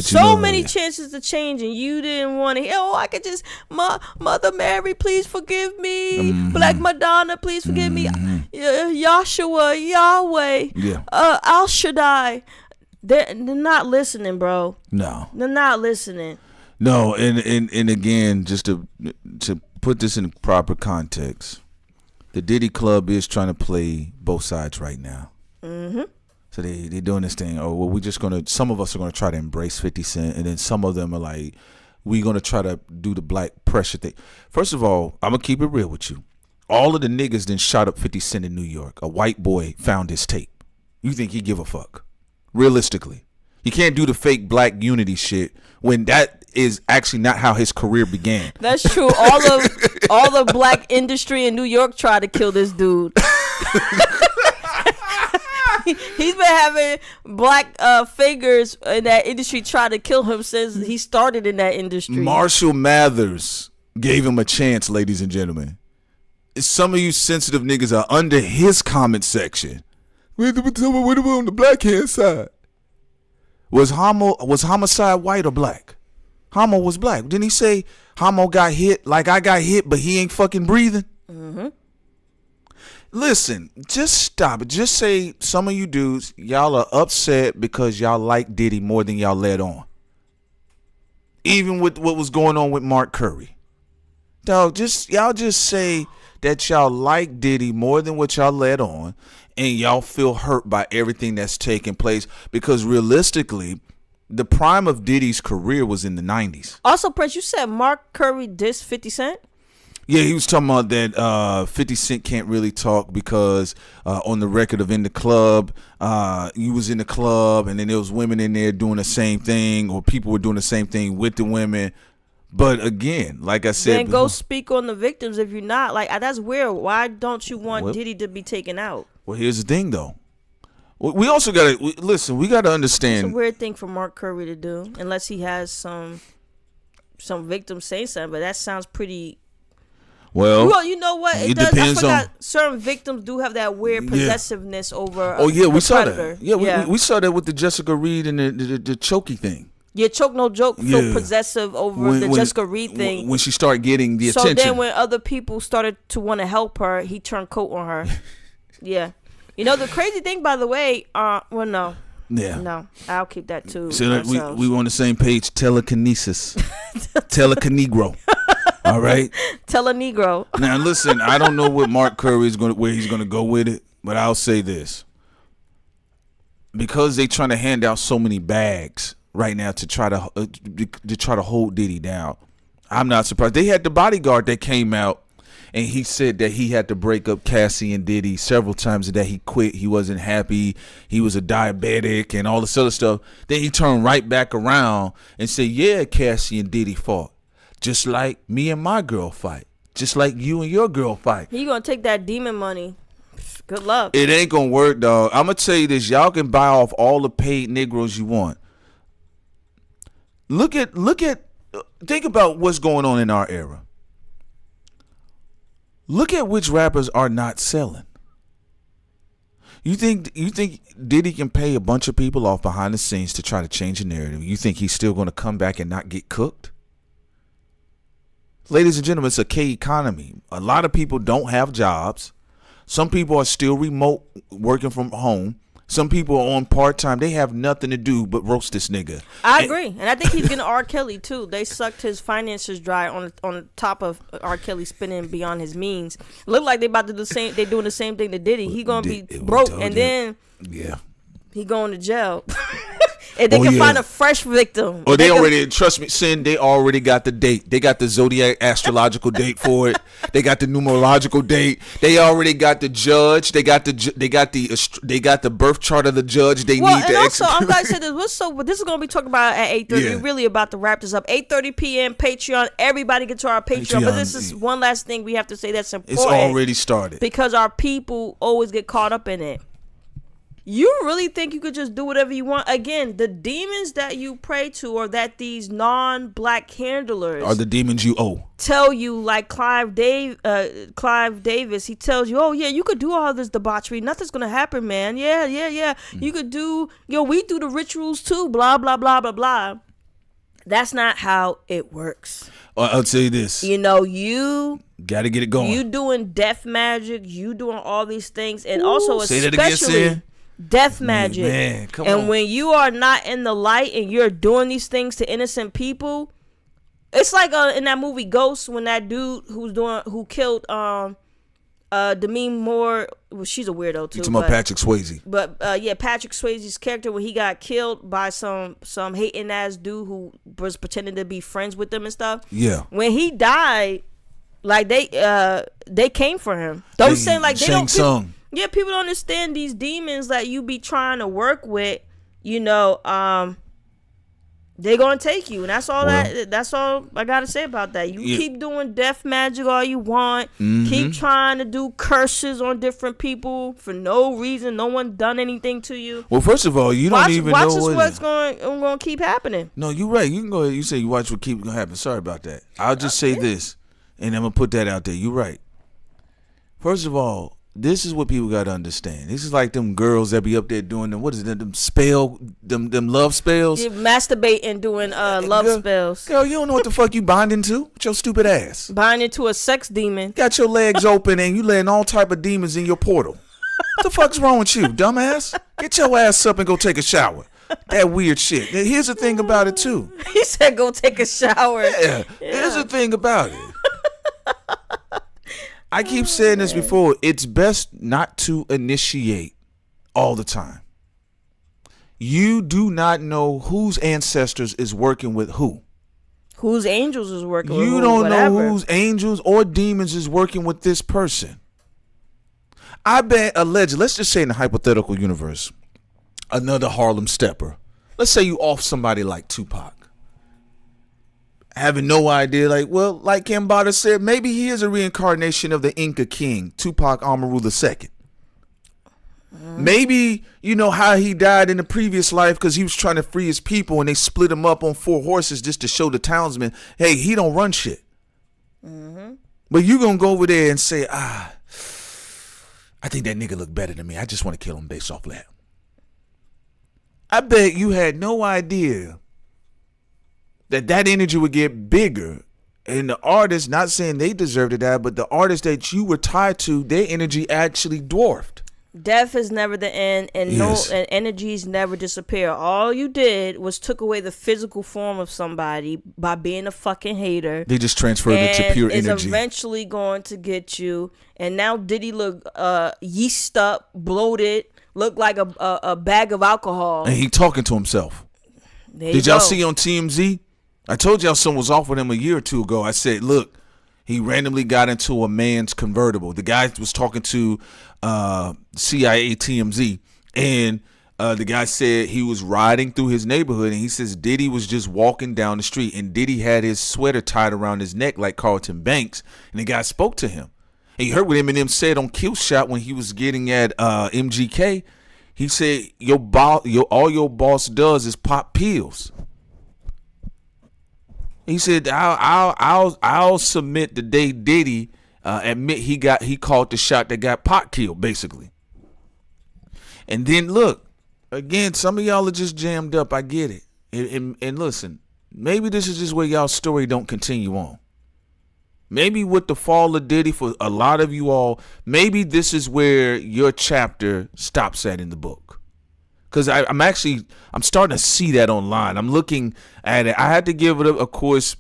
So many chances to change, and you didn't want to. Oh, I could just, Mother Mary, please forgive me. Black Madonna, please forgive me. Yahshua, Yahweh, Al Shaddai. They're not listening, bro. No, they're not listening. No, and again, just to put this in proper context, the Diddy Club is trying to play both sides right now. So they're doing this thing. Oh, well, some of us are gonna try to embrace 50 Cent, and then some of them are like, we're gonna try to do the black pressure thing. First of all, I'm gonna keep it real with you. All of the niggas then shot up 50 Cent in New York. A white boy found his tape. You think he give a fuck? Realistically, you can't do the fake black unity shit when that is actually not how his career began. That's true. All the black industry in New York tried to kill this dude. He's been having black figures in that industry try to kill him since he started in that industry. Marshall Mathers gave him a chance, ladies and gentlemen. Some of you sensitive niggas are under his comment section. What on the black hand side? Was homicide white or black? Homo was black. Didn't he say Homo got hit like I got hit, but he ain't fucking breathing? Listen, just stop it. Just say some of you dudes, y'all are upset because y'all like Diddy more than y'all let on. Even with what was going on with Mark Curry. Dog, y'all just say that y'all like Diddy more than what y'all let on, and y'all feel hurt by everything that's taking place, because realistically, the prime of Diddy's career was in the 90s. Also, Prince, you said Mark Curry dissed 50 Cent? Yeah, he was talking about that 50 Cent can't really talk because on the record of In the Club, he was in the club and then there was women in there doing the same thing, or people were doing the same thing with the women. But again, like I said, then go speak on the victims if you're not. Like, that's weird. Why don't you want Diddy to be taken out? Well, here's the thing, though. We also got to listen. We got to understand. It's a weird thing for Mark Curry to do, unless he has some victims say something. But that sounds pretty. Well, you know what? It does. Depends I forgot certain victims do have that weird possessiveness over. We saw predator. that. Yeah, we saw that with the Jessica Reed and the chokey thing. Yeah, Choke No Joke feel possessive over the Jessica Reed thing. When she started getting the attention. So then when other people started to want to help her, he turned coat on her. Yeah. You know, the crazy thing, by the way, no. Yeah. No, I'll keep that too. So we were on the same page. Telekinesis. Telecanegro. All right. Tell a Negro. Now listen, I don't know what Mark Curry is where he's gonna go with it, but I'll say this: because they trying to hand out so many bags right now to try to hold Diddy down, I'm not surprised. They had the bodyguard that came out and he said that he had to break up Cassie and Diddy several times, and that he quit. He wasn't happy. He was a diabetic and all this other stuff. Then he turned right back around and said, "Yeah, Cassie and Diddy fought. Just like me and my girl fight. Just like you and your girl fight." He gonna take that demon money. Good luck. It ain't gonna work, dog. I'm gonna tell you this. Y'all can buy off all the paid Negroes you want. Think about what's going on in our era. Look at which rappers are not selling. You think Diddy can pay a bunch of people off behind the scenes to try to change the narrative? You think he's still gonna come back and not get cooked? Ladies and gentlemen, it's a K economy. A lot of people don't have jobs. Some people are still remote working from home. Some people are on part-time. They have nothing to do but roast this nigga. I agree. And I think he's getting R. Kelly, too. They sucked his finances dry on top of R. Kelly spending beyond his means. Look like they about to do the same. They doing the same thing to Diddy. He going to be broke, and then he going to jail. And they can find a fresh victim. Or trust me, Sin, they already got the date. They got the zodiac astrological date for it. They got the numerological date. They already got the judge. They got the birth chart of the judge they need to execute. I'm glad you said this. But this is going to be talked about at 8:30. We're really about to wrap this up. 8:30 p.m. Patreon. Everybody get to our Patreon. But this is one last thing we have to say that's important. It's already started. Because our people always get caught up in it. You really think you could just do whatever you want? Again, the demons that you pray to, or that these non-black handlers are the demons you owe. Tell you, like Clive Davis, he tells you, oh yeah, you could do all this debauchery, nothing's gonna happen, man. Yeah. You could do, we do the rituals too, blah blah blah blah blah. That's not how it works. I'll tell you this. You got to get it going. You doing death magic, you doing all these things, and also say especially death magic. Man, come and on. when you are not in the light and you're doing these things to innocent people, it's like in that movie Ghost, when that dude who killed Demi Moore, well, she's a weirdo too. You talking about Patrick Swayze? But Patrick Swayze's character, when he got killed by some hating ass dude who was pretending to be friends with them and stuff. Yeah. When he died, like they came for him. Those saying like they don't. People don't understand these demons that you be trying to work with. They're gonna take you, and that's all. That's all I gotta say about that. You keep doing death magic all you want. Mm-hmm. Keep trying to do curses on different people for no reason. No one done anything to you. Well, first of all, you don't even know what's going to keep happening. No, you're right. You can go ahead. You say you watch what keeps gonna happen. Sorry about that. I'll just say this, and I'm gonna put that out there. You're right. First of all, this is what people got to understand. This is like them girls that be up there doing them, what is it, them love spells? You masturbate and doing love spells. Girl, you don't know what the fuck you binding to with your stupid ass. Binding to a sex demon. Got your legs open and you letting all type of demons in your portal. What the fuck's wrong with you, dumbass? Get your ass up and go take a shower. That weird shit. Now, here's the thing about it too. He said go take a shower. Yeah. Here's the thing about it. I keep saying this before. It's best not to initiate all the time. You do not know whose ancestors is working with who. Whose angels is working with who. You don't know whose angels or demons is working with this person. I bet allegedly, let's just say in the hypothetical universe, another Harlem Stepper. Let's say you off somebody like Tupac. Having no idea, like Kambada said, maybe he is a reincarnation of the Inca king, Tupac Amaru II. Maybe you know how he died in the previous life because he was trying to free his people and they split him up on 4 horses just to show the townsmen, hey, he don't run shit. Mm-hmm. But you gonna go over there and say, I think that nigga look better than me. I just want to kill him based off that. I bet you had no idea that energy would get bigger, and the artist, not saying they deserved to die, but the artist that you were tied to, their energy actually dwarfed. Death is never the end, and and energies never disappear. All you did was took away the physical form of somebody by being a fucking hater. They just transferred it to pure energy. It's eventually going to get you. And now Diddy look yeast up, bloated, look like a bag of alcohol. And he talking to himself. Did y'all see on TMZ? I told y'all something was off with him a year or two ago. I said, look, he randomly got into a man's convertible. The guy was talking to CIA TMZ, and the guy said he was riding through his neighborhood, and he says Diddy was just walking down the street, and Diddy had his sweater tied around his neck like Carlton Banks, and the guy spoke to him. And you heard what Eminem said on Kill Shot when he was getting at MGK. He said, all your boss does is pop pills. He said, I'll submit the day Diddy admit he called the shot that got Pac killed, basically. And then look, again, some of y'all are just jammed up. I get it. And listen, maybe this is just where y'all's story don't continue on. Maybe with the fall of Diddy, for a lot of you all, maybe this is where your chapter stops at in the book. Because I'm starting to see that online. I'm looking at it. I had to give it up, of course.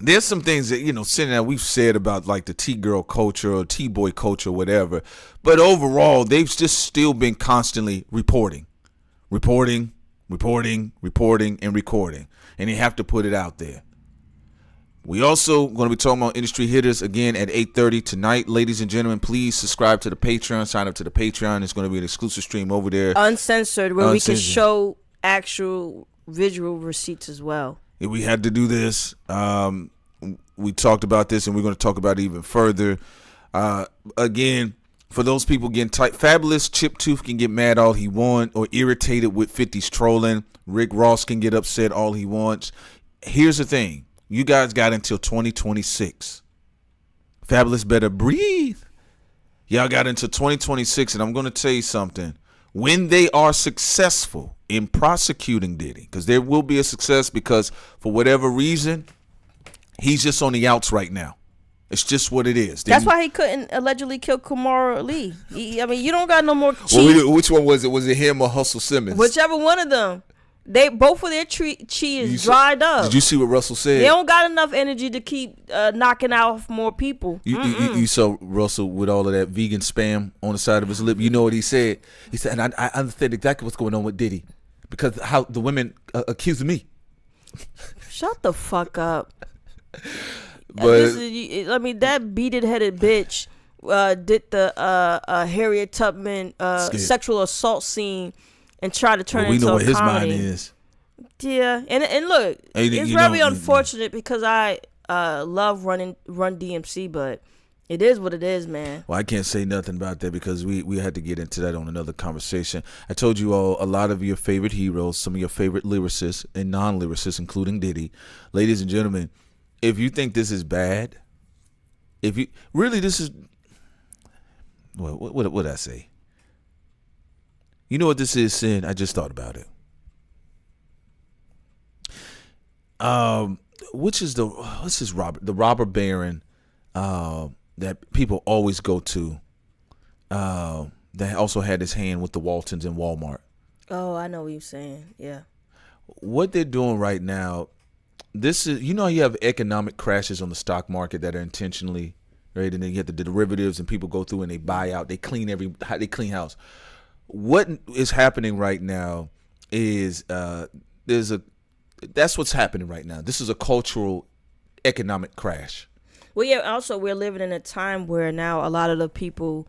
There's some things that, sitting there we've said about like the T-girl culture or T-boy culture, whatever. But overall, they've just still been constantly reporting. And recording. And they have to put it out there. We also going to be talking about industry hitters again at 8:30 tonight. Ladies and gentlemen, please subscribe to the Patreon. Sign up to the Patreon. It's going to be an exclusive stream over there. Uncensored, where we can show actual visual receipts as well. Yeah, we had to do this. We talked about this, and we're going to talk about it even further. Again, For those people getting tight, Fabulous Chip Tooth can get mad all he wants or irritated with 50's trolling. Rick Ross can get upset all he wants. Here's the thing. You guys got until 2026. Fabulous better breathe. Y'all got until 2026, and I'm going to tell you something. When they are successful in prosecuting Diddy, because there will be a success because for whatever reason, he's just on the outs right now. It's just what it is. That's why he couldn't allegedly kill Kamara Lee. I mean, you don't got no more cheese. Well, which one was it? Was it him or Hustle Simmons? Whichever one of them. They both of their chi is dried up. Did you see what Russell said? They don't got enough energy to keep knocking out more people. You saw Russell with all of that vegan spam on the side of his lip. You know what he said? He said, and I understand exactly what's going on with Diddy because how the women accuse me. Shut the fuck up. But I mean, that beaded-headed bitch did the Harriet Tubman sexual assault scene and tried to turn it into a comedy. We know what his mind is. Yeah, and look, it's very unfortunate because I love Run DMC, but it is what it is, man. Well, I can't say nothing about that because we had to get into that on another conversation. I told you all a lot of your favorite heroes, some of your favorite lyricists and non-lyricists, including Diddy. Ladies and gentlemen, if you think this is bad, if you really this is what did I say? You know what this is, Sin? I just thought about it. What's his robber baron that people always go to that also had his hand with the Waltons and Walmart. Oh, I know what you're saying. Yeah. What they're doing right now, this is, you know, you have economic crashes on the stock market that are intentionally, right? And then you have the derivatives and people go through and they buy out, they clean house. What is happening right now is that's what's happening right now. This is a cultural economic crash. Well, yeah, also we're living in a time where now a lot of the people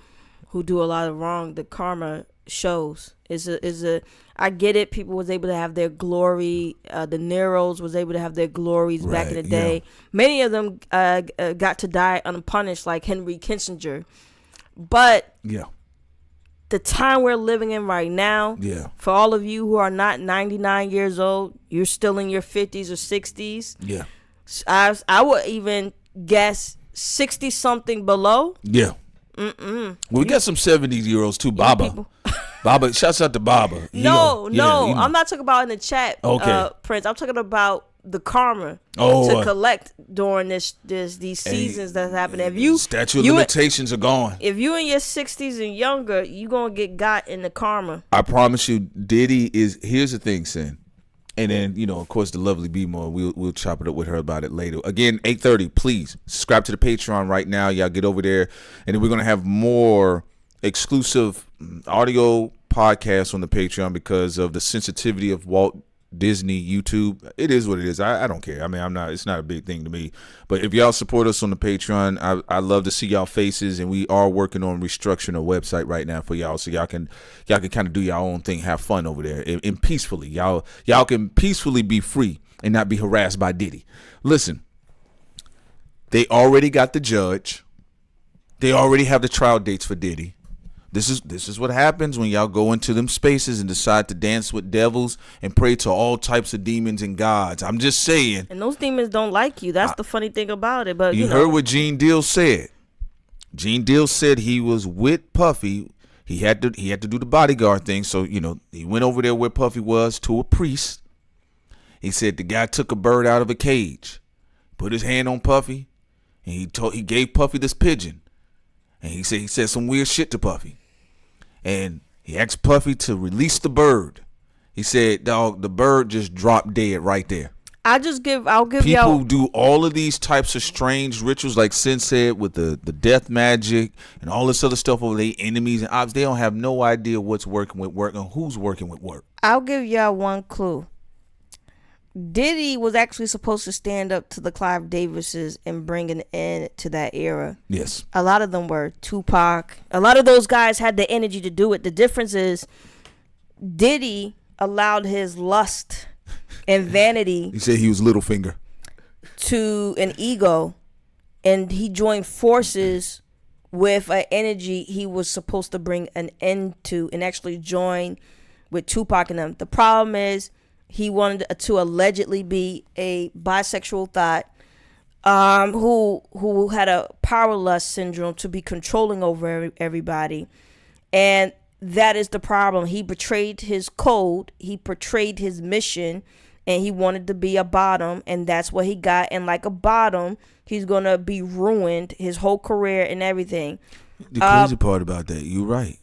who do a lot of wrong, the karma shows. I get it. People was able to have their glory. The Neros was able to have their glories back in the day. Yeah. Many of them got to die unpunished, like Henry Kissinger. But yeah, the time we're living in right now, yeah, for all of you who are not 99 years old, you're still in your 50s or 60s. Yeah, I would even guess 60 something below. Yeah. Well, we got some 70-year-olds too. Baba. Baba, shouts out to Baba. No, I'm not talking about in the chat, Prince. I'm talking about the karma to collect during these seasons that's happening. If you statute of limitations are gone. If you in your 60s and younger, you gonna get got in the karma. I promise you, Diddy is. Here's the thing, Sin. And then, you know, of course, the lovely B-More, we'll chop it up with her about it later. Again, 8:30, please subscribe to the Patreon right now. Y'all get over there. And then we're going to have more exclusive audio podcasts on the Patreon because of the sensitivity of Walt Disney YouTube. It is what it is. I don't care. I mean, it's not a big thing to me. But if y'all support us on the Patreon, I love to see y'all faces, and we are working on restructuring a website right now for y'all, so y'all can kind of do y'all own thing, have fun over there, and peacefully. Y'all can peacefully be free and not be harassed by Diddy. Listen, they already got the judge. They already have the trial dates for Diddy. This is what happens when y'all go into them spaces and decide to dance with devils and pray to all types of demons and gods. I'm just saying. And those demons don't like you. That's the funny thing about it. But you heard what Gene Deal said. Gene Deal said he was with Puffy. He had to do the bodyguard thing. So, you know, he went over there where Puffy was to a priest. He said the guy took a bird out of a cage, put his hand on Puffy, and he gave Puffy this pigeon. And he said some weird shit to Puffy. And he asked Puffy to release the bird. He said, dog, the bird just dropped dead right there. I'll give people y'all. Do all of these types of strange rituals, like Sin said, with the death magic and all this other stuff over their enemies and ops. They don't have no idea what's working with work and who's working with work. I'll give y'all one clue. Diddy was actually supposed to stand up to the Clive Davises and bring an end to that era. Yes. A lot of them were. Tupac. A lot of those guys had the energy to do it. The difference is Diddy allowed his lust and vanity. He said he was Littlefinger. To an ego, and he joined forces with an energy he was supposed to bring an end to and actually join with Tupac and them. The problem is he wanted to allegedly be a bisexual thought, who had a power lust syndrome to be controlling over everybody. And that is the problem. He betrayed his code, he betrayed his mission, and he wanted to be a bottom, and that's what he got. And like a bottom, he's gonna be ruined, his whole career and everything. The crazy part about that, you're right.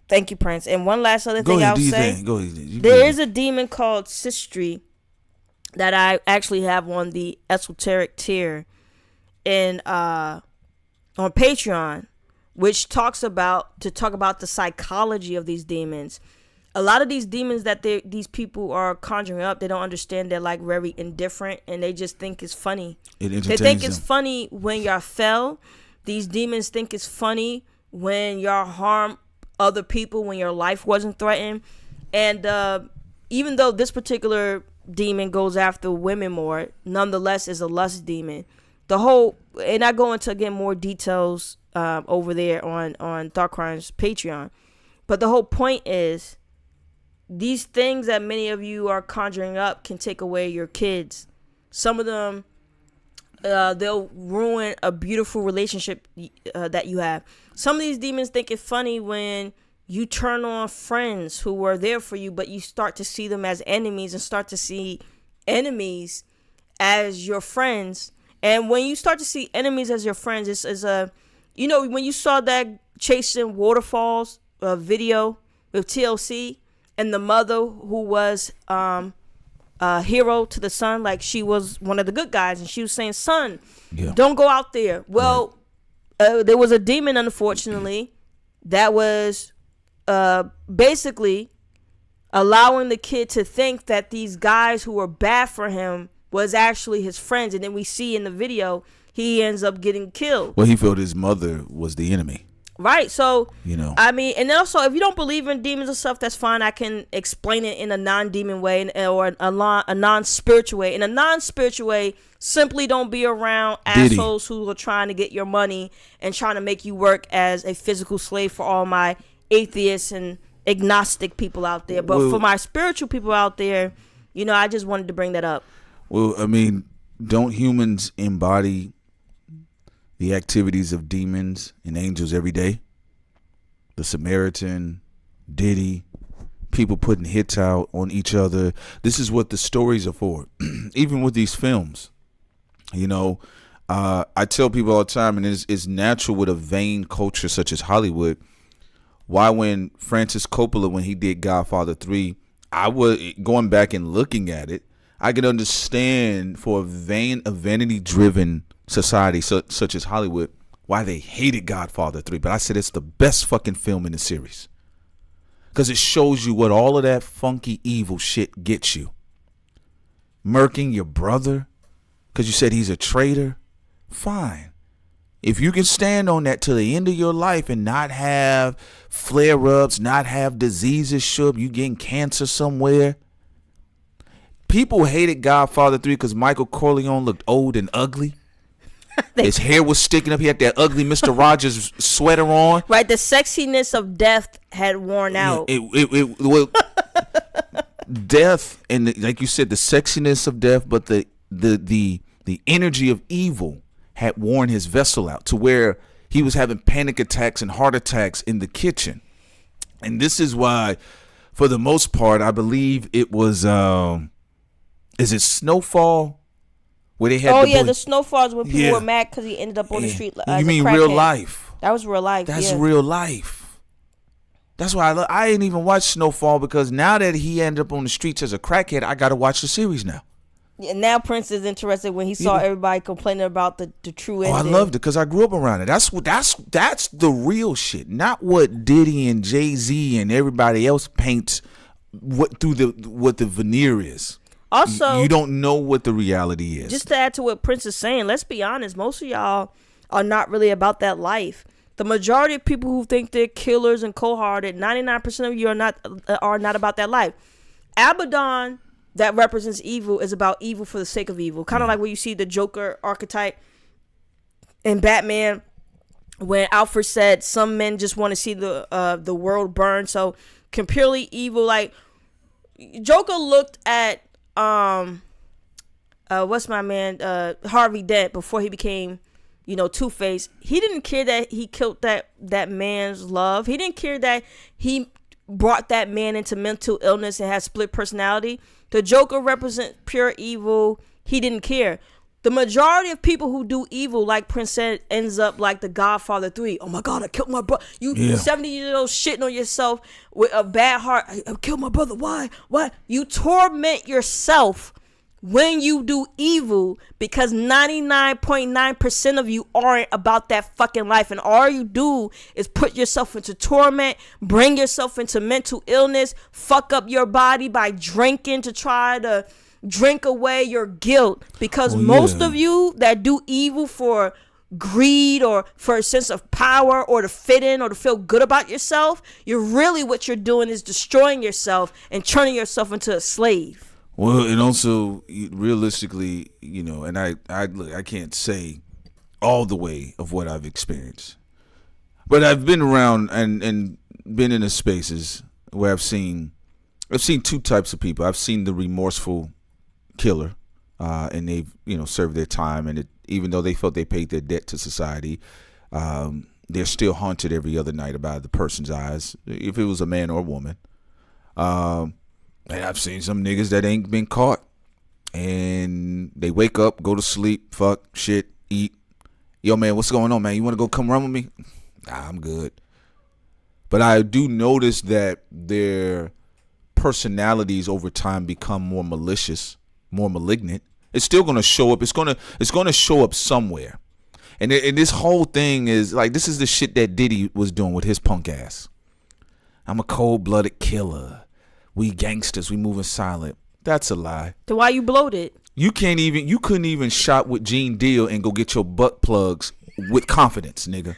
Thank you, Prince. And one last other thing I'll say. Go ahead. There is a demon called Sistry that I actually have on the esoteric tier in on Patreon, which talks about the psychology of these demons. A lot of these demons that these people are conjuring up, they don't understand. They're like very indifferent, and they just think it's funny. They think it's funny when y'all fell. These demons think it's funny when y'all harm other people, when your life wasn't threatened. And even though this particular demon goes after women more, nonetheless is a lust demon. And I go into again more details over there on Thought Crime's Patreon. But the whole point is, these things that many of you are conjuring up can take away your kids. Some of them, they'll ruin a beautiful relationship that you have. Some of these demons think it's funny when you turn on friends who were there for you, but you start to see them as enemies and start to see enemies as your friends. And when you start to see enemies as your friends, it's when you saw that Chasing Waterfalls video with TLC, and the mother who was a hero to the son, like she was one of the good guys, and she was saying, son, don't go out there. Well, there was a demon, unfortunately, that was basically allowing the kid to think that these guys who were bad for him was actually his friends. And then we see in the video, he ends up getting killed. Well, he felt his mother was the enemy. Right. So, I mean, and also, if you don't believe in demons and stuff, that's fine. I can explain it in a non-demon way or a non-spiritual way. In a non-spiritual way, simply don't be around assholes who are trying to get your money and trying to make you work as a physical slave for all my atheists and agnostic people out there. But for my spiritual people out there, I just wanted to bring that up. Well, I mean, don't humans embody the activities of demons and angels every day? The Samaritan, Diddy, people putting hits out on each other. This is what the stories are for. Even with these films, I tell people all the time, and it's natural with a vain culture such as Hollywood, why when Francis Coppola, when he did Godfather 3, I was going back and looking at it, I could understand for a vanity-driven society such as Hollywood why they hated Godfather 3. But I said it's the best fucking film in the series, because it shows you what all of that funky evil shit gets you. Murking your brother because you said he's a traitor, fine. If you can stand on that to the end of your life and not have flare-ups, not have diseases, you getting cancer somewhere. People hated Godfather 3 because Michael Corleone looked old and ugly. His hair was sticking up. He had that ugly Mr. Rogers sweater on. Right, the sexiness of death had worn out. Death, and like you said, the sexiness of death, but the energy of evil had worn his vessel out to where he was having panic attacks and heart attacks in the kitchen. And this is why, for the most part, I believe it was is it Snowfall? Where they had the Snowfalls when people were mad because he ended up on the street. You mean real life? That was real life. That's real life. That's why I ain't even watched Snowfall, because now that he ended up on the streets as a crackhead, I got to watch the series now. And now Prince is interested when he saw everybody complaining about the true ending. I loved it because I grew up around it. That's the real shit, not what Diddy and Jay-Z and everybody else paints what the veneer is. Also, you don't know what the reality is. Just to add to what Prince is saying, let's be honest, most of y'all are not really about that life. The majority of people who think they're killers and cold-hearted, 99% of you are not about that life. Abaddon, that represents evil, is about evil for the sake of evil. Kind of like when you see the Joker archetype in Batman, when Alfred said some men just want to see the world burn. So purely evil. Like Joker looked at what's my man Harvey Dent before he became, Two-Face. He didn't care that he killed that man's love. He didn't care that he brought that man into mental illness and had split personality. The Joker represents pure evil. He didn't care. The majority of people who do evil, like Prince said, ends up like the Godfather 3. Oh my God, I killed my brother. You 70-year-old shitting on yourself with a bad heart. I killed my brother. Why? You torment yourself when you do evil because 99.9% of you aren't about that fucking life. And all you do is put yourself into torment, bring yourself into mental illness, fuck up your body by drinking to try to drink away your guilt, because most of you that do evil for greed or for a sense of power or to fit in or to feel good about yourself, what you're doing is destroying yourself and turning yourself into a slave. Well, and also realistically, and I can't say all the way of what I've experienced, but I've been around and been in the spaces where I've seen two types of people. I've seen the remorseful killer, and they've served their time, and even though they felt they paid their debt to society, they're still haunted every other night by the person's eyes, if it was a man or a woman. And I've seen some niggas that ain't been caught, and they wake up, go to sleep, fuck, shit, eat. Yo, man, what's going on, man? You want to go come run with me? Nah, I'm good. But I do notice that their personalities over time become more malicious, more malignant. It's still going to show up. It's going to show up somewhere. And this whole thing is like, this is the shit that Diddy was doing with his punk ass. I'm a cold-blooded killer. We gangsters. We moving silent. That's a lie. So why you bloated? You couldn't even shop with Gene Deal and go get your butt plugs with confidence, nigga.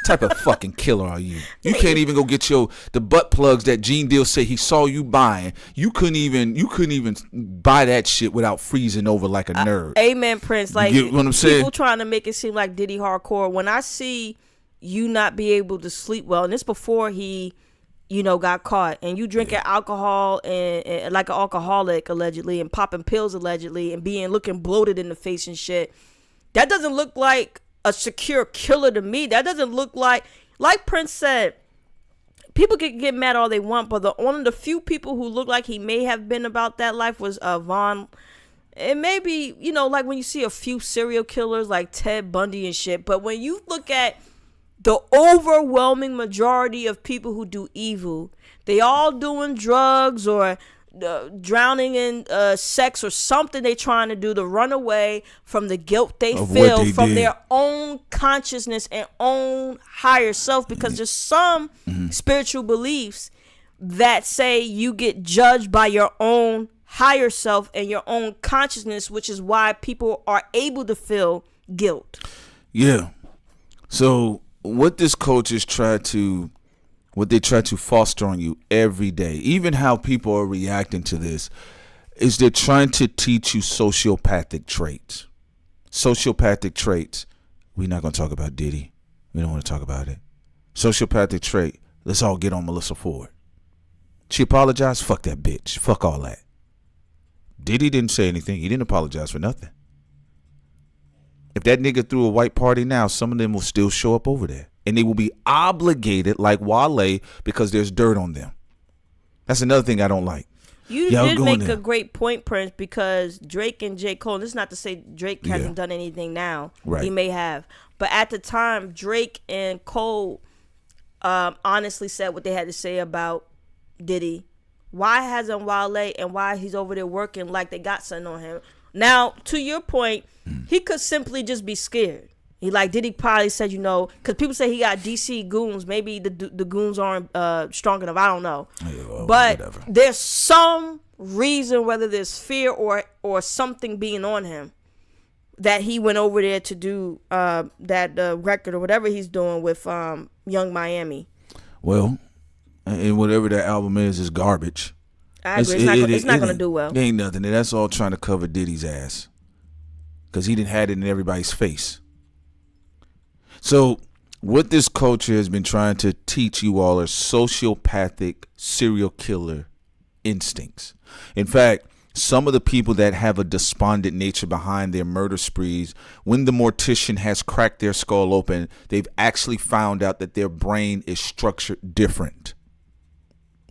Type of fucking killer are you? You can't even go get the butt plugs that Gene Deal said he saw you buying. You couldn't even buy that shit without freezing over like a nerd. Amen, Prince. Like, you get what I'm saying? People trying to make it seem like Diddy hardcore. When I see you not be able to sleep well, and this before he, got caught, and you drinking alcohol and like an alcoholic allegedly, and popping pills allegedly, and looking bloated in the face and shit, that doesn't look like a secure killer to me. That doesn't look like Prince said, people can get mad all they want, but one of the few people who look like he may have been about that life was Vaughn. And maybe, like when you see a few serial killers like Ted Bundy and shit, but when you look at the overwhelming majority of people who do evil, they all doing drugs or drowning in sex or something they trying to do to run away from the guilt they feel from their own consciousness and own higher self, because there's some spiritual beliefs that say you get judged by your own higher self and your own consciousness, which is why people are able to feel guilt. Yeah. So what this culture what they try to foster on you every day, even how people are reacting to this, is they're trying to teach you sociopathic traits. Sociopathic traits. We're not going to talk about Diddy. We don't want to talk about it. Sociopathic trait. Let's all get on Melissa Ford. She apologized. Fuck that bitch. Fuck all that. Diddy didn't say anything. He didn't apologize for nothing. If that nigga threw a white party now, some of them will still show up over there. And they will be obligated like Wale because there's dirt on them. That's another thing I don't like. You did make a great point, Prince, because Drake and J. Cole, this is not to say Drake hasn't done anything now. Right. He may have. But at the time, Drake and Cole honestly said what they had to say about Diddy. Why hasn't Wale and why he's over there working like they got something on him? Now, to your point, he could simply just be scared. Diddy probably said, because people say he got DC goons. Maybe the goons aren't strong enough. I don't know. Yeah, well, but whatever. There's some reason, whether there's fear or something being on him, that he went over there to do that record or whatever he's doing with Young Miami. Well, and whatever that album is garbage. I agree. It's not going to do well. It ain't nothing. That's all trying to cover Diddy's ass. Because he didn't have it in everybody's face. So What this culture has been trying to teach you all are sociopathic serial killer instincts. In fact, some of the people that have a despondent nature behind their murder sprees, when the mortician has cracked their skull open, they've actually found out that their brain is structured different.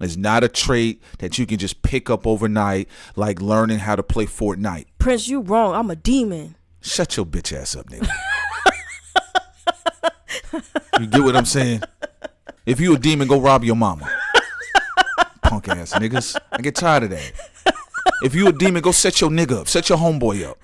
It's not a trait that you can just pick up overnight, like learning how to play Fortnite. Prince, you wrong. I'm a demon. Shut your bitch ass up, nigga. You get what I'm saying? If you a demon, go rob your mama. Punk ass niggas. I get tired of that. If you a demon, go set your nigga up. Set your homeboy up.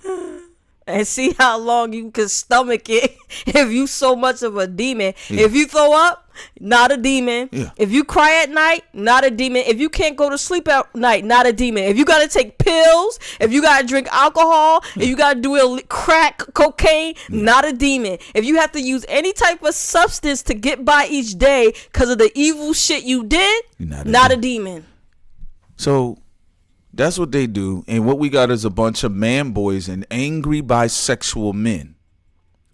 And see how long you can stomach it if you so much of a demon. Yeah. If you throw up, not a demon. Yeah. If you cry at night, not a demon. If you can't go to sleep at night, not a demon. If you got to take pills, if you got to drink alcohol, if you got to do crack, cocaine, not a demon. If you have to use any type of substance to get by each day because of the evil shit you did, not a demon. So that's what they do. And what we got is a bunch of man boys and angry bisexual men.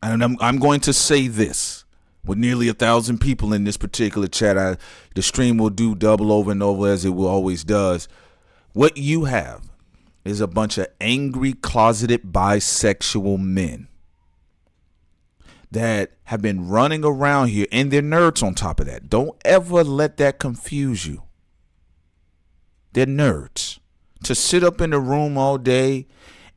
And I'm going to say this. With nearly 1,000 people in this particular chat, the stream will do double over and over as it will always does. What you have is a bunch of angry, closeted bisexual men that have been running around here, and they're nerds on top of that. Don't ever let that confuse you. They're nerds. To sit up in the room all day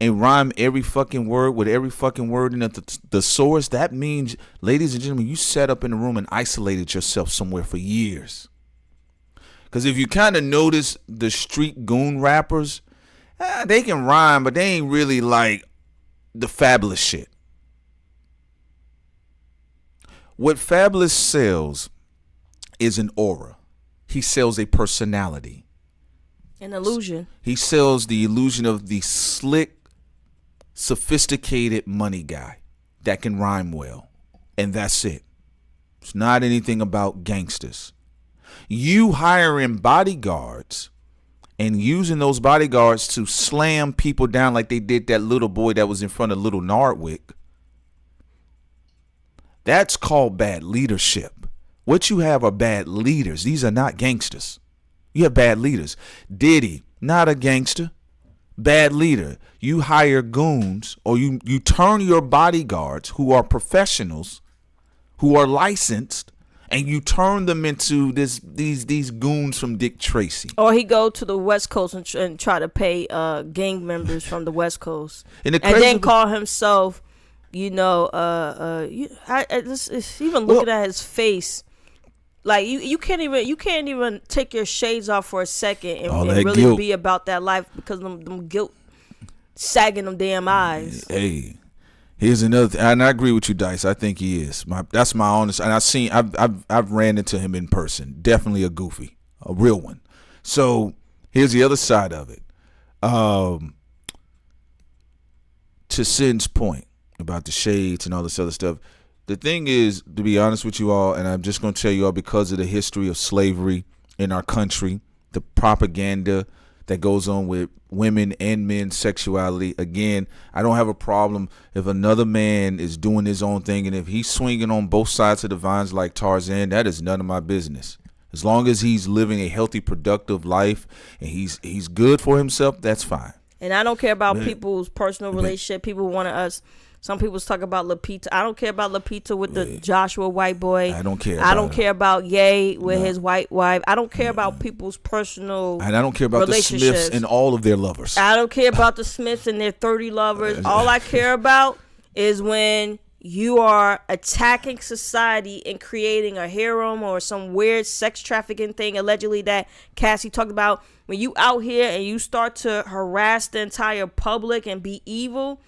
and rhyme every fucking word with every fucking word in the thesaurus, that means, ladies and gentlemen, you sat up in the room and isolated yourself somewhere for years. Because if you kind of notice the street goon rappers, they can rhyme, but they ain't really like the Fabulous shit. What Fabulous sells is an aura. He sells a personality. An illusion. He sells the illusion of the slick, sophisticated money guy that can rhyme well. And that's it. It's not anything about gangsters. You hiring bodyguards and using those bodyguards to slam people down like they did that little boy that was in front of little Nardwick. That's called bad leadership. What you have are bad leaders. These are not gangsters. You have bad leaders. Diddy, not a gangster. Bad leader. You hire goons, or you turn your bodyguards who are professionals, who are licensed, and you turn them into these goons from Dick Tracy. Or he go to the West Coast and try to pay gang members from the West Coast, and then call himself, even looking at his face. Like you can't even take your shades off for a second and really guilt. Be about that life because them guilt sagging them damn eyes. Hey, here's another thing, and I agree with you, Dice. I think he is. That's my honest. And I've ran into him in person. Definitely a goofy, a real one. So here's the other side of it. To Sin's point about the shades and all this other stuff. The thing is, to be honest with you all, and I'm just going to tell you all, because of the history of slavery in our country, the propaganda that goes on with women and men's sexuality, again, I don't have a problem if another man is doing his own thing, and if he's swinging on both sides of the vines like Tarzan, that is none of my business. As long as he's living a healthy, productive life and he's good for himself, that's fine. And I don't care about people's personal relationship. People want us. Some people talk about Lupita. I don't care about Lupita with the Joshua white boy. I don't care. I don't care about Ye with his white wife. I don't care about people's personal and I don't care about the Smiths and all of their lovers. I don't care about the Smiths and their 30 lovers. All I care about is when you are attacking society and creating a harem or some weird sex trafficking thing allegedly that Cassie talked about. When you out here and you start to harass the entire public and be evil.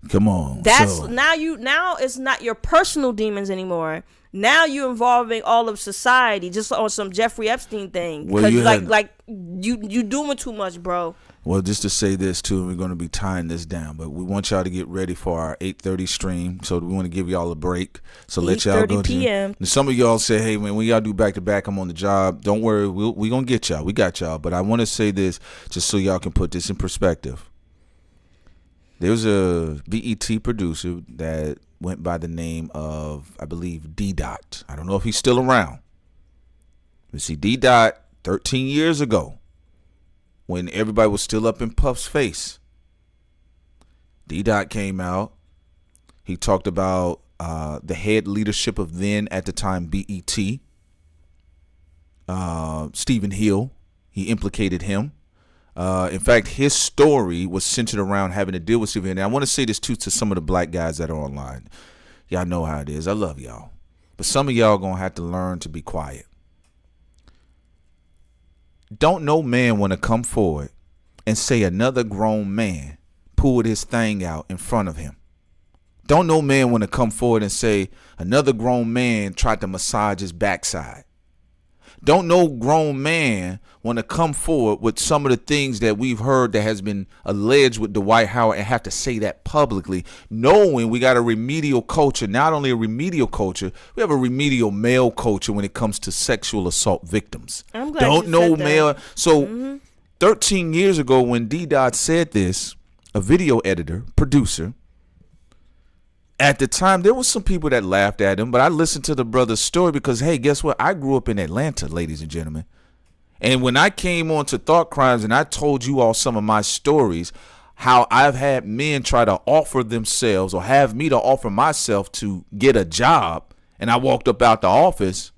Come on. Now it's not your personal demons anymore. Now you're involving all of society, just on some Jeffrey Epstein thing. Because you doing too much, bro. Well, just to say this too, we're going to be tying this down, but we want y'all to get ready for our 8:30 stream. So we want to give y'all a break. So let y'all go p.m. Some of y'all say, hey, man, when y'all do back to back, I'm on the job. Don't worry, we gonna get y'all. We got y'all. But I want to say this just so y'all can put this in perspective. There was a BET producer that went by the name of, I believe, D Dot. I don't know if he's still around. But see, D Dot, 13 years ago, when everybody was still up in Puff's face, D Dot came out. He talked about the head leadership of then, at the time, BET. Stephen Hill. He implicated him. In fact, his story was centered around having to deal with Stephen Hill. And I want to say this too to some of the black guys that are online. Y'all know how it is. I love y'all. But some of y'all going to have to learn to be quiet. Don't no man want to come forward and say another grown man pulled his thing out in front of him. Don't no man want to come forward and say another grown man tried to massage his backside. Don't no grown man want to come forward with some of the things that we've heard that has been alleged with Dwight Howard and have to say that publicly, knowing we got a remedial culture. Not only a remedial culture, we have a remedial male culture when it comes to sexual assault victims. I'm glad Don't you know said male. that. So 13 years ago when D Dot said this, a video editor, producer, at the time, there was some people that laughed at him, but I listened to the brother's story because, hey, guess what? I grew up in Atlanta, ladies and gentlemen. And when I came on to Thought Crimes and I told you all some of my stories, how I've had men try to offer themselves or have me to offer myself to get a job, and I walked up out the office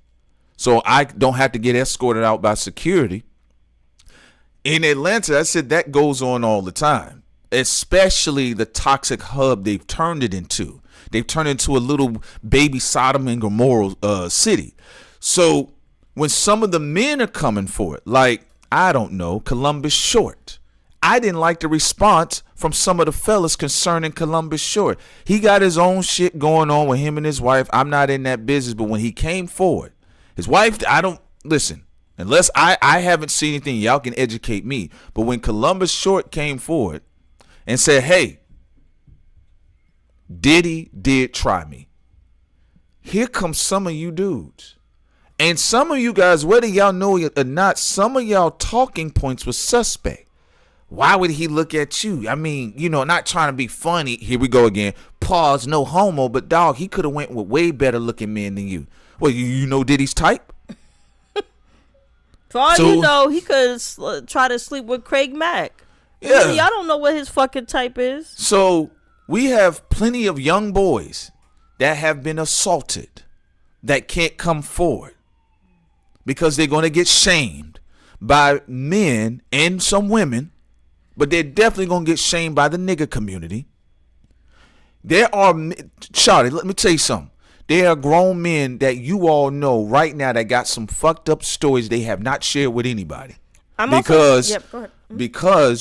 so I don't have to get escorted out by security. In Atlanta, I said that goes on all the time, especially the toxic hub they've turned it into. They've turned into a little baby Sodom and Gomorrah city. So when some of the men are coming for it, like, I don't know, Columbus Short, I didn't like the response from some of the fellas concerning Columbus Short. He got his own shit going on with him and his wife. I'm not in that business. But when he came forward, his wife, I don't, listen, unless I haven't seen anything, y'all can educate me. But when Columbus Short came forward and said, hey, Diddy did try me, here comes some of you dudes. And some of you guys, whether y'all know it or not, some of y'all talking points was suspect. Why would he look at you? I mean, you know, not trying to be funny. Here we go again. Pause, no homo. But, dog, he could have went with way better looking men than you. Well, you know Diddy's type? For all you know, he could try to sleep with Craig Mack. Yeah. Y'all don't know what his fucking type is. So we have plenty of young boys that have been assaulted that can't come forward because they're going to get shamed by men and some women, but they're definitely going to get shamed by the nigga community. There are, Shawty, let me tell you something. There are grown men that you all know right now that got some fucked up stories they have not shared with anybody. Because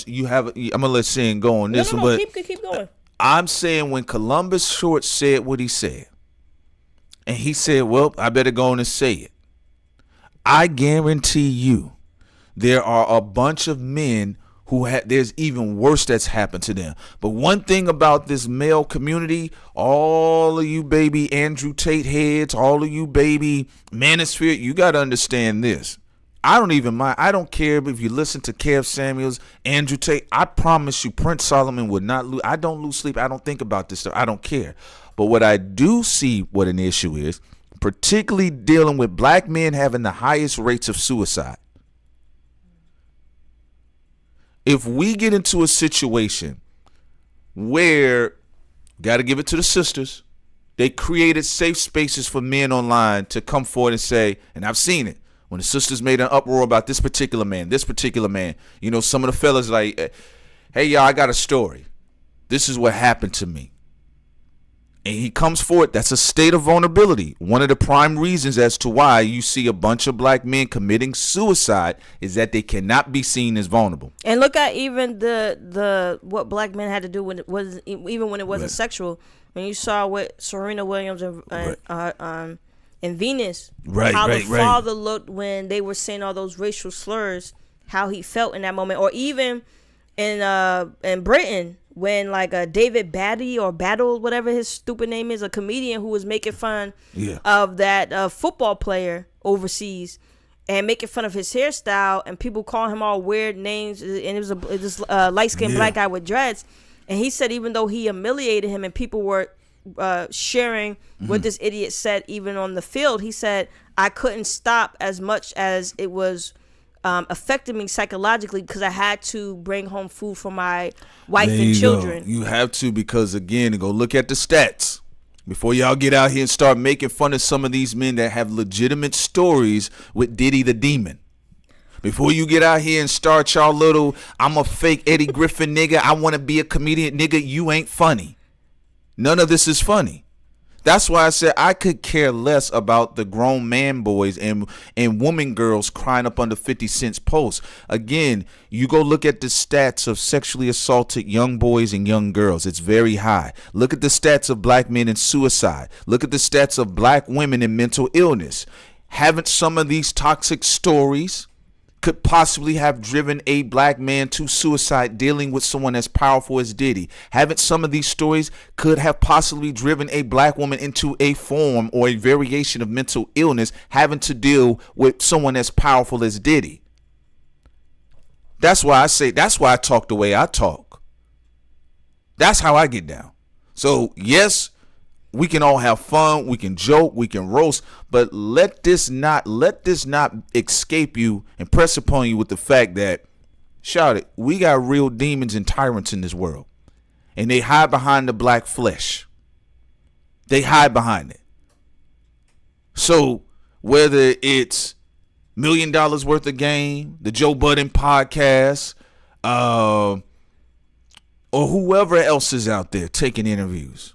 you have, I'm going to let Sin go on this one, but keep going. I'm saying when Columbus Short said what he said, and he said, well, I better go on and say it, I guarantee you there are a bunch of men who there's even worse that's happened to them. But one thing about this male community, all of you baby Andrew Tate heads, all of you baby Manosphere, you got to understand this. I don't even mind. I don't care if you listen to Kev Samuels, Andrew Tate. I promise you, Prince Solomon would not lose. I don't lose sleep. I don't think about this stuff. I don't care. But what I do see what an issue is, particularly dealing with black men having the highest rates of suicide. If we get into a situation where, got to give it to the sisters, they created safe spaces for men online to come forward and say, and I've seen it, when the sisters made an uproar about this particular man, you know, some of the fellas like, hey, y'all, I got a story. This is what happened to me. And he comes forward. That's a state of vulnerability. One of the prime reasons as to why you see a bunch of black men committing suicide is that they cannot be seen as vulnerable. And look at even the what black men had to do when it was, even when it wasn't sexual. When you saw what Serena Williams and Venus, how the father looked when they were saying all those racial slurs, how he felt in that moment, or even in Britain when like David Battle, whatever his stupid name is, a comedian who was making fun of that football player overseas and making fun of his hairstyle, and people call him all weird names, and it was this light skinned black guy with dreads. And he said even though he humiliated him and people were sharing what this idiot said even on the field, he said, I couldn't stop as much as it was affected me psychologically because I had to bring home food for my wife and children. You have to, because again, go look at the stats before y'all get out here and start making fun of some of these men that have legitimate stories with Diddy the Demon. Before you get out here and start y'all little, I'm a fake Eddie Griffin nigga, I want to be a comedian nigga, you ain't funny. None of this is funny. That's why I said I could care less about the grown man boys and woman girls crying up under 50 Cent's posts. Again, you go look at the stats of sexually assaulted young boys and young girls. It's very high. Look at the stats of black men in suicide. Look at the stats of black women in mental illness. Haven't some of these toxic stories could possibly have driven a black man to suicide dealing with someone as powerful as Diddy? Haven't some of these stories could have possibly driven a black woman into a form or a variation of mental illness having to deal with someone as powerful as Diddy? That's why I talk the way I talk. That's how I get down. So yes, we can all have fun, we can joke, we can roast, but let this not escape you and press upon you with the fact that, shout it, we got real demons and tyrants in this world. And they hide behind the black flesh. They hide behind it. So whether it's $1 million worth of game, the Joe Budden podcast, or whoever else is out there taking interviews,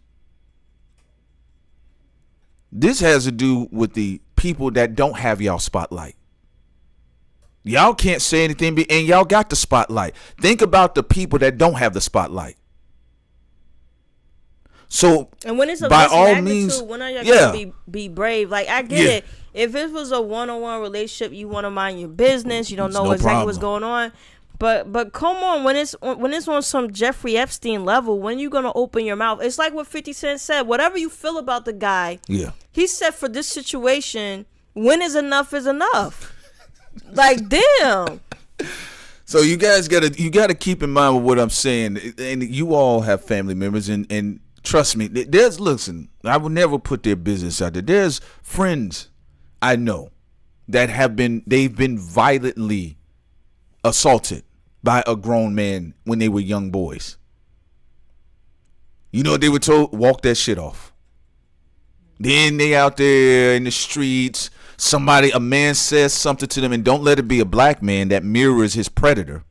this has to do with the people that don't have y'all spotlight. Y'all can't say anything, and y'all got the spotlight. Think about the people that don't have the spotlight. So, and when it's a by all magnitude, means, when are y'all gonna be brave? Like, I get it. If it was a one-on-one relationship, you want to mind your business. You don't know exactly what's going on. But come on, when it's on some Jeffrey Epstein level, when you gonna open your mouth? It's like what 50 Cent said. Whatever you feel about the guy, he said for this situation, when is enough is enough. Like, damn. So you guys gotta keep in mind what I'm saying, and you all have family members, and trust me, listen, I would never put their business out there. There's friends I know that they've been violently assaulted by a grown man when they were young boys. You know what they were told? Walk that shit off. Then they out there in the streets, a man says something to them, and don't let it be a black man that mirrors his predator.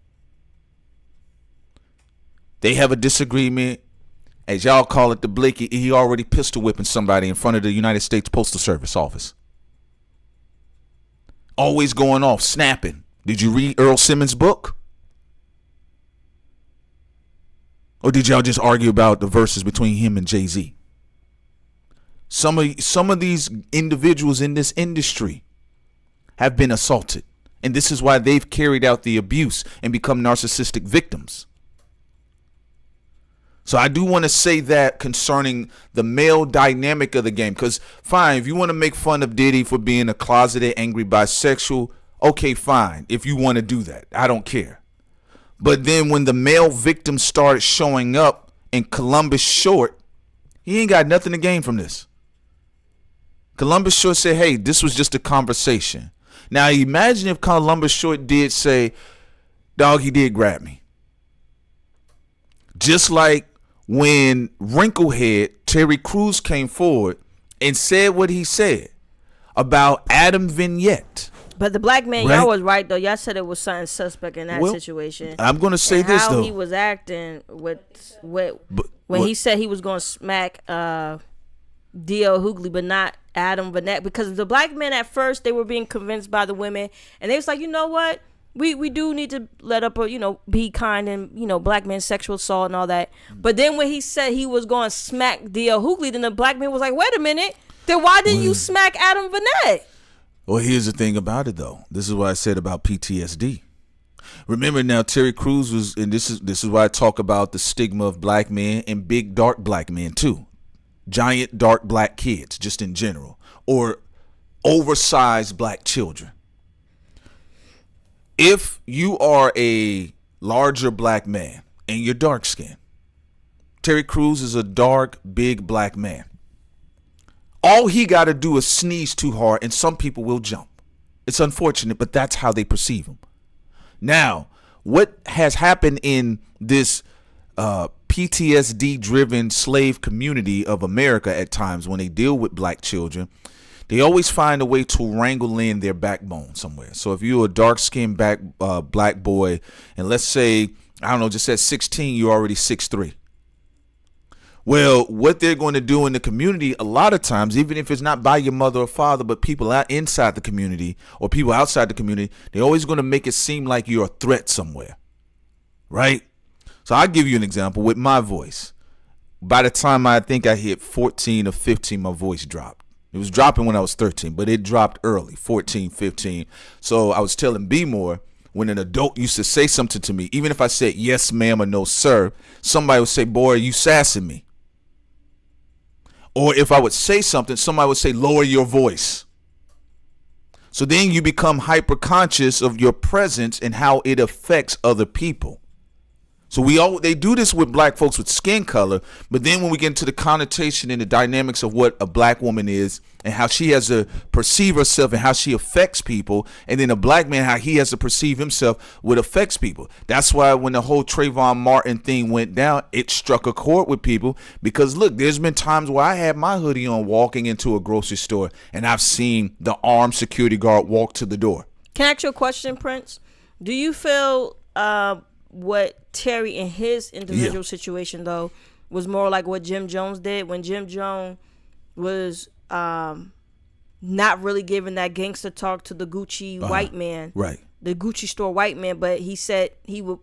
They have a disagreement, as y'all call it, the blicky. He already pistol whipping somebody in front of the United States Postal Service office. Always going off, snapping. Did you read Earl Simmons' book? Or did y'all just argue about the verses between him and Jay-Z? Some of these individuals in this industry have been assaulted. And this is why they've carried out the abuse and become narcissistic victims. So I do want to say that concerning the male dynamic of the game. Because fine, if you want to make fun of Diddy for being a closeted, angry bisexual, okay, fine. If you want to do that, I don't care. But then when the male victim started showing up in Columbus Short, he ain't got nothing to gain from this. Columbus Short said, hey, this was just a conversation. Now imagine if Columbus Short did say, dog, he did grab me. Just like when Wrinklehead Terry Crews came forward and said what he said about Adam Vignette. But the black man, y'all was right though. Y'all said it was something suspect in that situation. I'm gonna say this though. How he was acting when he said he was gonna smack D.L. Hughley, but not Adam Vignette, because the black men at first they were being convinced by the women, and they was like, you know what, we do need to let up, be kind, and black men sexual assault and all that. But then when he said he was gonna smack D.L. Hughley, then the black man was like, wait a minute, then why didn't you smack Adam Vignette? Well, here's the thing about it, though. This is what I said about PTSD. Remember now, Terry Crews was, and this is why I talk about the stigma of black men and big dark black men too, giant dark black kids, just in general, or oversized black children. If you are a larger black man and you're dark skinned, Terry Crews is a dark, big black man. All he got to do is sneeze too hard and some people will jump. It's unfortunate, but that's how they perceive him. Now, what has happened in this PTSD-driven slave community of America at times when they deal with black children, they always find a way to wrangle in their backbone somewhere. So if you're a dark-skinned black boy, and let's say, I don't know, just at 16, you're already 6'3". Well, what they're going to do in the community, a lot of times, even if it's not by your mother or father, but people out inside the community or people outside the community, they're always going to make it seem like you're a threat somewhere, right? So I'll give you an example with my voice. By the time I think I hit 14 or 15, my voice dropped. It was dropping when I was 13, but it dropped early, 14, 15. So I was telling B more, when an adult used to say something to me, even if I said yes, ma'am, or no, sir, somebody would say, boy, are you sassing me? Or if I would say something, somebody would say, lower your voice. So then you become hyper conscious of your presence and how it affects other people. So they do this with black folks with skin color, but then when we get into the connotation and the dynamics of what a black woman is and how she has to perceive herself and how she affects people, and then a black man, how he has to perceive himself, what affects people. That's why when the whole Trayvon Martin thing went down, it struck a chord with people because, look, there's been times where I had my hoodie on walking into a grocery store and I've seen the armed security guard walk to the door. Can I ask you a question, Prince? Do you feel what Terry in his individual situation though was more like what Jim Jones did when Jim Jones was not really giving that gangster talk to the Gucci white man, right? The Gucci store white man, but he said he would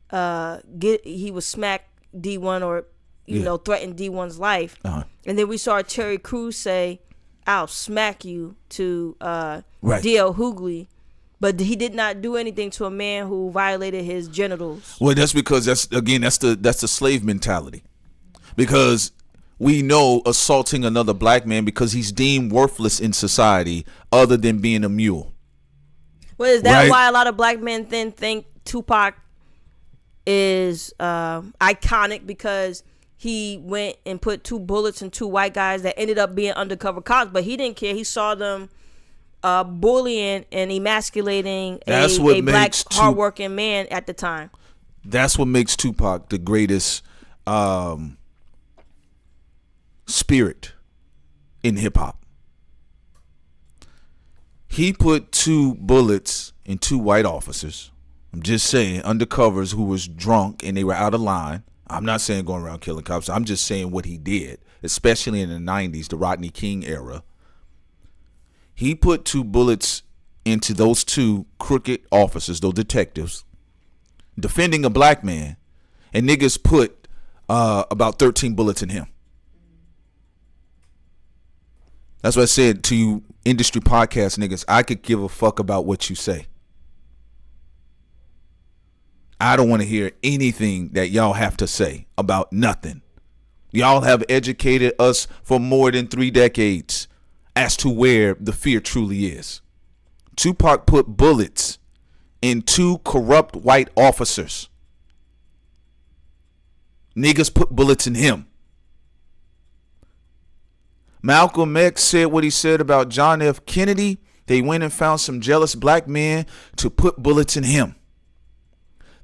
smack D1 or you know threaten D1's life, and then we saw Terry Crews say, "I'll smack you" to D.L. Hughley. But he did not do anything to a man who violated his genitals. Well, that's because that's the slave mentality. Because we know assaulting another black man because he's deemed worthless in society other than being a mule. Well, is that why a lot of black men then think Tupac is iconic because he went and put 2 bullets in 2 white guys that ended up being undercover cops, but he didn't care. He saw them bullying and emasculating a black hardworking man at the time. That's what makes Tupac the greatest spirit in hip hop. He put 2 bullets in 2 white officers. I'm just saying, undercovers who was drunk and they were out of line. I'm not saying going around killing cops. I'm just saying what he did, especially in the 90s, the Rodney King era. He put 2 bullets into those 2 crooked officers, those detectives, defending a black man, and niggas put about 13 bullets in him. That's what I said to you, industry podcast niggas. I could give a fuck about what you say. I don't want to hear anything that y'all have to say about nothing. Y'all have educated us for more than 3 decades. As to where the fear truly is. Tupac put bullets in 2 corrupt white officers. Niggas put bullets in him. Malcolm X said what he said about John F. Kennedy. They went and found some jealous black men to put bullets in him.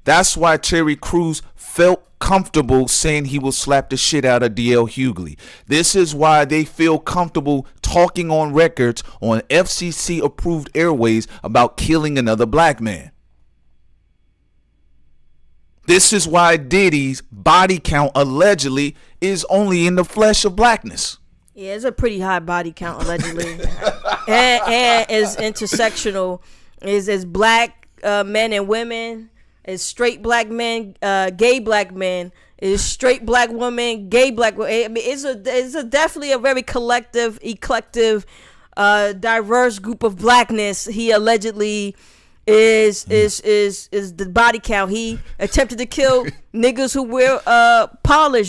That's why Terry Crews felt comfortable saying he will slap the shit out of D.L. Hughley. This is why they feel comfortable talking on records on FCC approved airways about killing another black man. This is why Diddy's body count allegedly is only in the flesh of blackness. Yeah, it's a pretty high body count allegedly. and is intersectional. Is black men and women. Is straight black men, gay black men, is straight black women, gay black women. I mean, it's a definitely a very collective, eclectic, diverse group of blackness. He allegedly is the body count. He attempted to kill niggas who wear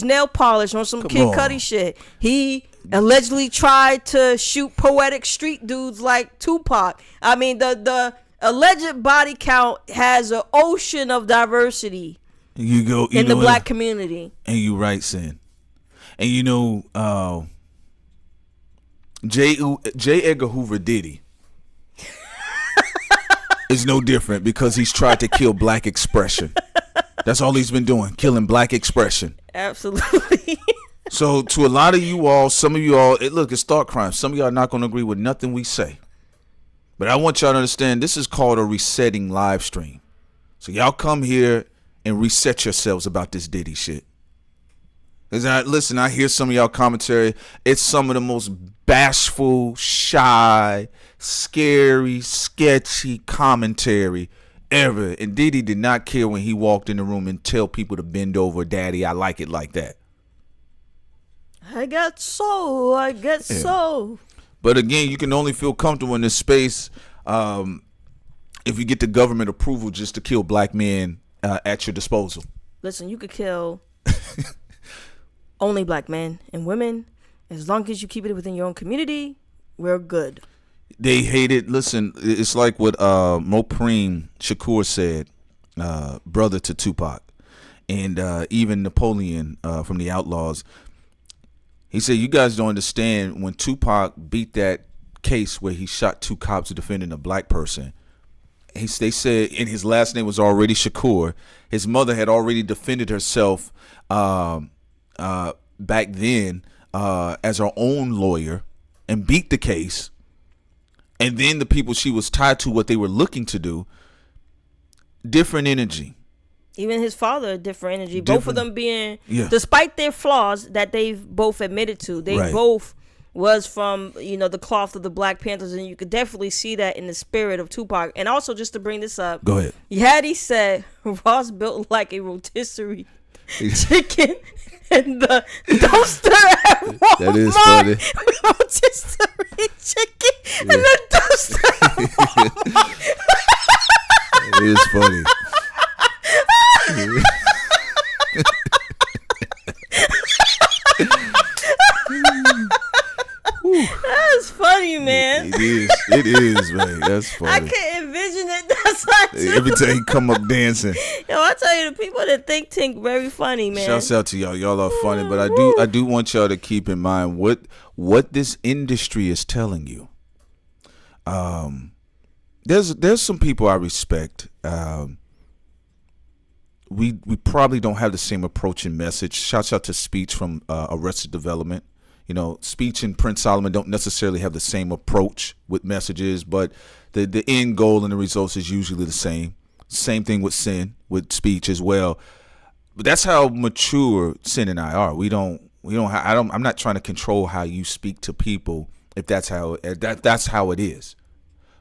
nail polish on some Kid Cudi shit. He allegedly tried to shoot poetic street dudes like Tupac. I mean, the alleged body count has an ocean of diversity You go in the black community. And you right, Sin. And you know, J. Edgar Hoover Diddy is no different because he's tried to kill black expression. That's all he's been doing, killing black expression. Absolutely. So to a lot of you all, some of you all, it's thought crime. Some of y'all are not going to agree with nothing we say. But I want y'all to understand this is called a resetting live stream. So y'all come here and reset yourselves about this Diddy shit. Listen, I hear some of y'all commentary. It's some of the most bashful, shy, scary, sketchy commentary ever. And Diddy did not care when he walked in the room and tell people to bend over, Daddy, I like it like that. I got so. But again, you can only feel comfortable in this space if you get the government approval just to kill black men at your disposal. Listen, you could kill only black men and women. As long as you keep it within your own community, we're good. They hate it. Listen, it's like what Mopreme Shakur said, brother to Tupac, and even Napoleon from the Outlaws. He said, you guys don't understand, when Tupac beat that case where he shot 2 cops defending a black person, they said, and his last name was already Shakur, his mother had already defended herself back then as her own lawyer and beat the case. And then the people she was tied to, what they were looking to do, different energy. Even his father, a different energy. Both of them being, despite their flaws that they've both admitted to, they both was from, the cloth of the Black Panthers, and you could definitely see that in the spirit of Tupac. And also, just to bring this up, go ahead. Yadi said Ross built like a rotisserie chicken in the dumpster at Walmart. That is funny. Rotisserie chicken in the dumpster at Walmart. It is funny. That's funny, man. It is, man. That's funny. I can't envision it. That's not true. Every time he come up dancing. Yo, I tell you, the people that think very funny, man. Shouts out to y'all. Y'all are funny, but I do want y'all to keep in mind what this industry is telling you. There's some people I respect. We probably don't have the same approach and message. Shouts out to Speech from Arrested Development. Speech and Prince Solomon don't necessarily have the same approach with messages, but the end goal and the results is usually the same. Same thing with Sin, with Speech as well. But that's how mature Sin and I are. I'm not trying to control how you speak to people if that's how it is.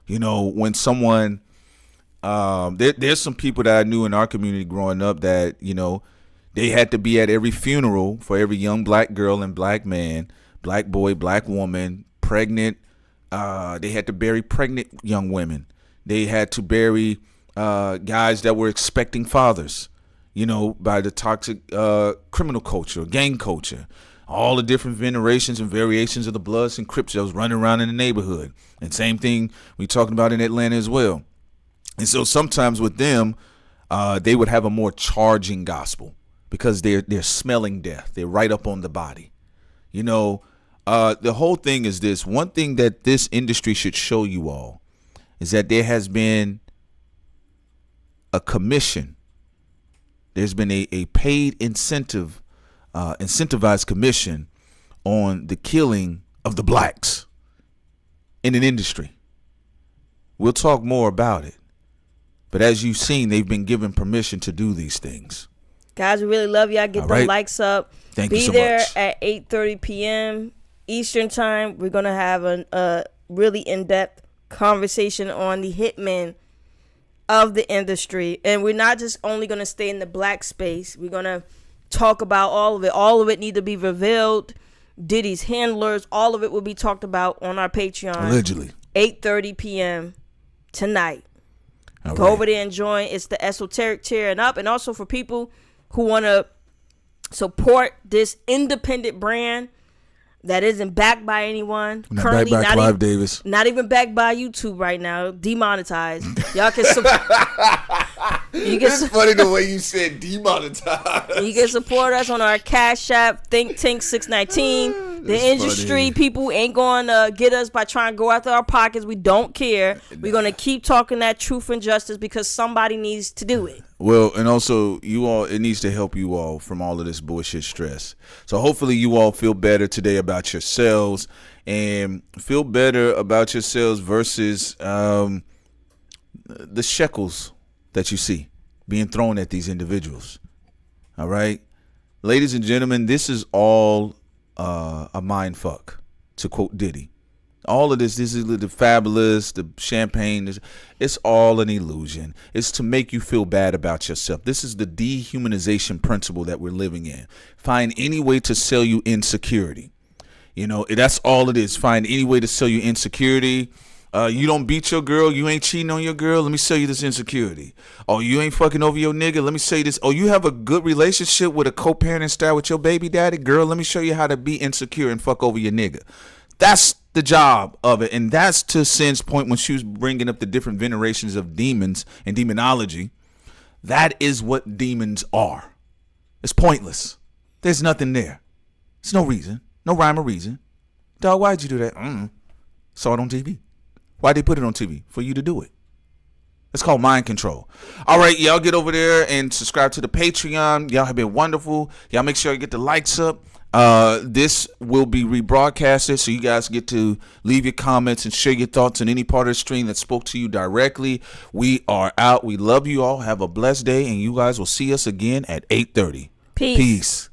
When someone there's some people that I knew in our community growing up that, they had to be at every funeral for every young black girl and black man, black boy, black woman, pregnant. They had to bury pregnant young women. They had to bury guys that were expecting fathers, by the toxic criminal culture, gang culture, all the different venerations and variations of the Bloods and Crips that was running around in the neighborhood. And same thing we talking about in Atlanta as well. And so sometimes with them, they would have a more charging gospel because they're smelling death. They're right up on the body. The whole thing is this. One thing that this industry should show you all is that there has been a commission. There's been a paid incentivized commission on the killing of the blacks in an industry. We'll talk more about it. But as you've seen, they've been given permission to do these things. Guys, we really love y'all. Get the likes up. Thank you so Be there much. at 8:30 p.m. Eastern time. We're going to have a really in-depth conversation on the hitmen of the industry. And we're not just only going to stay in the black space. We're going to talk about all of it. All of it need to be revealed. Diddy's handlers, all of it will be talked about on our Patreon. Allegedly. 8:30 p.m. tonight. Go over there and join. It's the Esoteric Tearing Up. And also for people who want to support this independent brand that isn't backed by anyone. Not currently backed by Clive Davis. Not even backed by YouTube right now. Demonetized. Y'all can support. It's funny the way you said demonetized. You can support us on our Cash App, Think Tank 619. The industry funny. people ain't going to get us by trying to go after our pockets. We don't care. We're going to keep talking that truth and justice because somebody needs to do it. Well, and also, you all, it needs to help you all from all of this bullshit stress. So hopefully you all feel better today about yourselves and feel better about yourselves versus the shekels that you see being thrown at these individuals. All right, ladies and gentlemen, this is all a mind fuck, to quote Diddy. All of this is the fabulous, the champagne. It's all an illusion. It's to make you feel bad about yourself. This is the dehumanization principle that we're living in. Find any way to sell you insecurity. You know, that's all it is. Find any way to sell you insecurity. You don't beat your girl. You ain't cheating on your girl. Let me sell you this insecurity. Oh, you ain't fucking over your nigga. Let me sell you this. Oh, you have a good relationship with a co-parenting style with your baby daddy. Girl, let me show you how to be insecure and fuck over your nigga. That's the job of it. And that's to Sin's point when she was bringing up the different venerations of demons and demonology. That is what demons are. It's pointless. There's nothing there. There's no reason. No rhyme or reason. Dog, why'd you do that? Saw it on TV. Why'd they put it on TV? For you to do it. It's called mind control. All right, y'all get over there and subscribe to the Patreon. Y'all have been wonderful. Y'all make sure you get the likes up. This will be rebroadcasted, so you guys get to leave your comments and share your thoughts on any part of the stream that spoke to you directly. We are out. We love you all. Have a blessed day, and you guys will see us again at 8:30. Peace.